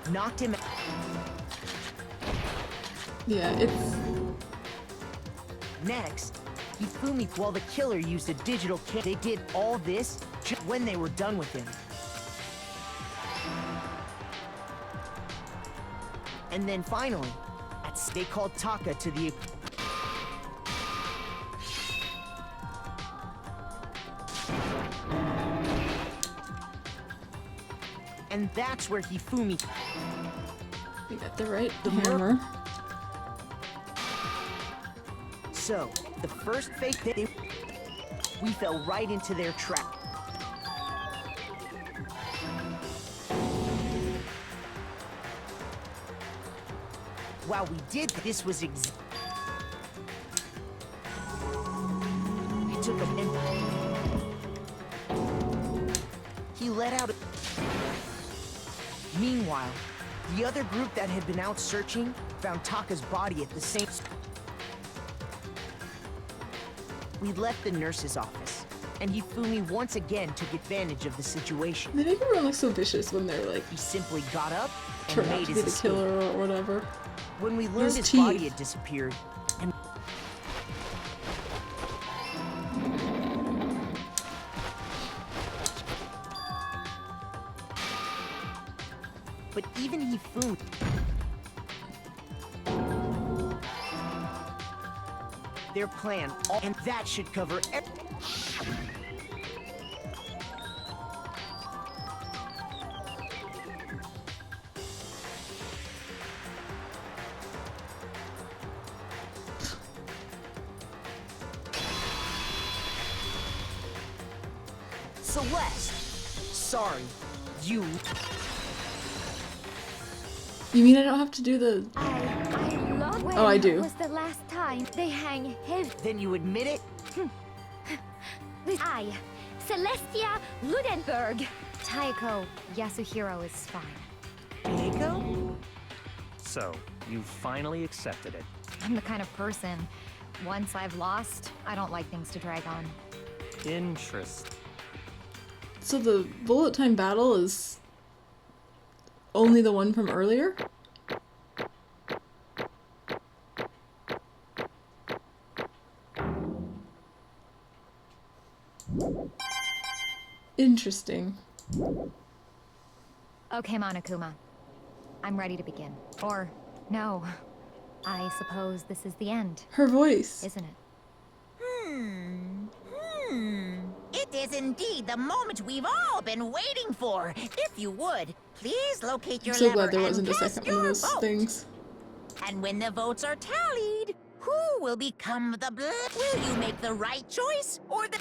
S11: knocked him.
S1: Yeah, it's...
S11: Next, Hifumi, while the killer used a digital camera. They did all this just when they were done with him. And then finally, they called Taka to the... And that's where Hifumi...
S1: We got the right hammer.
S11: So, the first fake they... We fell right into their trap. While we did, this was He took a... He let out... Meanwhile, the other group that had been out searching found Taka's body at the same... We left the nurse's office, and Hifumi once again took advantage of the situation.
S1: They make everyone look so vicious when they're like
S11: He simply got up and
S1: turn out
S11: made
S1: to
S11: his
S1: be the
S11: escape.
S1: killer or whatever.
S11: When we
S1: Those
S11: learned his
S1: teeth.
S11: body had disappeared, and but even Hifumi. Their plan, and that should cover Celeste! Sorry, you...
S1: You mean I don't have to do the...
S2: I love when
S1: Oh, I do.
S2: was the last time they hang his...
S11: Then you admit it?
S2: I, Celestia Ludenberg.
S10: Taeko, Yasuhiro is fine.
S11: Keiko?
S8: So, you finally accepted it.
S10: I'm the kind of person, once I've lost, I don't like things to drag on.
S8: Interest.
S1: So the bullet time battle is only the one from earlier? Interesting.
S10: Okay, Monokuma. I'm ready to begin. Or, no. I suppose this is the end,
S1: Her voice.
S10: isn't it?
S6: It is indeed the moment we've all been waiting for. If you would, please locate your
S1: I'm so
S6: lever
S1: glad there
S6: and
S1: wasn't a
S6: cast
S1: second one of
S6: your
S1: those
S6: vote.
S1: things.
S6: And when the votes are tallied, who will become the blood? Will you make the right choice or the...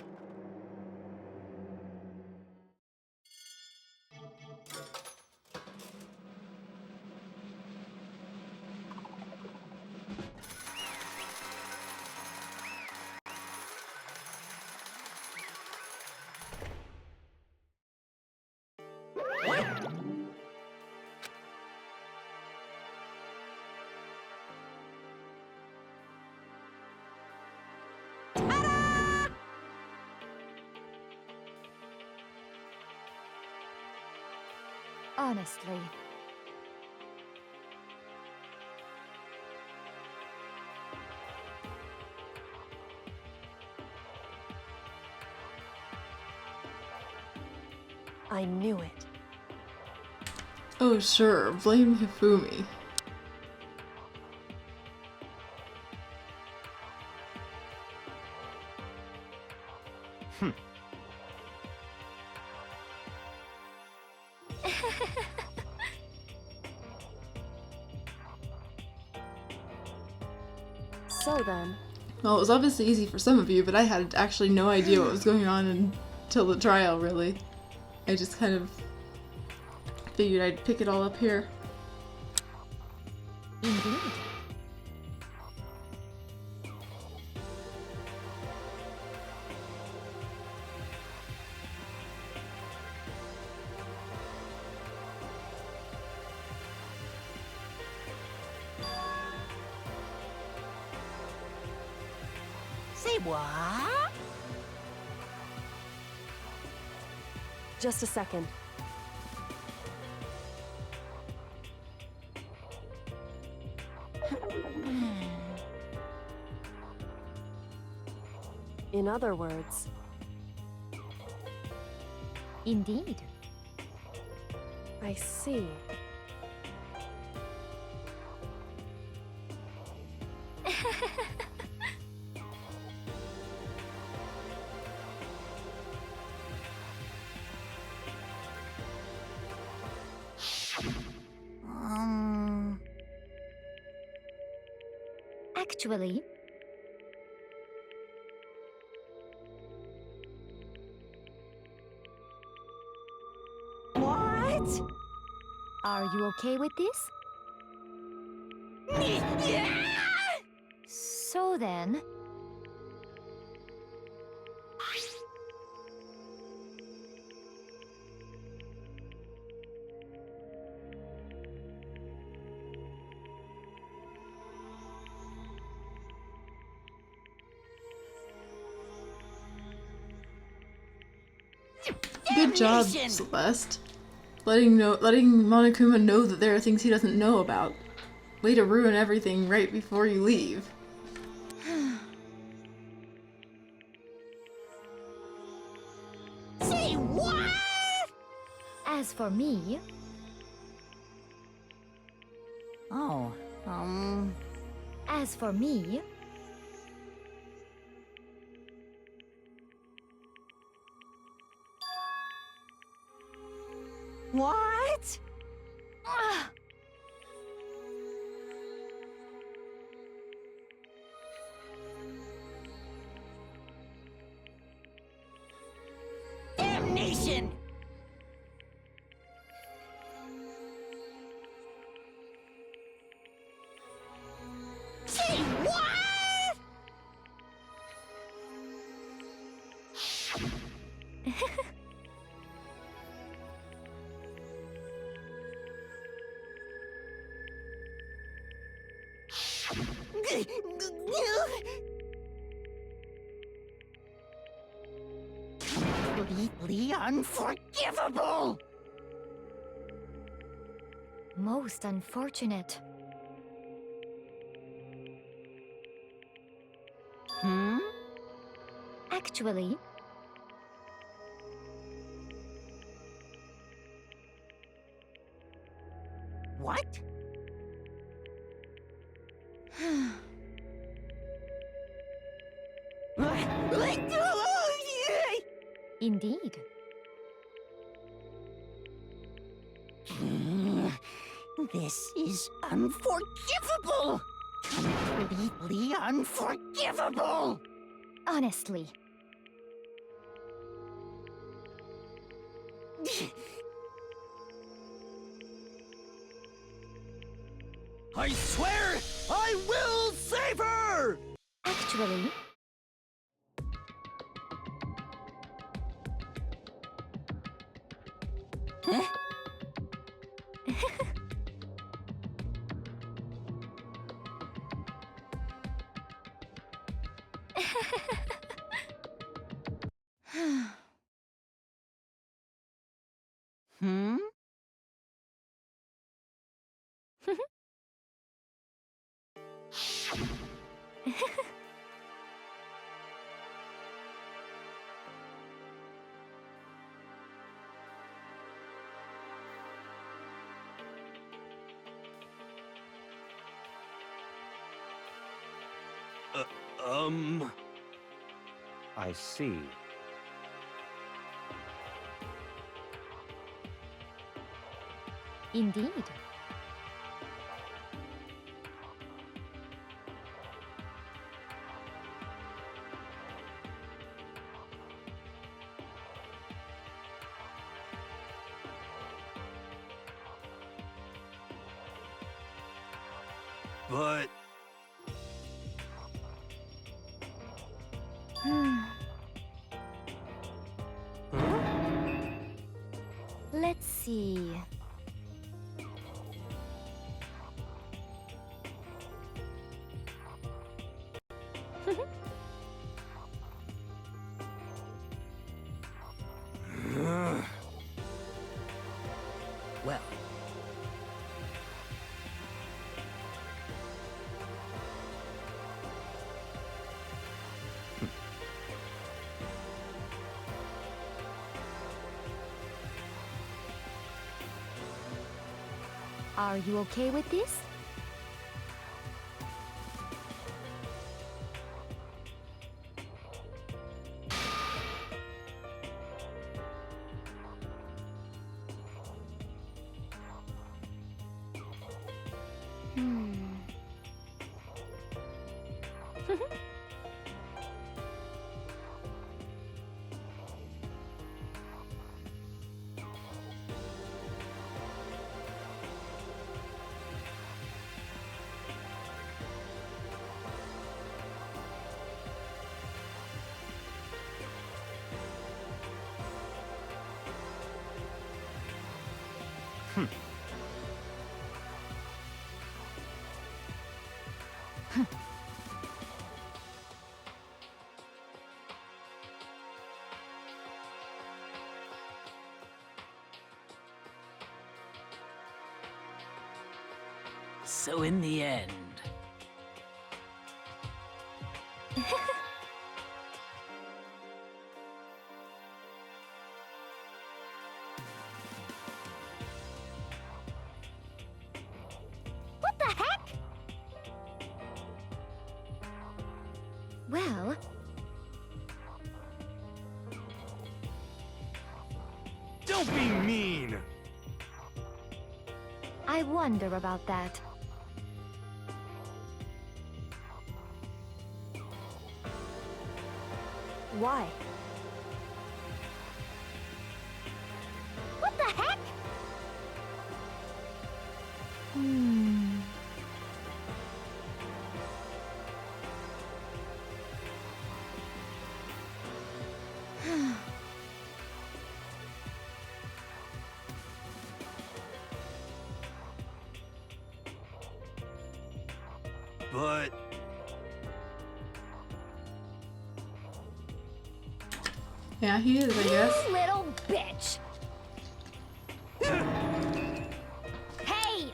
S10: Honestly.
S5: I knew it.
S1: Oh sure, blame Hifumi.
S5: So then,
S1: Well, it was obviously easy for some of you, but I had actually no idea what was going on until the trial, really. I just kind of figured I'd pick it all up here.
S10: Indeed.
S6: Say what?
S5: just a second. In other words,
S10: Indeed.
S5: I see.
S10: Actually,
S6: What?
S10: are you okay with this? So then,
S1: Good job,
S6: Damnation!
S1: Celeste. Letting Monokuma know that there are things he doesn't know about. Way to ruin everything right before you leave.
S6: Say what?
S10: As for me,
S6: Oh,
S10: as for me,
S6: what? Damnation! Say what? Completely unforgivable!
S10: most unfortunate.
S6: Hmm?
S10: Actually,
S6: What?
S10: indeed.
S6: This is unforgivable! Completely unforgivable!
S10: Honestly,
S3: I swear I will save her!
S10: actually,
S6: Huh? Hmm?
S8: I see.
S10: indeed.
S9: But
S10: Let's see.
S4: Well,
S10: Are you okay with this?
S4: So in the end...
S12: What the heck?
S10: Well,
S9: Don't be mean!
S10: I wonder about that.
S5: Why?
S12: What the heck?
S9: But...
S1: Yeah, he is, I guess.
S12: You little bitch. Hey!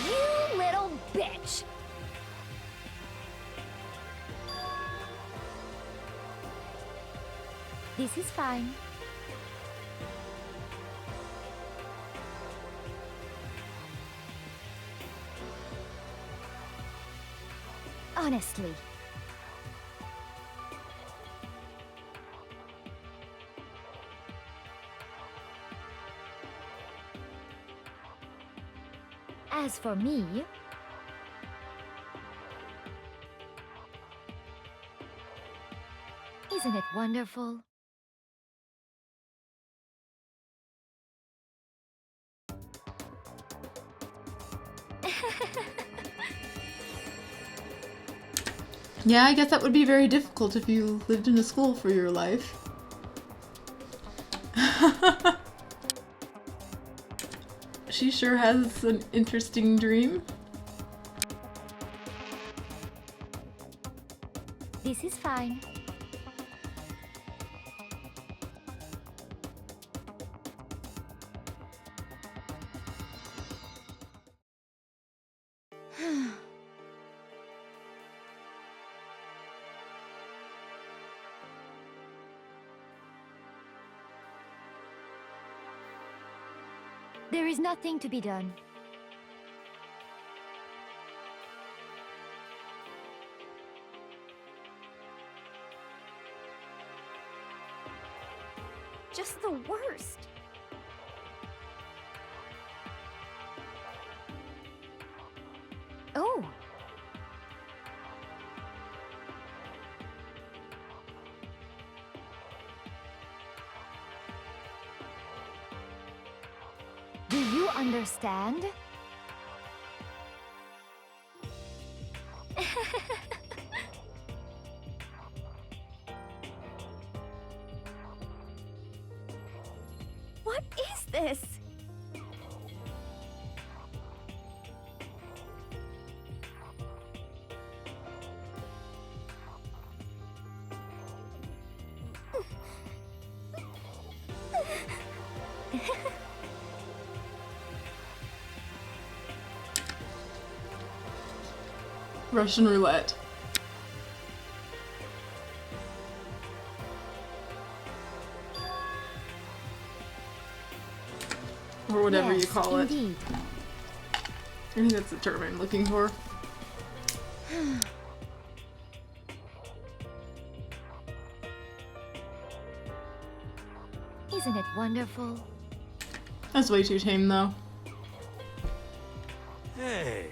S12: You little bitch.
S10: This is fine. Honestly. As for me, isn't it wonderful?
S1: Yeah, I guess that would be very difficult if you lived in a school for your life. She sure has an interesting dream.
S10: This is fine. There is nothing to be done.
S2: Just the worst.
S10: Oh! Do you understand?
S2: What is this?
S1: Russian roulette. Or whatever you
S10: Yes,
S1: call it.
S10: indeed.
S1: I think that's the term I'm looking for.
S10: Isn't it wonderful?
S1: That's way too tame, though.
S9: Hey.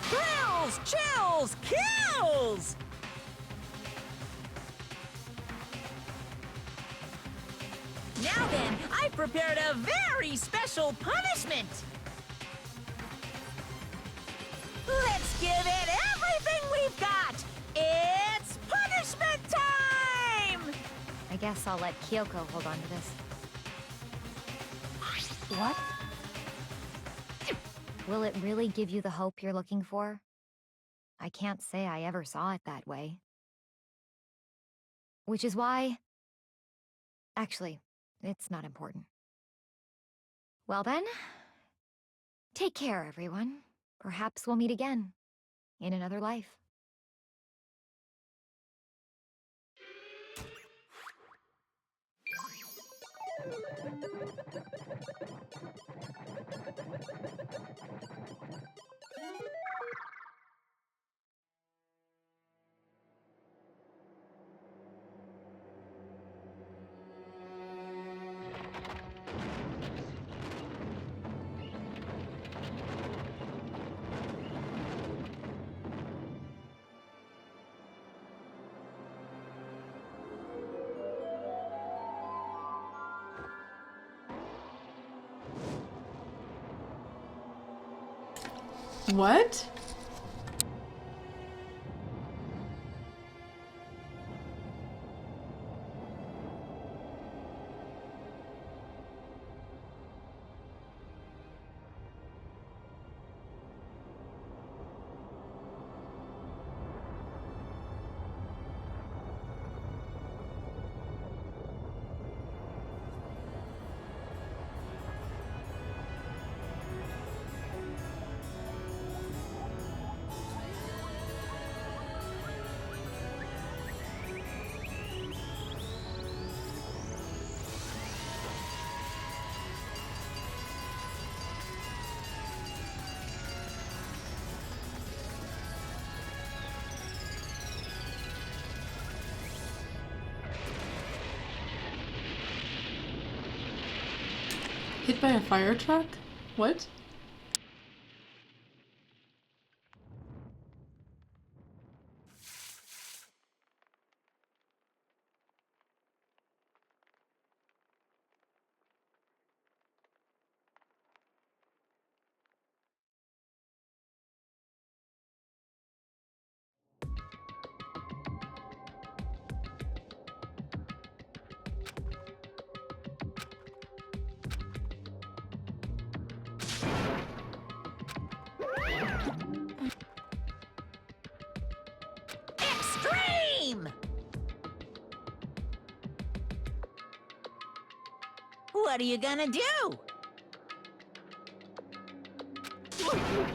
S6: Thrills, chills, kills! Now then, I've prepared a very special punishment! Let's give it everything we've got! It's punishment time!
S10: I guess I'll let Kyoko hold on to this.
S5: What?
S10: Will it really give you the hope you're looking for? I can't say I ever saw it that way. Which is why... Actually, it's not important. Well then, take care, everyone. Perhaps we'll meet again, in another life.
S1: What? Hit by a fire truck? What?
S6: Extreme! What are you gonna do?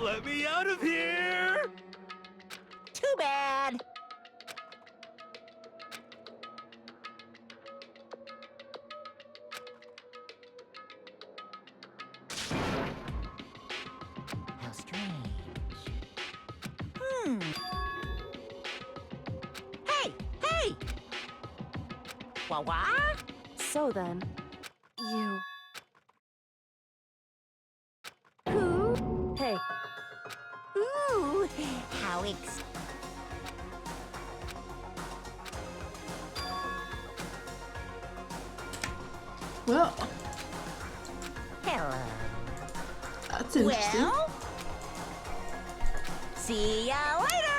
S3: Let me out of here!
S6: Too bad. How strange. Hey! Hey! Wah-wah?
S5: So then, you...
S6: Who?
S5: Hey,
S6: Ooh, how
S1: Well,
S6: Hello.
S1: that's interesting.
S6: Well, see ya later!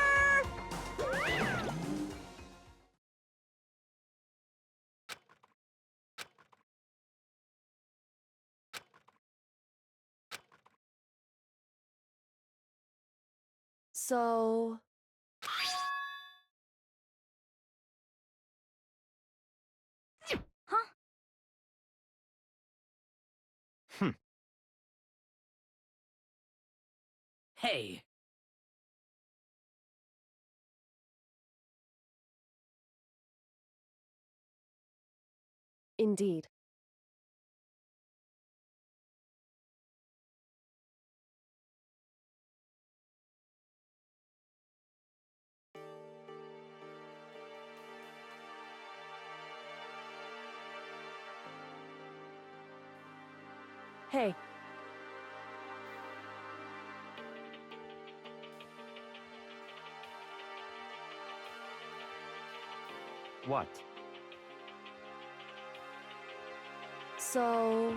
S5: so...
S12: Huh?
S4: Hey,
S5: Indeed. Hey,
S8: What?
S5: So...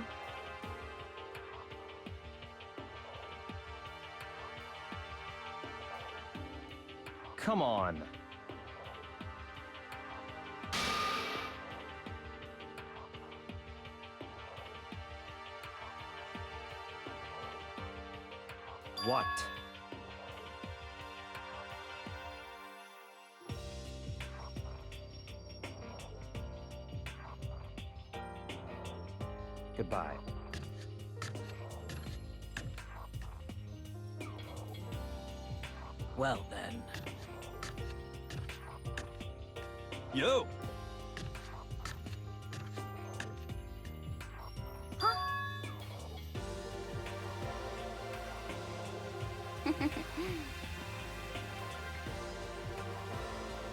S8: Come on. What? Goodbye.
S4: Well then.
S9: Yo!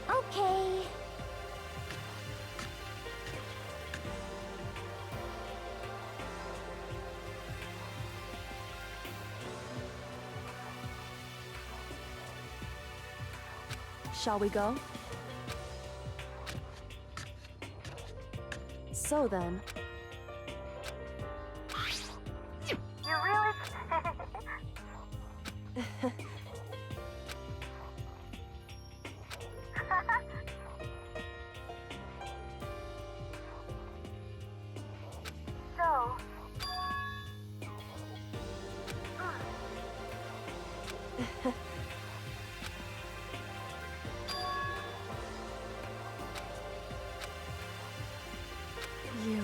S12: Okay.
S5: Shall we go? So then...
S12: You really... so...
S5: You...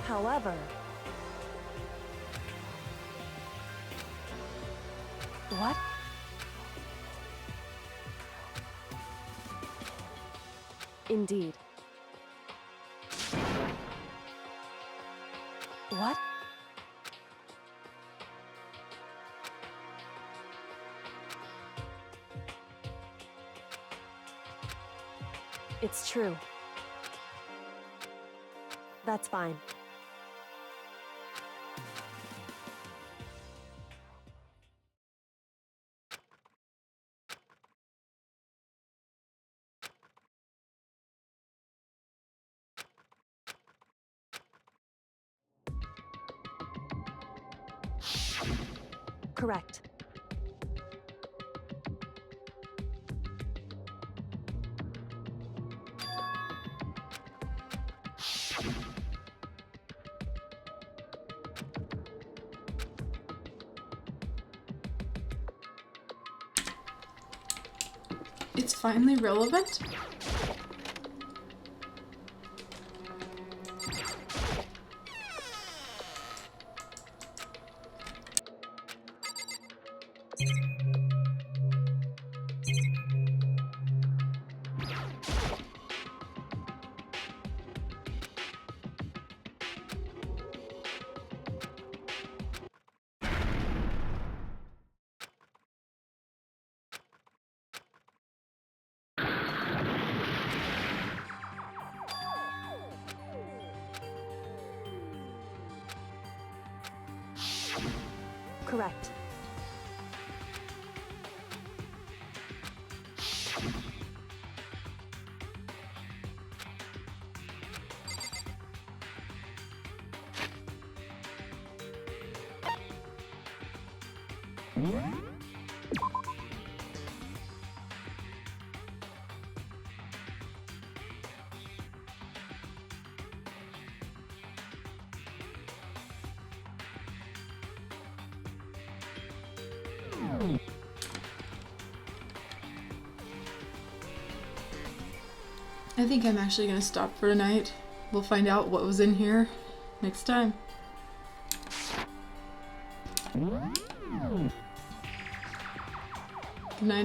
S5: However... What? Indeed. What? It's true. That's fine. Correct.
S1: It's finally relevant?
S5: Correct.
S1: I think I'm actually gonna stop for tonight. We'll find out what was in here next time. Good night.